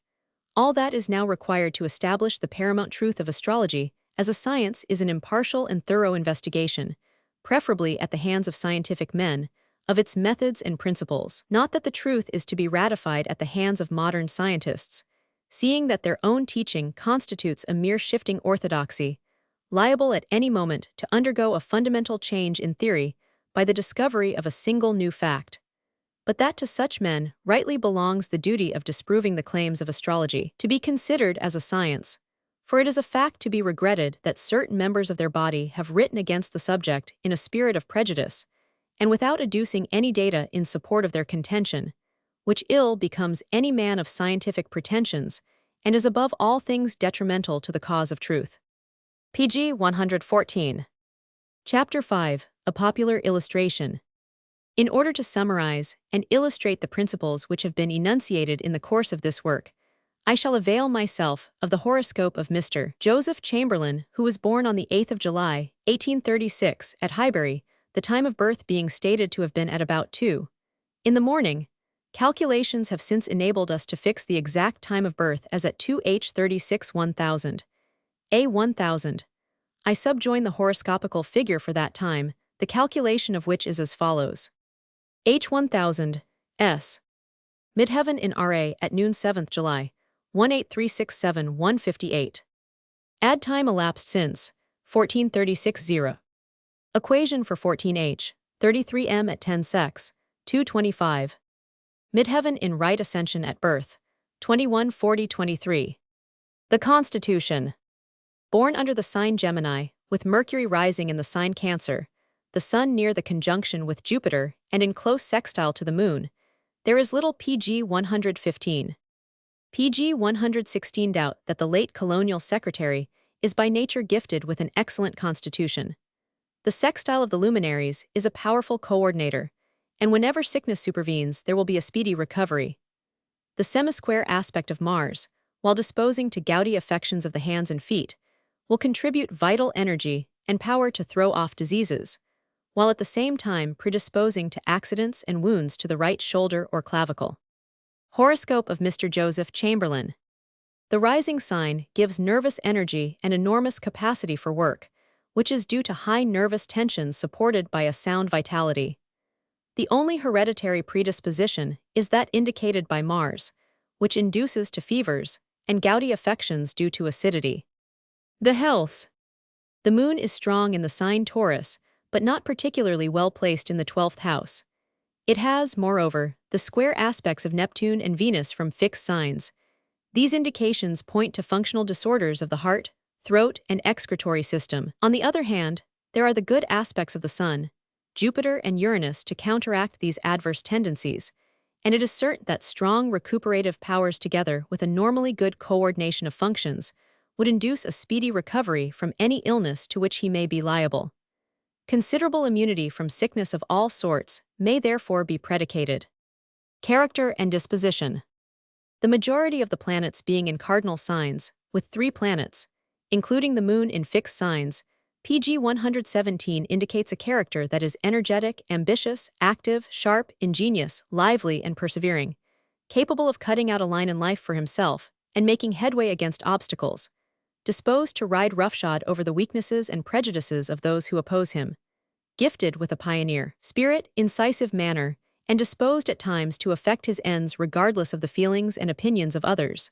All that is now required to establish the paramount truth of astrology as a science is an impartial and thorough investigation, preferably at the hands of scientific men, of its methods and principles. Not that the truth is to be ratified at the hands of modern scientists, seeing that their own teaching constitutes a mere shifting orthodoxy, liable at any moment to undergo a fundamental change in theory by the discovery of a single new fact. But that to such men rightly belongs the duty of disproving the claims of astrology to be considered as a science, for it is a fact to be regretted that certain members of their body have written against the subject in a spirit of prejudice, and without adducing any data in support of their contention, which ill becomes any man of scientific pretensions, and is above all things detrimental to the cause of truth. pg 114. Chapter 5, A Popular Illustration. In order to summarize and illustrate the principles which have been enunciated in the course of this work, I shall avail myself of the horoscope of Mr. Joseph Chamberlain, who was born on the 8th of July, 1836, at Highbury, the time of birth being stated to have been at about 2 in the morning. Calculations have since enabled us to fix the exact time of birth as at 2h36 1000. A 1000. I subjoin the horoscopical figure for that time, the calculation of which is as follows. H1000, S. Midheaven in RA at noon 7th July, 18367 158. Add time elapsed since, 1436 0. Equation for 14H, 33M at 10 secs, 225. Midheaven in right ascension at birth, 2140-23. The Constitution. Born under the sign Gemini, with Mercury rising in the sign Cancer, the Sun near the conjunction with Jupiter and in close sextile to the Moon, there is little pg 115. pg 116 doubt that the late colonial secretary is by nature gifted with an excellent constitution. The sextile of the luminaries is a powerful coordinator, and whenever sickness supervenes there will be a speedy recovery. The semisquare aspect of Mars, while disposing to gouty affections of the hands and feet, will contribute vital energy and power to throw off diseases, while at the same time predisposing to accidents and wounds to the right shoulder or clavicle. Horoscope of Mr. Joseph Chamberlain. The rising sign gives nervous energy and enormous capacity for work, which is due to high nervous tensions supported by a sound vitality. The only hereditary predisposition is that indicated by Mars, which induces to fevers and gouty affections due to acidity. The healths. The Moon is strong in the sign Taurus, but not particularly well placed in the 12th house. It has, moreover, the square aspects of Neptune and Venus from fixed signs. These indications point to functional disorders of the heart, throat, and excretory system. On the other hand, there are the good aspects of the Sun, Jupiter and Uranus to counteract these adverse tendencies, and it is certain that strong recuperative powers together with a normally good coordination of functions would induce a speedy recovery from any illness to which he may be liable. Considerable immunity from sickness of all sorts may therefore be predicated. Character and disposition. The majority of the planets being in cardinal signs, with 3 planets, including the Moon in fixed signs, pg 117 indicates a character that is energetic, ambitious, active, sharp, ingenious, lively, and persevering, capable of cutting out a line in life for himself and making headway against obstacles, disposed to ride roughshod over the weaknesses and prejudices of those who oppose him, gifted with a pioneer spirit, incisive manner, and disposed at times to effect his ends regardless of the feelings and opinions of others.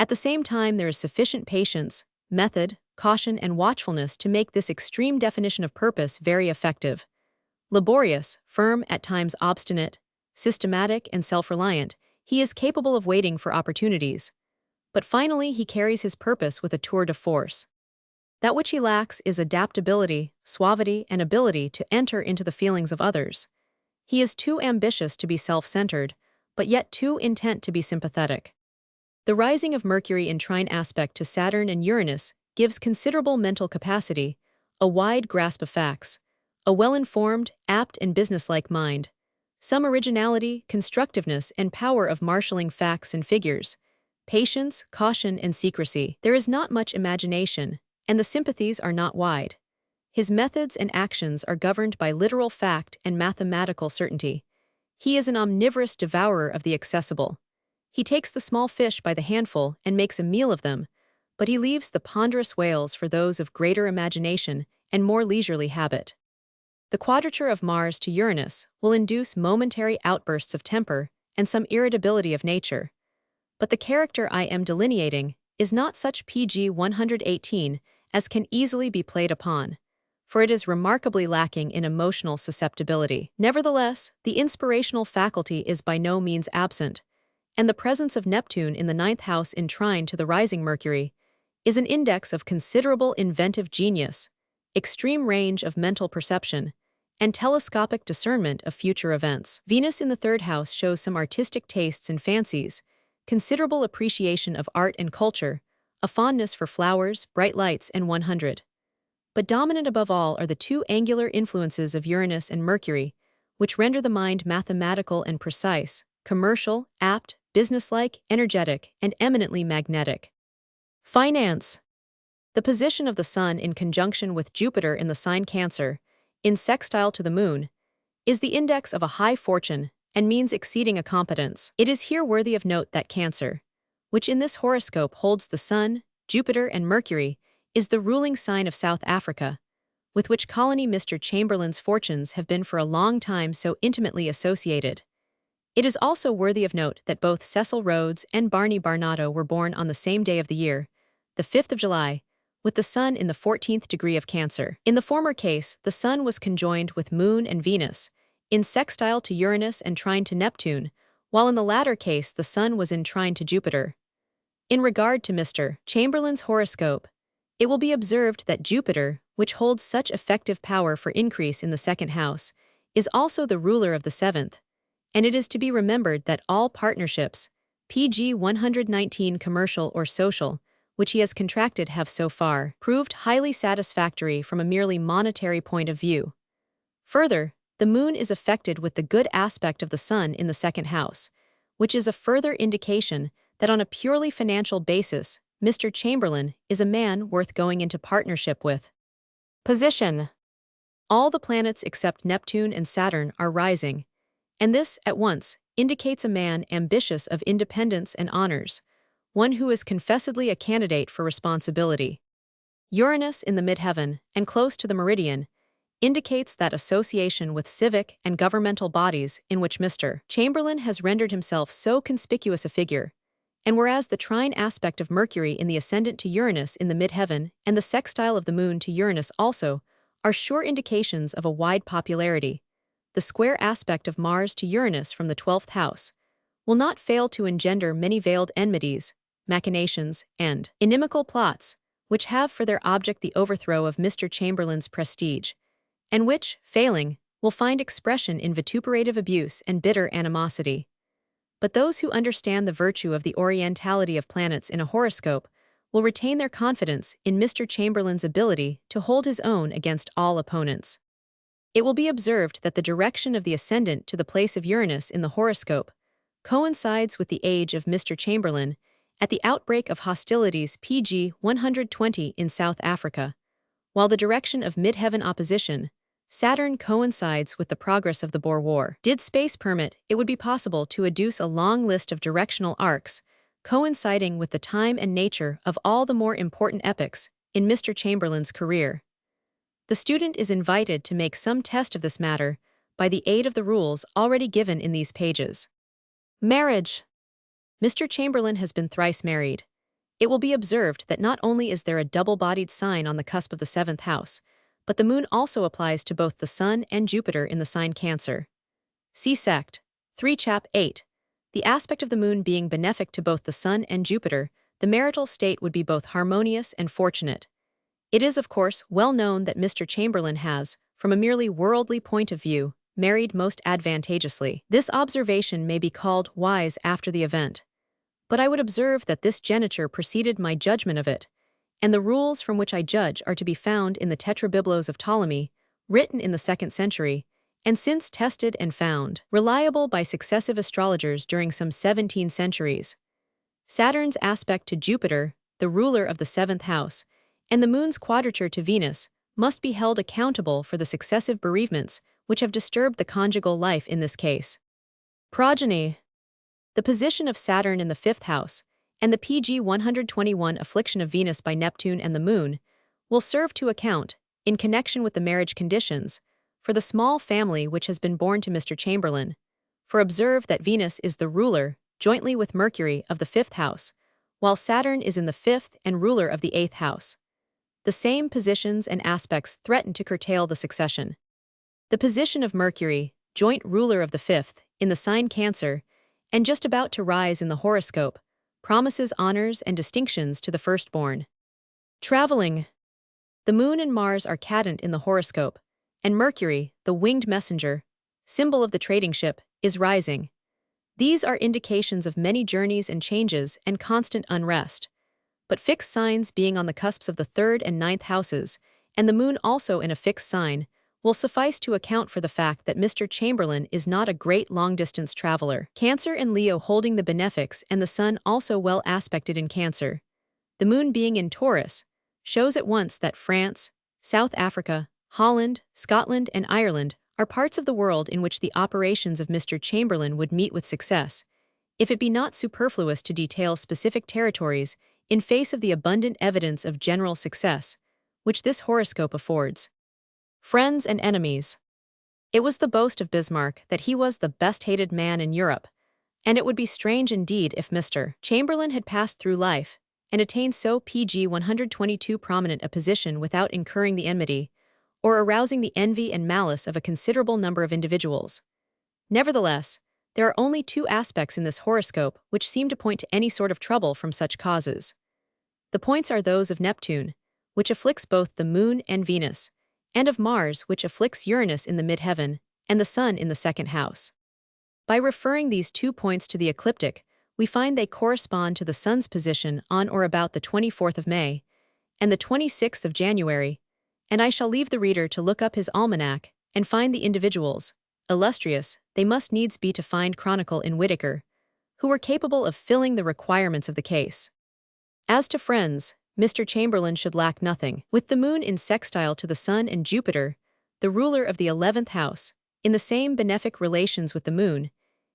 At the same time, there is sufficient patience, method, caution, and watchfulness to make this extreme definition of purpose very effective. Laborious, firm, at times obstinate, systematic, and self-reliant, he is capable of waiting for opportunities. But finally he carries his purpose with a tour de force. That which he lacks is adaptability, suavity, and ability to enter into the feelings of others. He is too ambitious to be self-centered, but yet too intent to be sympathetic. The rising of Mercury in trine aspect to Saturn and Uranus gives considerable mental capacity, a wide grasp of facts, a well-informed, apt, and businesslike mind, some originality, constructiveness, and power of marshalling facts and figures, patience, caution, and secrecy. There is not much imagination, and the sympathies are not wide. His methods and actions are governed by literal fact and mathematical certainty. He is an omnivorous devourer of the accessible. He takes the small fish by the handful and makes a meal of them, but he leaves the ponderous whales for those of greater imagination and more leisurely habit. The quadrature of Mars to Uranus will induce momentary outbursts of temper and some irritability of nature. But the character I am delineating is not such pg 118 as can easily be played upon, for it is remarkably lacking in emotional susceptibility. Nevertheless, the inspirational faculty is by no means absent, and the presence of Neptune in the ninth house in trine to the rising Mercury is an index of considerable inventive genius, extreme range of mental perception, and telescopic discernment of future events. Venus in the third house shows some artistic tastes and fancies, considerable appreciation of art and culture, a fondness for flowers, bright lights, and 100. But dominant above all are the two angular influences of Uranus and Mercury, which render the mind mathematical and precise, commercial, apt, businesslike, energetic, and eminently magnetic. Finance. The position of the Sun in conjunction with Jupiter in the sign Cancer, in sextile to the Moon, is the index of a high fortune and means exceeding a competence. It is here worthy of note that Cancer, which in this horoscope holds the Sun, Jupiter, and Mercury, is the ruling sign of South Africa, with which colony Mr. Chamberlain's fortunes have been for a long time so intimately associated. It is also worthy of note that both Cecil Rhodes and Barney Barnato were born on the same day of the year, the 5th of July, with the Sun in the 14th degree of Cancer. In the former case, the Sun was conjoined with Moon and Venus, in sextile to Uranus and trine to Neptune, while in the latter case the Sun was in trine to Jupiter. In regard to Mr. Chamberlain's horoscope, it will be observed that Jupiter, which holds such effective power for increase in the second house, is also the ruler of the seventh, and it is to be remembered that all partnerships, PG 119 commercial or social, which he has contracted have so far proved highly satisfactory from a merely monetary point of view. Further, the Moon is affected with the good aspect of the Sun in the second house, which is a further indication that on a purely financial basis, Mr. Chamberlain is a man worth going into partnership with. Position. All the planets except Neptune and Saturn are rising, and this, at once, indicates a man ambitious of independence and honors, one who is confessedly a candidate for responsibility. Uranus in the midheaven, and close to the meridian, indicates that association with civic and governmental bodies in which Mr. Chamberlain has rendered himself so conspicuous a figure, and whereas the trine aspect of Mercury in the ascendant to Uranus in the midheaven and the sextile of the Moon to Uranus also are sure indications of a wide popularity, the square aspect of Mars to Uranus from the 12th house will not fail to engender many veiled enmities, machinations, and inimical plots, which have for their object the overthrow of Mr. Chamberlain's prestige, and which, failing, will find expression in vituperative abuse and bitter animosity. But those who understand the virtue of the orientality of planets in a horoscope will retain their confidence in Mr. Chamberlain's ability to hold his own against all opponents. It will be observed that the direction of the ascendant to the place of Uranus in the horoscope coincides with the age of Mr. Chamberlain at the outbreak of hostilities PG 120 in South Africa, while the direction of midheaven opposition, Saturn, coincides with the progress of the Boer War. Did space permit, it would be possible to adduce a long list of directional arcs coinciding with the time and nature of all the more important epochs in Mr. Chamberlain's career. The student is invited to make some test of this matter by the aid of the rules already given in these pages. Marriage. Mr. Chamberlain has been thrice married. It will be observed that not only is there a double-bodied sign on the cusp of the 7th house, but the Moon also applies to both the Sun and Jupiter in the sign Cancer. See Sect. 3 Chap 8. The aspect of the Moon being benefic to both the Sun and Jupiter, the marital state would be both harmonious and fortunate. It is, of course, well known that Mr. Chamberlain has, from a merely worldly point of view, married most advantageously. This observation may be called wise after the event, but I would observe that this geniture preceded my judgment of it, and the rules from which I judge are to be found in the Tetrabiblos of Ptolemy, written in the 2nd century, and since tested and found reliable by successive astrologers during some 17 centuries. Saturn's aspect to Jupiter, the ruler of the 7th house, and the Moon's quadrature to Venus must be held accountable for the successive bereavements which have disturbed the conjugal life in this case. Progeny. The position of Saturn in the 5th house, and the PG 121 affliction of Venus by Neptune and the Moon, will serve to account, in connection with the marriage conditions, for the small family which has been born to Mr. Chamberlain. For observe that Venus is the ruler, jointly with Mercury, of the 5th house, while Saturn is in the 5th and ruler of the 8th house. the same positions and aspects threaten to curtail the succession. The position of Mercury, joint ruler of the fifth, in the sign Cancer, and just about to rise in the horoscope, promises honors and distinctions to the firstborn. Traveling. The Moon and Mars are cadent in the horoscope, and Mercury, the winged messenger, symbol of the trading ship, is rising. These are indications of many journeys and changes and constant unrest. But fixed signs being on the cusps of the third and ninth houses, and the Moon also in a fixed sign, will suffice to account for the fact that Mr. Chamberlain is not a great long-distance traveler. Cancer and Leo holding the benefics and the Sun also well aspected in Cancer. The Moon being in Taurus shows at once that France, South Africa, Holland, Scotland, and Ireland are parts of the world in which the operations of Mr. Chamberlain would meet with success, if it be not superfluous to detail specific territories in face of the abundant evidence of general success, which this horoscope affords. Friends and enemies. It was the boast of Bismarck that he was the best-hated man in Europe, and it would be strange indeed if Mr. Chamberlain had passed through life and attained so pg 122 prominent a position without incurring the enmity, or arousing the envy and malice of a considerable number of individuals. Nevertheless, there are only two aspects in this horoscope which seem to point to any sort of trouble from such causes. The points are those of Neptune, which afflicts both the Moon and Venus, and of Mars, which afflicts Uranus in the midheaven, and the Sun in the second house. By referring these 2 points to the ecliptic, we find they correspond to the Sun's position on or about the 24th of May and the 26th of January, and I shall leave the reader to look up his almanac and find the individuals, illustrious they must needs be to find chronicle in Whitaker, who were capable of filling the requirements of the case. As to friends, Mr. Chamberlain should lack nothing. With the Moon in sextile to the Sun and Jupiter, the ruler of the 11th house, in the same benefic relations with the Moon,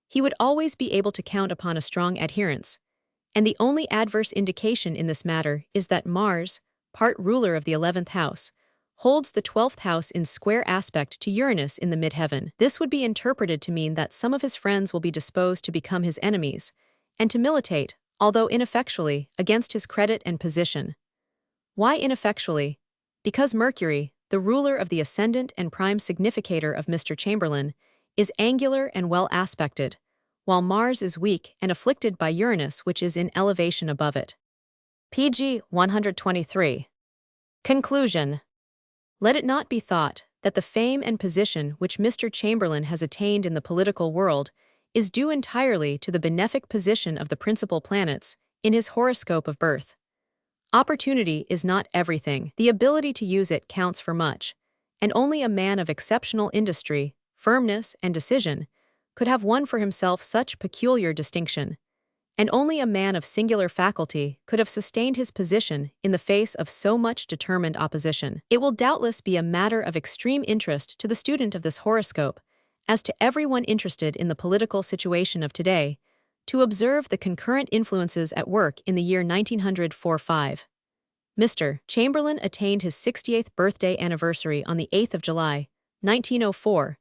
he would always be able to count upon a strong adherence, and the only adverse indication in this matter is that Mars, part ruler of the 11th house, holds the 12th house in square aspect to Uranus in the midheaven. This would be interpreted to mean that some of his friends will be disposed to become his enemies, and to militate, although ineffectually, against his credit and position. Why ineffectually? Because Mercury, the ruler of the ascendant and prime significator of Mr. Chamberlain, is angular and well aspected, while Mars is weak and afflicted by Uranus, which is in elevation above it. pg 123. Conclusion. Let it not be thought that the fame and position which Mr. Chamberlain has attained in the political world is due entirely to the benefic position of the principal planets in his horoscope of birth. Opportunity is not everything. The ability to use it counts for much, and only a man of exceptional industry, firmness, and decision could have won for himself such peculiar distinction, and only a man of singular faculty could have sustained his position in the face of so much determined opposition. It will doubtless be a matter of extreme interest to the student of this horoscope, as to everyone interested in the political situation of today, to observe the concurrent influences at work in the year 1945. Mr. Chamberlain attained his 68th birthday anniversary on the 8th of July, 1904,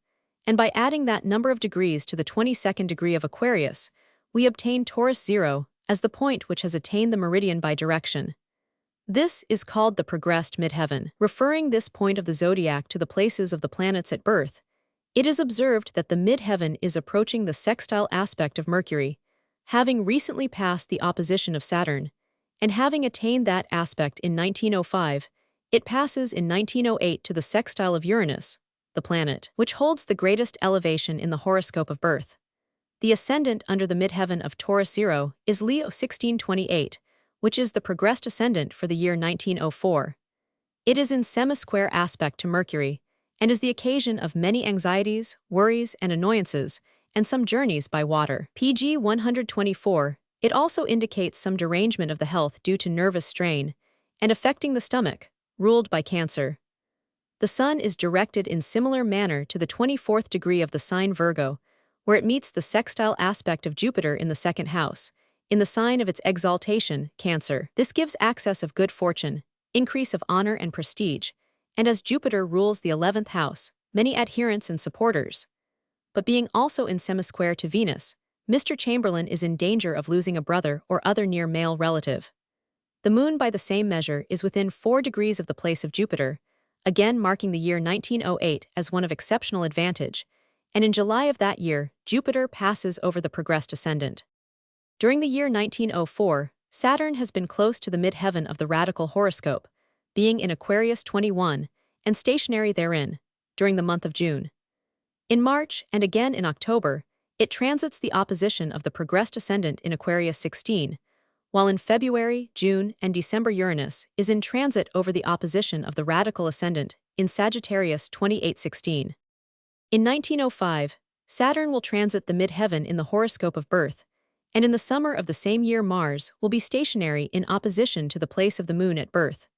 and by adding that number of degrees to the 22nd degree of Aquarius, we obtain Taurus 0 as the point which has attained the meridian by direction. This is called the progressed midheaven. Referring this point of the zodiac to the places of the planets at birth, it is observed that the midheaven is approaching the sextile aspect of Mercury, having recently passed the opposition of Saturn, and having attained that aspect in 1905, it passes in 1908 to the sextile of Uranus, the planet which holds the greatest elevation in the horoscope of birth. The ascendant under the midheaven of Taurus 0 is Leo 1628, which is the progressed ascendant for the year 1904. It is in semisquare aspect to Mercury, and is the occasion of many anxieties, worries, and annoyances, and some journeys by water. pg 124, it also indicates some derangement of the health due to nervous strain, and affecting the stomach, ruled by Cancer. The Sun is directed in similar manner to the 24th degree of the sign Virgo, where it meets the sextile aspect of Jupiter in the second house, in the sign of its exaltation, Cancer. This gives access of good fortune, increase of honor and prestige, and as Jupiter rules the 11th house, many adherents and supporters. But being also in semisquare to Venus, Mr. Chamberlain is in danger of losing a brother or other near male relative. The Moon by the same measure is within 4 degrees of the place of Jupiter, again marking the year 1908 as one of exceptional advantage, and in July of that year, Jupiter passes over the progressed ascendant. During the year 1904, Saturn has been close to the midheaven of the radical horoscope, being in Aquarius 21, and stationary therein, during the month of June. In March, and again in October, it transits the opposition of the progressed ascendant in Aquarius 16, while in February, June, and December Uranus is in transit over the opposition of the radical ascendant in Sagittarius 28:16. In 1905, Saturn will transit the midheaven in the horoscope of birth, and in the summer of the same year Mars will be stationary in opposition to the place of the Moon at birth.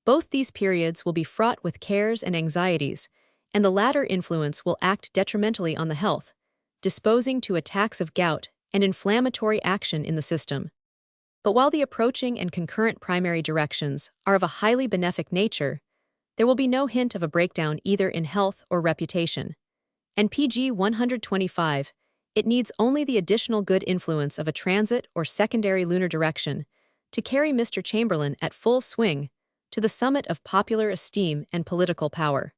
Both these periods will be fraught with cares and anxieties, and the latter influence will act detrimentally on the health, disposing to attacks of gout and inflammatory action in the system. But while the approaching and concurrent primary directions are of a highly benefic nature, there will be no hint of a breakdown either in health or reputation. And PG 125, it needs only the additional good influence of a transit or secondary lunar direction to carry Mr. Chamberlain at full swing to the summit of popular esteem and political power.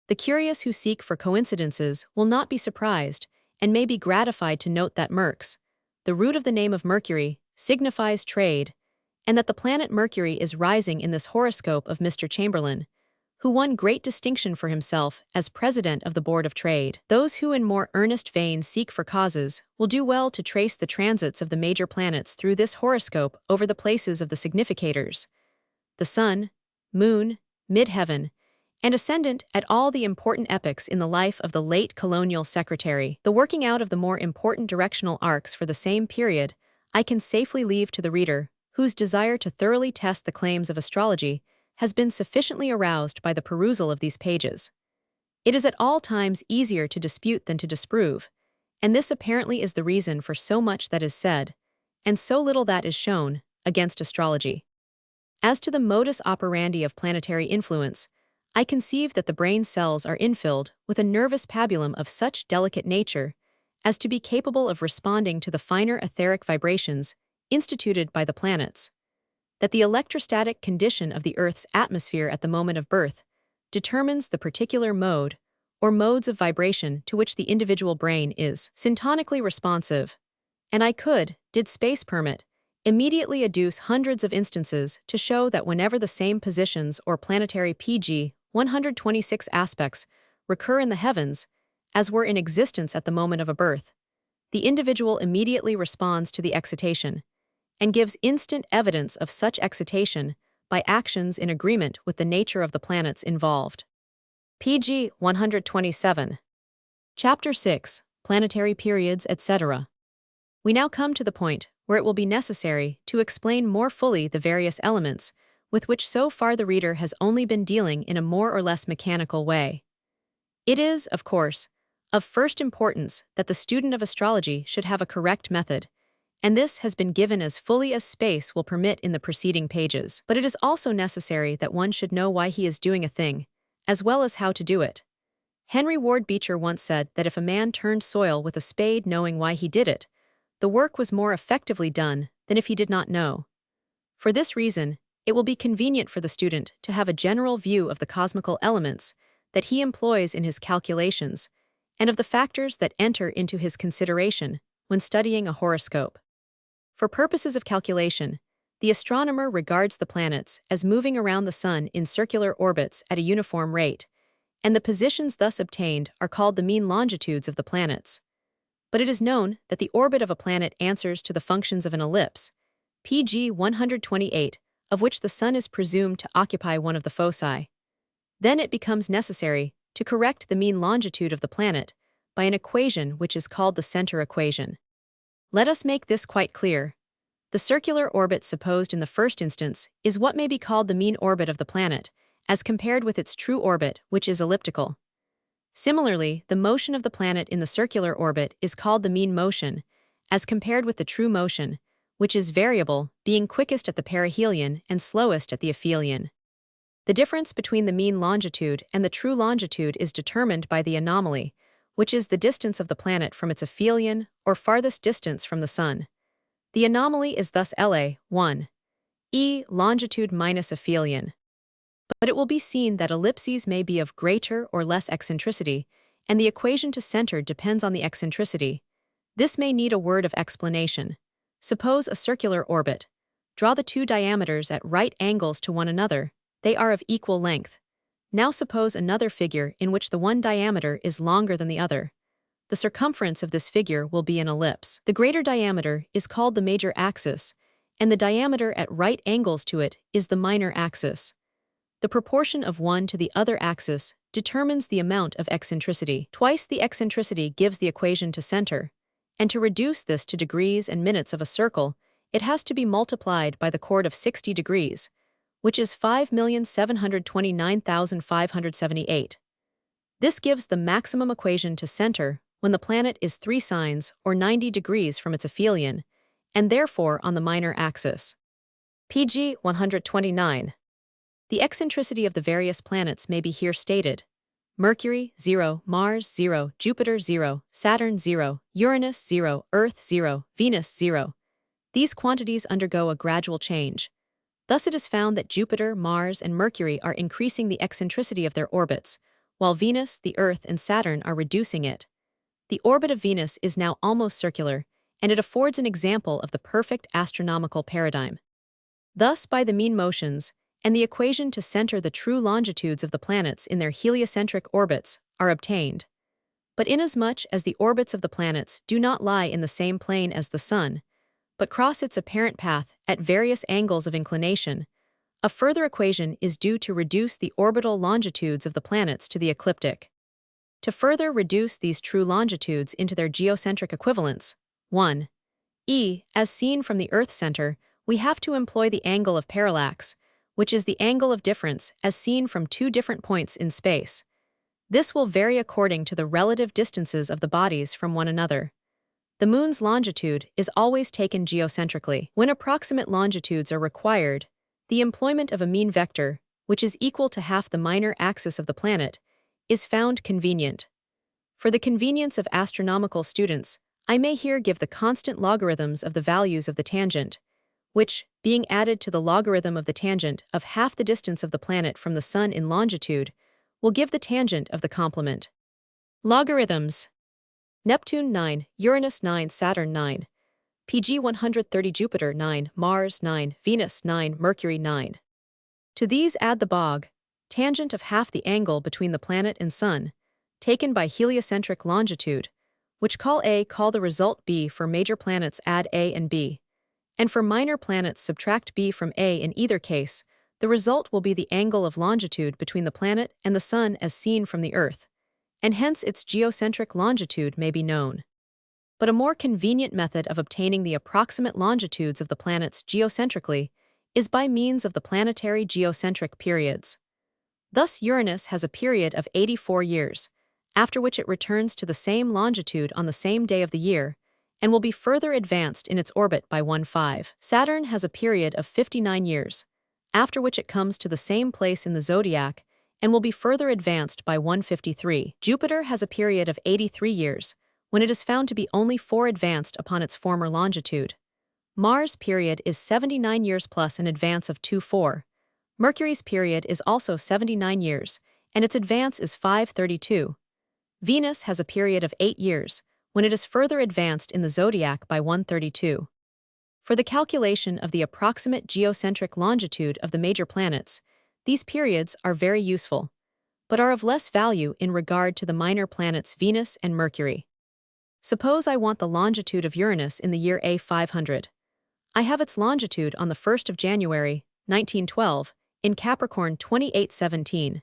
The curious who seek for coincidences will not be surprised and may be gratified to note that Merx, the root of the name of Mercury, signifies trade, and that the planet Mercury is rising in this horoscope of Mr. Chamberlain, who won great distinction for himself as president of the Board of Trade. Those who in more earnest vein seek for causes will do well to trace the transits of the major planets through this horoscope over the places of the significators, the Sun, Moon, midheaven, and ascendant at all the important epochs in the life of the late colonial secretary. The working out of the more important directional arcs for the same period I can safely leave to the reader, whose desire to thoroughly test the claims of astrology has been sufficiently aroused by the perusal of these pages. It is at all times easier to dispute than to disprove, and this apparently is the reason for so much that is said, and so little that is shown, against astrology. As to the modus operandi of planetary influence, I conceive that the brain cells are infilled with a nervous pabulum of such delicate nature as to be capable of responding to the finer etheric vibrations instituted by the planets, that the electrostatic condition of the Earth's atmosphere at the moment of birth determines the particular mode or modes of vibration to which the individual brain is syntonically responsive, and I could, did space permit, immediately adduce hundreds of instances to show that whenever the same positions or planetary PG 126 aspects recur in the heavens, as were in existence at the moment of a birth, the individual immediately responds to the excitation, and gives instant evidence of such excitation by actions in agreement with the nature of the planets involved. PG 127. Chapter 6, Planetary Periods, etc. We now come to the point where it will be necessary to explain more fully the various elements with which so far the reader has only been dealing in a more or less mechanical way. It is, of course, of first importance that the student of astrology should have a correct method, and this has been given as fully as space will permit in the preceding pages. But it is also necessary that one should know why he is doing a thing, as well as how to do it. Henry Ward Beecher once said that if a man turned soil with a spade knowing why he did it, the work was more effectively done than if he did not know. For this reason, it will be convenient for the student to have a general view of the cosmical elements that he employs in his calculations, and of the factors that enter into his consideration when studying a horoscope. For purposes of calculation, the astronomer regards the planets as moving around the Sun in circular orbits at a uniform rate, and the positions thus obtained are called the mean longitudes of the planets. But it is known that the orbit of a planet answers to the functions of an ellipse, PG 128, of which the Sun is presumed to occupy one of the foci. Then it becomes necessary to correct the mean longitude of the planet by an equation which is called the center equation. Let us make this quite clear. The circular orbit supposed in the first instance is what may be called the mean orbit of the planet, as compared with its true orbit, which is elliptical. Similarly, the motion of the planet in the circular orbit is called the mean motion, as compared with the true motion, which is variable, being quickest at the perihelion and slowest at the aphelion. The difference between the mean longitude and the true longitude is determined by the anomaly, which is the distance of the planet from its aphelion or farthest distance from the Sun. The anomaly is thus LA, 1, longitude minus aphelion. But it will be seen that ellipses may be of greater or less eccentricity, and the equation to center depends on the eccentricity. This may need a word of explanation. Suppose a circular orbit. Draw the two diameters at right angles to one another. They are of equal length. Now suppose another figure in which the one diameter is longer than the other. The circumference of this figure will be an ellipse. The greater diameter is called the major axis, and the diameter at right angles to it is the minor axis. The proportion of one to the other axis determines the amount of eccentricity. Twice the eccentricity gives the equation to center, and to reduce this to degrees and minutes of a circle, it has to be multiplied by the chord of 60 degrees, which is 5,729,578. This gives the maximum equation to center when the planet is 3 signs or 90 degrees from its aphelion, and therefore on the minor axis. PG 129. The eccentricity of the various planets may be here stated. Mercury 0, Mars 0, Jupiter 0, Saturn 0, Uranus 0, Earth 0, Venus 0. These quantities undergo a gradual change. Thus it is found that Jupiter, Mars, and Mercury are increasing the eccentricity of their orbits, while Venus, the Earth, and Saturn are reducing it. The orbit of Venus is now almost circular, and it affords an example of the perfect astronomical paradigm. Thus, by the mean motions, and the equation to center the true longitudes of the planets in their heliocentric orbits are obtained. But inasmuch as the orbits of the planets do not lie in the same plane as the Sun, but cross its apparent path at various angles of inclination, a further equation is due to reduce the orbital longitudes of the planets to the ecliptic. To further reduce these true longitudes into their geocentric equivalents, 1. As seen from the Earth center, we have to employ the angle of parallax, which is the angle of difference as seen from two different points in space. This will vary according to the relative distances of the bodies from one another. The Moon's longitude is always taken geocentrically. When approximate longitudes are required, the employment of a mean vector, which is equal to half the minor axis of the planet, is found convenient. For the convenience of astronomical students, I may here give the constant logarithms of the values of the tangent, which, being added to the logarithm of the tangent of half the distance of the planet from the Sun in longitude, will give the tangent of the complement. Logarithms. Neptune 9, Uranus 9, Saturn 9, PG 130, Jupiter 9, Mars 9, Venus 9, Mercury 9. To these add the BOG, tangent of half the angle between the planet and Sun, taken by heliocentric longitude, which call the result B. For major planets add A and B, and for minor planets subtract B from A. In either case, the result will be the angle of longitude between the planet and the Sun as seen from the Earth, and hence its geocentric longitude may be known. But a more convenient method of obtaining the approximate longitudes of the planets geocentrically is by means of the planetary geocentric periods. Thus Uranus has a period of 84 years, after which it returns to the same longitude on the same day of the year, and will be further advanced in its orbit by 1/5. Saturn has a period of 59 years, after which it comes to the same place in the zodiac, and will be further advanced by 153. Jupiter has a period of 83 years, when it is found to be only 4 advanced upon its former longitude. Mars' period is 79 years plus an advance of 2/4. Mercury's period is also 79 years, and its advance is 532. Venus has a period of 8 years, when it is further advanced in the zodiac by 132. For the calculation of the approximate geocentric longitude of the major planets, these periods are very useful, but are of less value in regard to the minor planets Venus and Mercury. Suppose I want the longitude of Uranus in the year A500. I have its longitude on the 1st of January, 1912, in Capricorn 2817.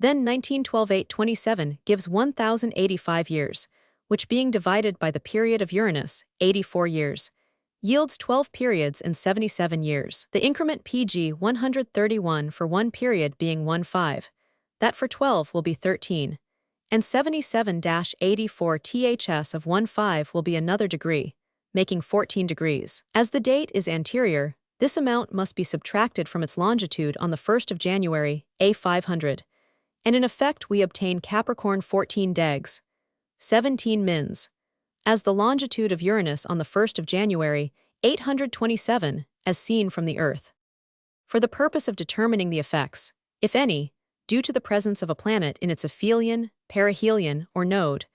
Then 1912-827 gives 1085 years, which being divided by the period of Uranus, 84 years, yields 12 periods and 77 years. The increment PG 131 for one period being 1/5, that for 12 will be 13, and 77-84 THS of 1/5 will be another degree, making 14 degrees. As the date is anterior, this amount must be subtracted from its longitude on the 1st of January, A500, and in effect we obtain Capricorn 14 degs, 17 mins, as the longitude of Uranus on the 1st of January, 827, as seen from the Earth. for the purpose of determining the effects, if any, due to the presence of a planet in its aphelion, perihelion, or node.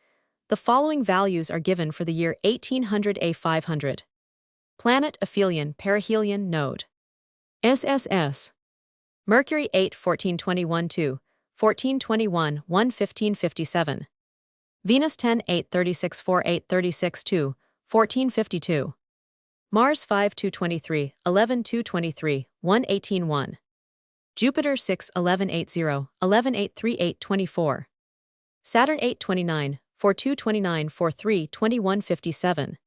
The following values are given for the year 1800 A500. Planet, aphelion, perihelion, node. SSS. Mercury 8 1421 2, 1421 1 1557. Venus 10 8 36 4 8 36 2, 1452. Mars 5 223 11 223 1 18 1. Jupiter 6 11 80 11 8 38 24. Saturn 8 29 4 2 29 4 3 21 57.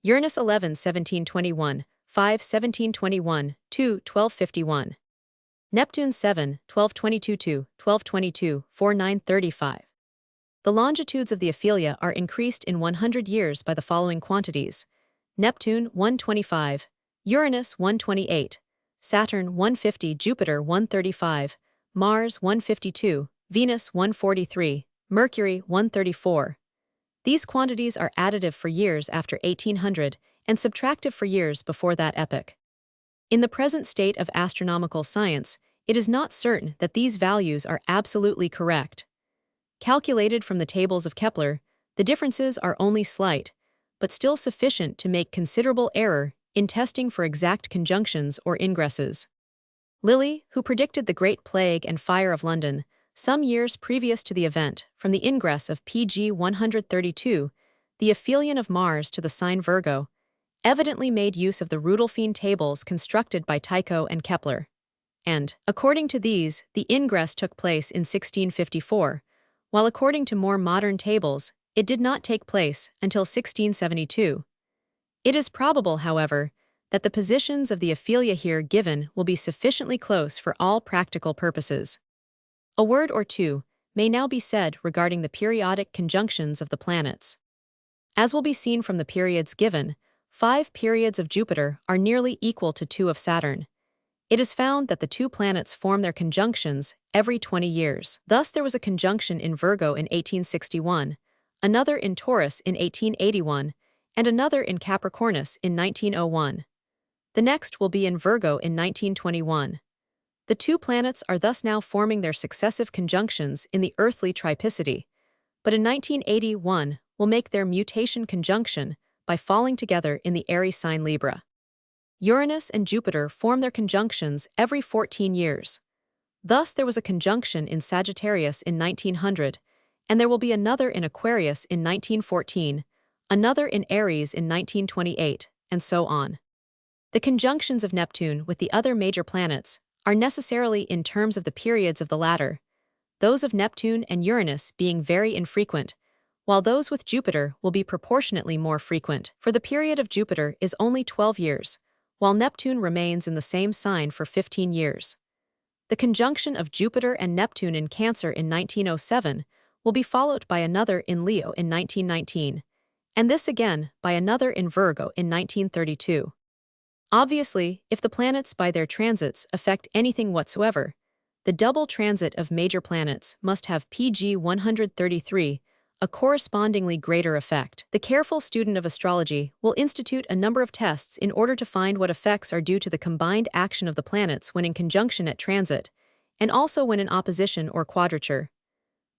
Uranus 11 17 21 5 17 21 2 12 51. Neptune 7 12 22 2 12 22 4 9 35. The longitudes of the aphelia are increased in 100 years by the following quantities: Neptune 125, Uranus 128, Saturn 150, Jupiter 135, Mars 152, Venus 143, Mercury 134. These quantities are additive for years after 1800 and subtractive for years before that epoch. In the present state of astronomical science, it is not certain that these values are absolutely correct. Calculated from the tables of Kepler, the differences are only slight, but still sufficient to make considerable error in testing for exact conjunctions or ingresses. Lilly, who predicted the Great Plague and Fire of London some years previous to the event from the ingress of PG 132, the aphelion of Mars to the sign Virgo, evidently made use of the Rudolphine tables constructed by Tycho and Kepler. And, according to these, the ingress took place in 1654, while according to more modern tables, it did not take place until 1672. It is probable, however, that the positions of the aphelia here given will be sufficiently close for all practical purposes. A word or two may now be said regarding the periodic conjunctions of the planets. As will be seen from the periods given, 5 periods of Jupiter are nearly equal to 2 of Saturn. It is found that the two planets form their conjunctions every 20 years. Thus there was a conjunction in Virgo in 1861, another in Taurus in 1881, and another in Capricornus in 1901. The next will be in Virgo in 1921. The two planets are thus now forming their successive conjunctions in the earthly triplicity, but in 1981 will make their mutation conjunction by falling together in the Aries sign Libra. Uranus and Jupiter form their conjunctions every 14 years. Thus there was a conjunction in Sagittarius in 1900, and there will be another in Aquarius in 1914, another in Aries in 1928, and so on. The conjunctions of Neptune with the other major planets are necessarily in terms of the periods of the latter, those of Neptune and Uranus being very infrequent, while those with Jupiter will be proportionately more frequent, for the period of Jupiter is only 12 years, while Neptune remains in the same sign for 15 years. The conjunction of Jupiter and Neptune in Cancer in 1907 will be followed by another in Leo in 1919, and this again by another in Virgo in 1932. Obviously, if the planets by their transits affect anything whatsoever, the double transit of major planets must have PG 133, a correspondingly greater effect. The careful student of astrology will institute a number of tests in order to find what effects are due to the combined action of the planets when in conjunction at transit, and also when in opposition or quadrature.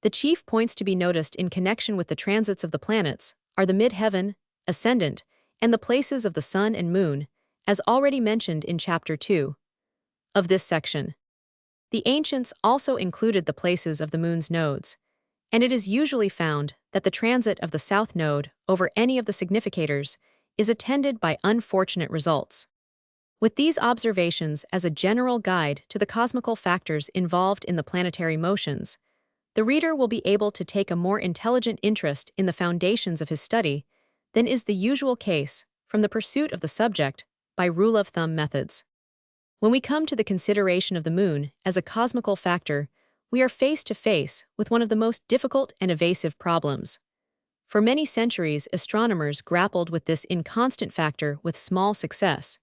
The chief points to be noticed in connection with the transits of the planets are the midheaven, ascendant, and the places of the Sun and Moon, as already mentioned in Chapter 2 of this section. The ancients also included the places of the Moon's nodes, and it is usually found that the transit of the South Node over any of the significators is attended by unfortunate results. With these observations as a general guide to the cosmical factors involved in the planetary motions, the reader will be able to take a more intelligent interest in the foundations of his study than is the usual case from the pursuit of the subject by rule-of-thumb methods. When we come to the consideration of the Moon as a cosmical factor, we are face to face with one of the most difficult and evasive problems. For many centuries, astronomers grappled with this inconstant factor with small success,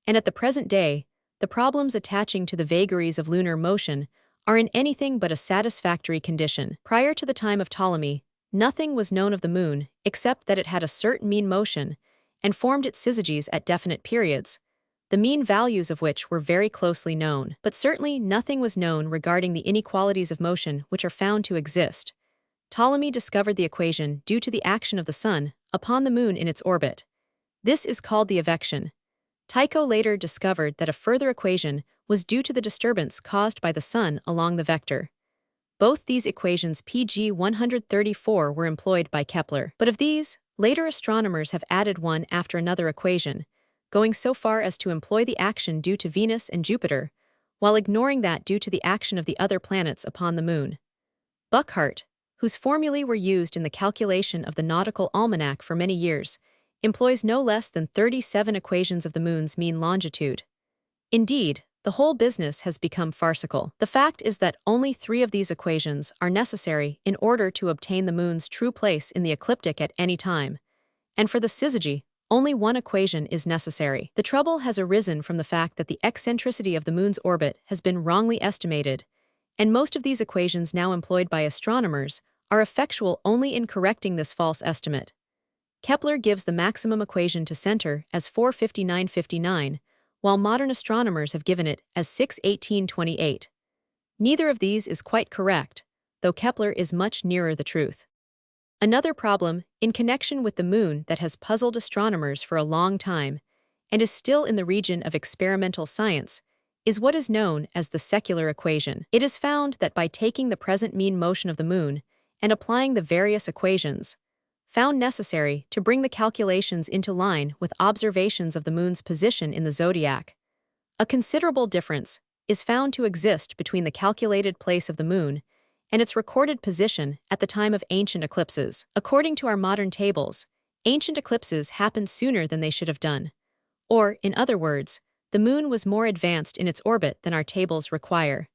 and at the present day, the problems attaching to the vagaries of lunar motion are in anything but a satisfactory condition. Prior to the time of Ptolemy, nothing was known of the Moon except that it had a certain mean motion and formed its syzygies at definite periods, the mean values of which were very closely known. But certainly nothing was known regarding the inequalities of motion which are found to exist. Ptolemy discovered the equation due to the action of the Sun upon the Moon in its orbit. This is called the evection. Tycho later discovered that a further equation was due to the disturbance caused by the Sun along the vector. Both these equations PG 134 were employed by Kepler. But of these, later astronomers have added one after another equation, going so far as to employ the action due to Venus and Jupiter, while ignoring that due to the action of the other planets upon the Moon. Burckhardt, whose formulae were used in the calculation of the nautical almanac for many years, employs no less than 37 equations of the Moon's mean longitude. Indeed, the whole business has become farcical. The fact is that only 3 of these equations are necessary in order to obtain the Moon's true place in the ecliptic at any time, and for the syzygy, only 1 equation is necessary. The trouble has arisen from the fact that the eccentricity of the Moon's orbit has been wrongly estimated, and most of these equations now employed by astronomers are effectual only in correcting this false estimate. Kepler gives the maximum equation to center as 45959, while modern astronomers have given it as 61828. Neither of these is quite correct, though Kepler is much nearer the truth. Another problem, in connection with the Moon, that has puzzled astronomers for a long time, and is still in the region of experimental science, is what is known as the secular equation. It is found that by taking the present mean motion of the Moon and applying the various equations found necessary to bring the calculations into line with observations of the Moon's position in the zodiac, a considerable difference is found to exist between the calculated place of the Moon and its recorded position at the time of ancient eclipses. According to our modern tables, ancient eclipses happened sooner than they should have done. Or, in other words, the Moon was more advanced in its orbit than our tables require.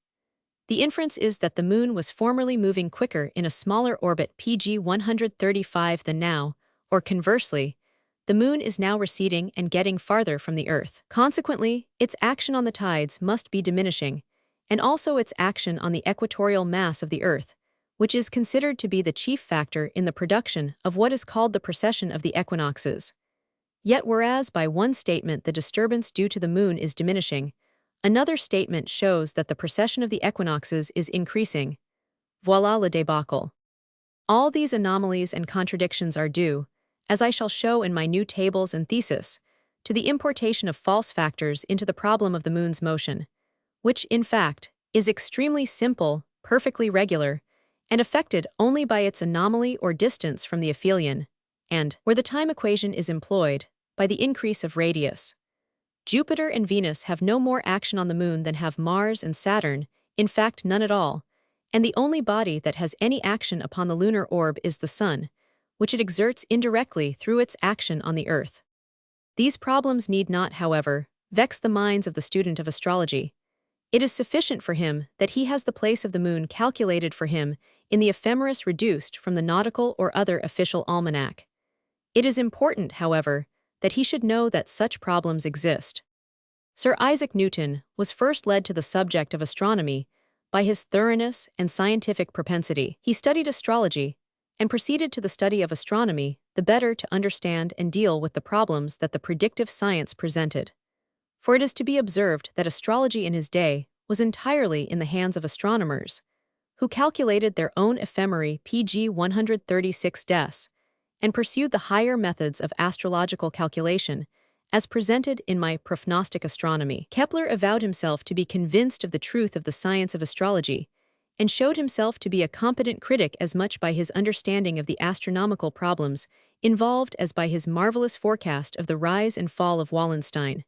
The inference is that the Moon was formerly moving quicker in a smaller orbit PG 135 than now, or conversely, the Moon is now receding and getting farther from the Earth. Consequently, its action on the tides must be diminishing, and also its action on the equatorial mass of the Earth, which is considered to be the chief factor in the production of what is called the precession of the equinoxes. Yet whereas by one statement the disturbance due to the Moon is diminishing, another statement shows that the precession of the equinoxes is increasing. Voilà le débâcle. All these anomalies and contradictions are due, as I shall show in my new tables and thesis, to the importation of false factors into the problem of the Moon's motion, which, in fact, is extremely simple, perfectly regular, and affected only by its anomaly or distance from the aphelion, and, where the time equation is employed, by the increase of radius. Jupiter and Venus have no more action on the Moon than have Mars and Saturn, in fact none at all, and the only body that has any action upon the lunar orb is the Sun, which it exerts indirectly through its action on the Earth. These problems need not, however, vex the minds of the student of astrology. It is sufficient for him that he has the place of the Moon calculated for him in the ephemeris reduced from the nautical or other official almanac. It is important, however, that he should know that such problems exist. Sir Isaac Newton was first led to the subject of astronomy by his thoroughness and scientific propensity. He studied astrology and proceeded to the study of astronomy the better to understand and deal with the problems that the predictive science presented. For it is to be observed that astrology in his day was entirely in the hands of astronomers, who calculated their own ephemerae PG 136 des, and pursued the higher methods of astrological calculation, as presented in my Prognostic Astronomy. Kepler avowed himself to be convinced of the truth of the science of astrology, and showed himself to be a competent critic as much by his understanding of the astronomical problems involved as by his marvelous forecast of the rise and fall of Wallenstein.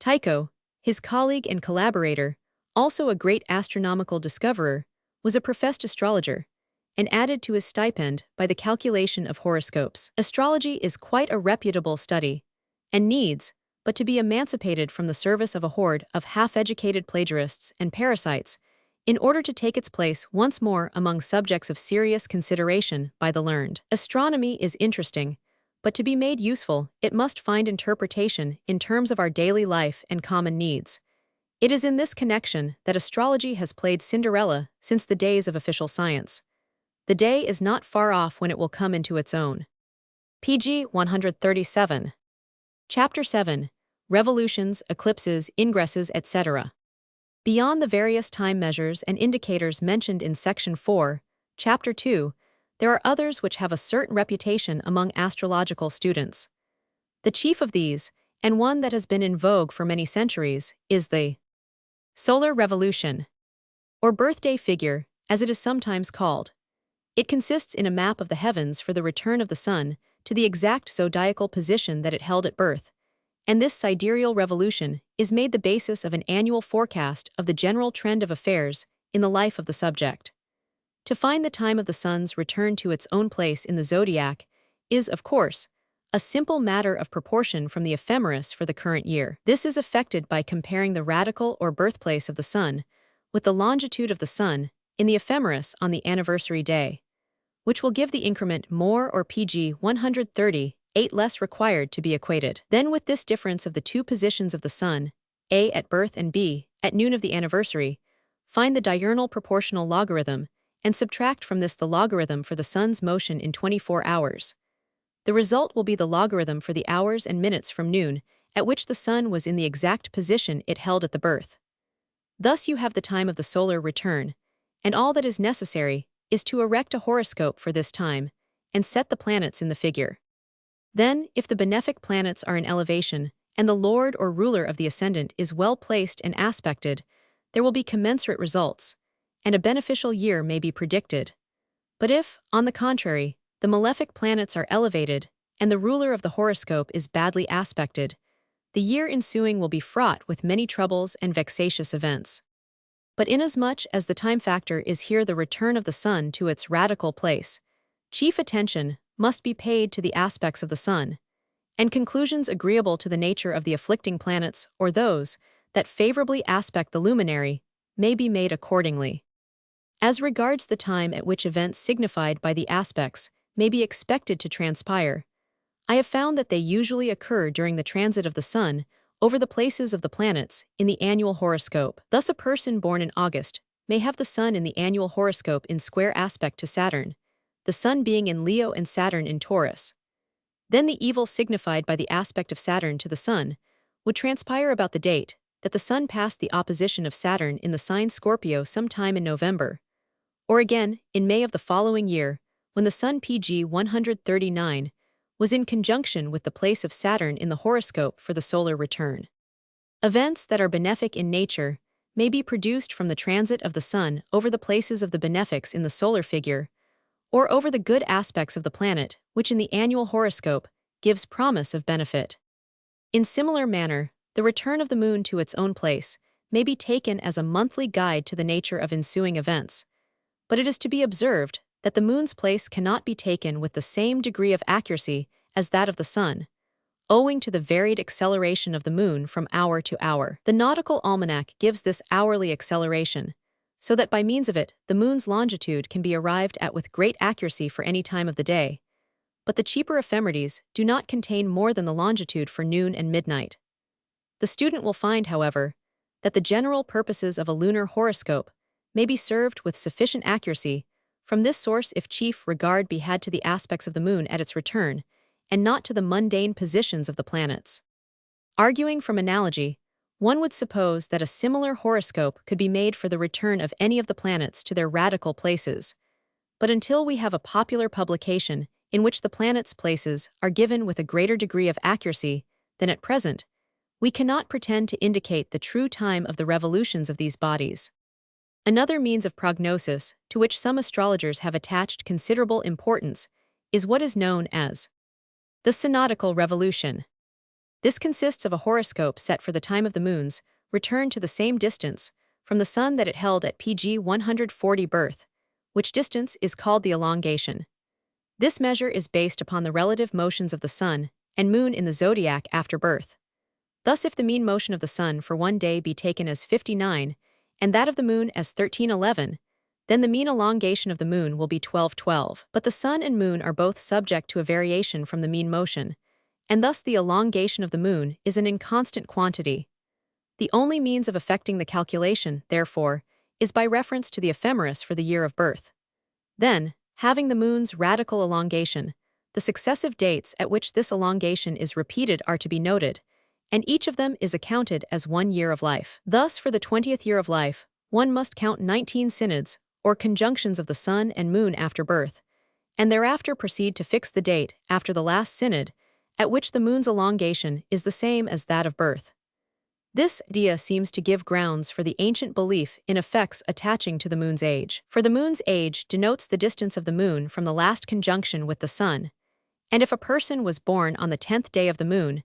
Tycho, his colleague and collaborator, also a great astronomical discoverer, was a professed astrologer, and added to his stipend by the calculation of horoscopes. Astrology is quite a reputable study, and needs but to be emancipated from the service of a horde of half-educated plagiarists and parasites in order to take its place once more among subjects of serious consideration by the learned. Astronomy is interesting, but to be made useful, it must find interpretation in terms of our daily life and common needs. It is in this connection that astrology has played Cinderella since the days of official science. The day is not far off when it will come into its own. PG 137. Chapter 7. revolutions, eclipses, ingresses, etc. Beyond the various time measures and indicators mentioned in Section 4, Chapter 2, there are others which have a certain reputation among astrological students. The chief of these, and one that has been in vogue for many centuries, is the solar revolution, or birthday figure, as it is sometimes called. It consists in a map of the heavens for the return of the sun to the exact zodiacal position that it held at birth, and this sidereal revolution is made the basis of an annual forecast of the general trend of affairs in the life of the subject. To find the time of the sun's return to its own place in the zodiac is, of course, a simple matter of proportion from the ephemeris for the current year. This is effected by comparing the radical or birthplace of the sun with the longitude of the sun in the ephemeris on the anniversary day, which will give the increment more or PG 130, 8 less required to be equated. Then with this difference of the two positions of the sun, A at birth and B at noon of the anniversary, find the diurnal proportional logarithm and subtract from this the logarithm for the sun's motion in 24 hours. The result will be the logarithm for the hours and minutes from noon at which the sun was in the exact position it held at the birth. Thus you have the time of the solar return, and all that is necessary is to erect a horoscope for this time and set the planets in the figure. Then, if the benefic planets are in elevation and the lord or ruler of the ascendant is well placed and aspected, there will be commensurate results, and a beneficial year may be predicted. But if, on the contrary, the malefic planets are elevated and the ruler of the horoscope is badly aspected, the year ensuing will be fraught with many troubles and vexatious events. But inasmuch as the time factor is here the return of the sun to its radical place, chief attention must be paid to the aspects of the sun, and conclusions agreeable to the nature of the afflicting planets or those that favorably aspect the luminary may be made accordingly. As regards the time at which events signified by the aspects may be expected to transpire, I have found that they usually occur during the transit of the sun over the places of the planets in the annual horoscope. Thus a person born in August may have the sun in the annual horoscope in square aspect to Saturn, the sun being in Leo and Saturn in Taurus. Then the evil signified by the aspect of Saturn to the sun would transpire about the date that the sun passed the opposition of Saturn in the sign Scorpio sometime in November, or again in May of the following year, when the sun PG 139 was in conjunction with the place of Saturn in the horoscope for the solar return. Events that are benefic in nature may be produced from the transit of the sun over the places of the benefics in the solar figure, or over the good aspects of the planet, which in the annual horoscope gives promise of benefit. In similar manner, the return of the moon to its own place may be taken as a monthly guide to the nature of ensuing events, but it is to be observed that the moon's place cannot be taken with the same degree of accuracy as that of the sun, owing to the varied acceleration of the moon from hour to hour. The nautical almanac gives this hourly acceleration, so that by means of it the moon's longitude can be arrived at with great accuracy for any time of the day, but the cheaper ephemerides do not contain more than the longitude for noon and midnight. The student will find, however, that the general purposes of a lunar horoscope may be served with sufficient accuracy from this source if chief regard be had to the aspects of the moon at its return, and not to the mundane positions of the planets. Arguing from analogy, one would suppose that a similar horoscope could be made for the return of any of the planets to their radical places, but until we have a popular publication in which the planets' places are given with a greater degree of accuracy than at present, we cannot pretend to indicate the true time of the revolutions of these bodies. Another means of prognosis, to which some astrologers have attached considerable importance, is what is known as the synodical revolution. This consists of a horoscope set for the time of the moon's return to the same distance from the sun that it held at PG 140 birth, which distance is called the elongation. This measure is based upon the relative motions of the sun and moon in the zodiac after birth. Thus, if the mean motion of the sun for one day be taken as 59, and that of the moon as 1311, then the mean elongation of the moon will be 1212. But the sun and moon are both subject to a variation from the mean motion, and thus the elongation of the moon is an inconstant quantity. The only means of effecting the calculation, therefore, is by reference to the ephemeris for the year of birth. Then, having the moon's radical elongation, the successive dates at which this elongation is repeated are to be noted, and each of them is accounted as 1 year of life. Thus, for the 20th year of life, one must count 19 synods, or conjunctions of the sun and moon after birth, and thereafter proceed to fix the date after the last synod, at which the moon's elongation is the same as that of birth. This idea seems to give grounds for the ancient belief in effects attaching to the moon's age. For the moon's age denotes the distance of the moon from the last conjunction with the sun, and if a person was born on the 10th day of the moon,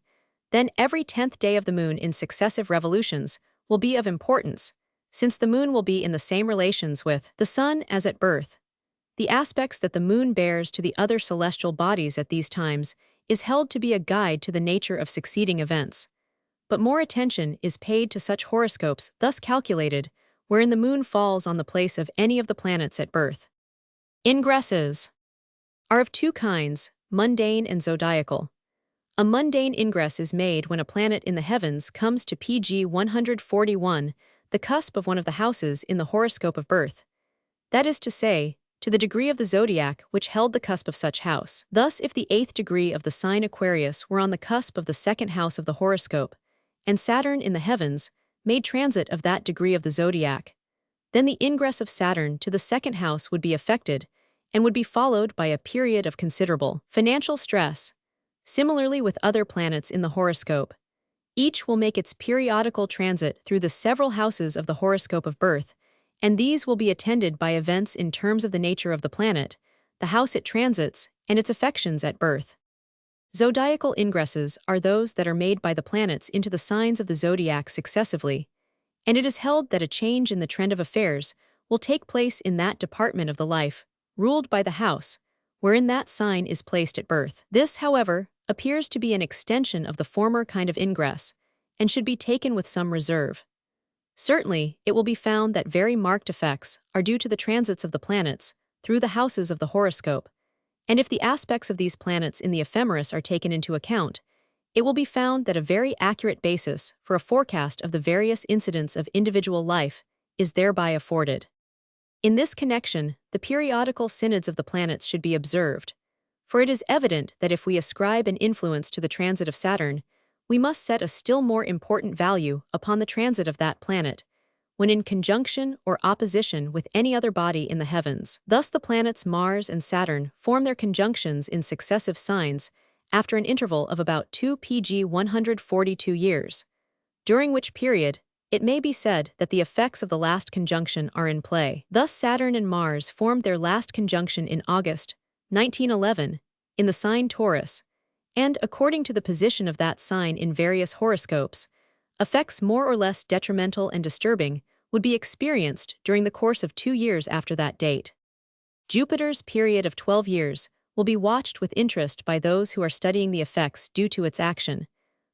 then every 10th day of the moon in successive revolutions will be of importance, since the moon will be in the same relations with the sun as at birth. The aspects that the moon bears to the other celestial bodies at these times is held to be a guide to the nature of succeeding events. But more attention is paid to such horoscopes thus calculated, wherein the moon falls on the place of any of the planets at birth. Ingresses are of two kinds, mundane and zodiacal. A mundane ingress is made when a planet in the heavens comes to PG 141, the cusp of one of the houses in the horoscope of birth. That is to say, to the degree of the zodiac which held the cusp of such house. Thus, if the 8th degree of the sign Aquarius were on the cusp of the second house of the horoscope, and Saturn in the heavens made transit of that degree of the zodiac, then the ingress of Saturn to the second house would be affected, and would be followed by a period of considerable financial stress. Similarly with other planets in the horoscope, each will make its periodical transit through the several houses of the horoscope of birth, and these will be attended by events in terms of the nature of the planet, the house it transits, and its affections at birth. Zodiacal ingresses are those that are made by the planets into the signs of the zodiac successively, and it is held that a change in the trend of affairs will take place in that department of the life ruled by the house wherein that sign is placed at birth. This, however, appears to be an extension of the former kind of ingress, and should be taken with some reserve. Certainly, it will be found that very marked effects are due to the transits of the planets through the houses of the horoscope, and if the aspects of these planets in the ephemeris are taken into account, it will be found that a very accurate basis for a forecast of the various incidents of individual life is thereby afforded. In this connection, the periodical synods of the planets should be observed, for it is evident that if we ascribe an influence to the transit of Saturn, we must set a still more important value upon the transit of that planet, when in conjunction or opposition with any other body in the heavens. Thus the planets Mars and Saturn form their conjunctions in successive signs after an interval of about 2 PG 142 years, during which period it may be said that the effects of the last conjunction are in play. Thus Saturn and Mars formed their last conjunction in August 1911 in the sign Taurus, and according to the position of that sign in various horoscopes, effects more or less detrimental and disturbing would be experienced during the course of 2 years after that date. Jupiter's period of 12 years will be watched with interest by those who are studying the effects due to its action,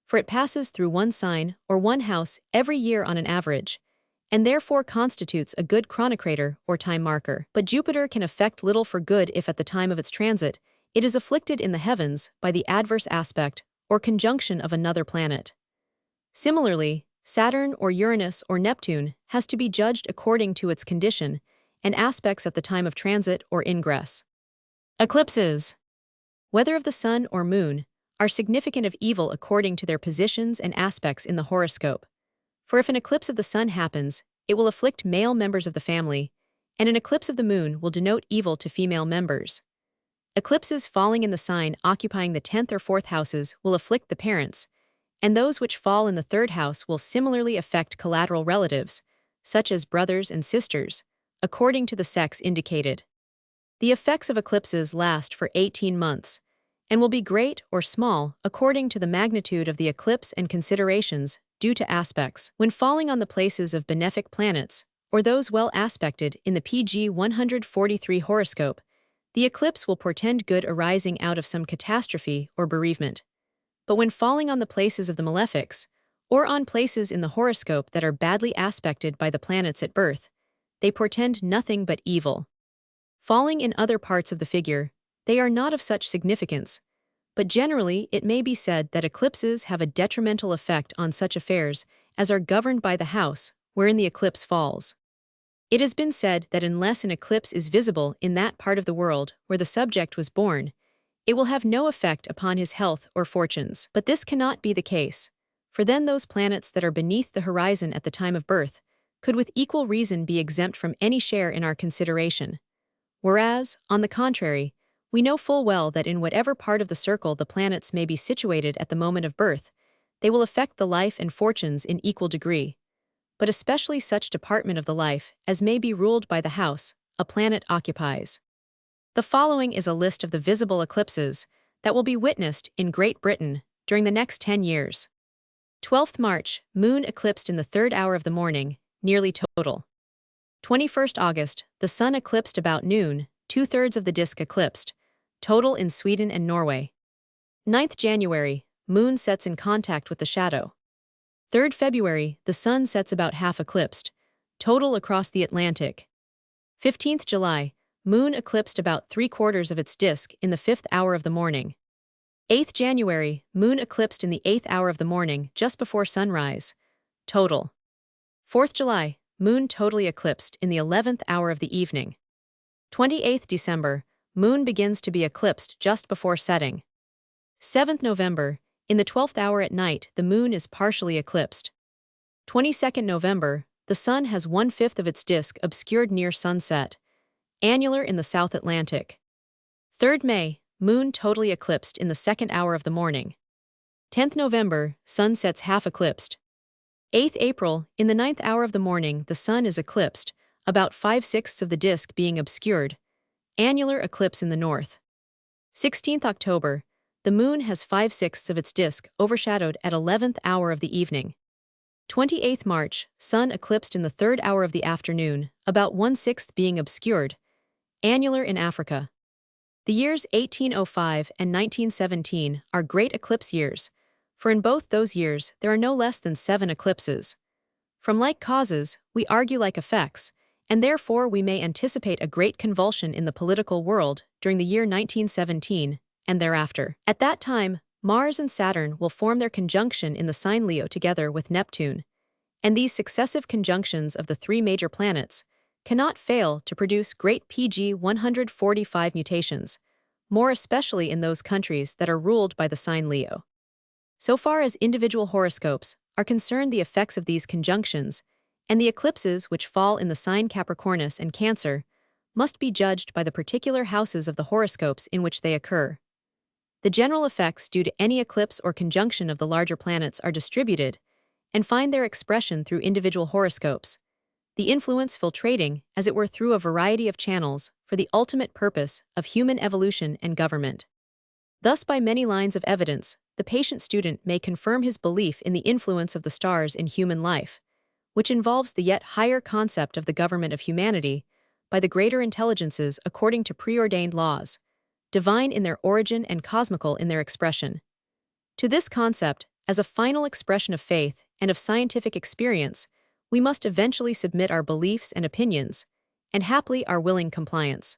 for it passes through one sign or one house every year on an average, and therefore constitutes a good chronometer or time marker. But Jupiter can affect little for good if at the time of its transit it is afflicted in the heavens by the adverse aspect or conjunction of another planet. Similarly, Saturn or Uranus or Neptune has to be judged according to its condition and aspects at the time of transit or ingress. Eclipses, whether of the sun or moon, are significant of evil according to their positions and aspects in the horoscope. For if an eclipse of the sun happens, it will afflict male members of the family, and an eclipse of the moon will denote evil to female members. Eclipses falling in the sign occupying the 10th or 4th houses will afflict the parents, and those which fall in the 3rd house will similarly affect collateral relatives, such as brothers and sisters, according to the sex indicated. The effects of eclipses last for 18 months, and will be great or small according to the magnitude of the eclipse and considerations due to aspects. When falling on the places of benefic planets, or those well aspected in the PG 143 horoscope, the eclipse will portend good arising out of some catastrophe or bereavement. But when falling on the places of the malefics, or on places in the horoscope that are badly aspected by the planets at birth, they portend nothing but evil. Falling in other parts of the figure, they are not of such significance, but generally it may be said that eclipses have a detrimental effect on such affairs as are governed by the house wherein the eclipse falls. It has been said that unless an eclipse is visible in that part of the world where the subject was born, it will have no effect upon his health or fortunes. But this cannot be the case, for then those planets that are beneath the horizon at the time of birth could with equal reason be exempt from any share in our consideration. Whereas, on the contrary, we know full well that in whatever part of the circle the planets may be situated at the moment of birth, they will affect the life and fortunes in equal degree, but especially such department of the life as may be ruled by the house a planet occupies. The following is a list of the visible eclipses that will be witnessed in Great Britain during the next 10 years. 12th March, moon eclipsed in the 3rd hour of the morning, nearly total. 21st August, the sun eclipsed about noon, 2/3 of the disk eclipsed, total in Sweden and Norway. 9th January, moon sets in contact with the shadow. 3rd February, the sun sets about half eclipsed, total across the Atlantic. 15th July, moon eclipsed about 3/4 of its disk in the 5th hour of the morning. 8th January, moon eclipsed in the 8th hour of the morning just before sunrise, total. 4th July, moon totally eclipsed in the 11th hour of the evening. 28th December, moon begins to be eclipsed just before setting. 7th November, in the 12th hour at night the moon is partially eclipsed. 22nd November, the sun has 1/5 of its disk obscured near sunset, annular in the South Atlantic. 3rd May, moon totally eclipsed in the 2nd hour of the morning. 10th November, sun sets half eclipsed. 8th April, in the 9th hour of the morning the sun is eclipsed, about 5/6 of the disk being obscured, annular eclipse in the north. 16th October, the moon has 5/6 of its disk overshadowed at 11th hour of the evening. 28th March, sun eclipsed in the 3rd hour of the afternoon, about 1/6 being obscured, annular in Africa. The years 1805 and 1917 are great eclipse years, for in both those years there are no less than 7 eclipses. From like causes, we argue like effects, and therefore we may anticipate a great convulsion in the political world during the year 1917 and thereafter. At that time, Mars and Saturn will form their conjunction in the sign Leo together with Neptune, and these successive conjunctions of the 3 major planets cannot fail to produce great PG 145 mutations, more especially in those countries that are ruled by the sign Leo. So far as individual horoscopes are concerned, the effects of these conjunctions and the eclipses which fall in the sign Capricornus and Cancer must be judged by the particular houses of the horoscopes in which they occur. The general effects due to any eclipse or conjunction of the larger planets are distributed and find their expression through individual horoscopes, the influence filtrating, as it were, through a variety of channels for the ultimate purpose of human evolution and government. Thus, by many lines of evidence, the patient student may confirm his belief in the influence of the stars in human life, which involves the yet higher concept of the government of humanity by the greater intelligences according to preordained laws, divine in their origin and cosmical in their expression. To this concept, as a final expression of faith and of scientific experience, we must eventually submit our beliefs and opinions, and haply our willing compliance.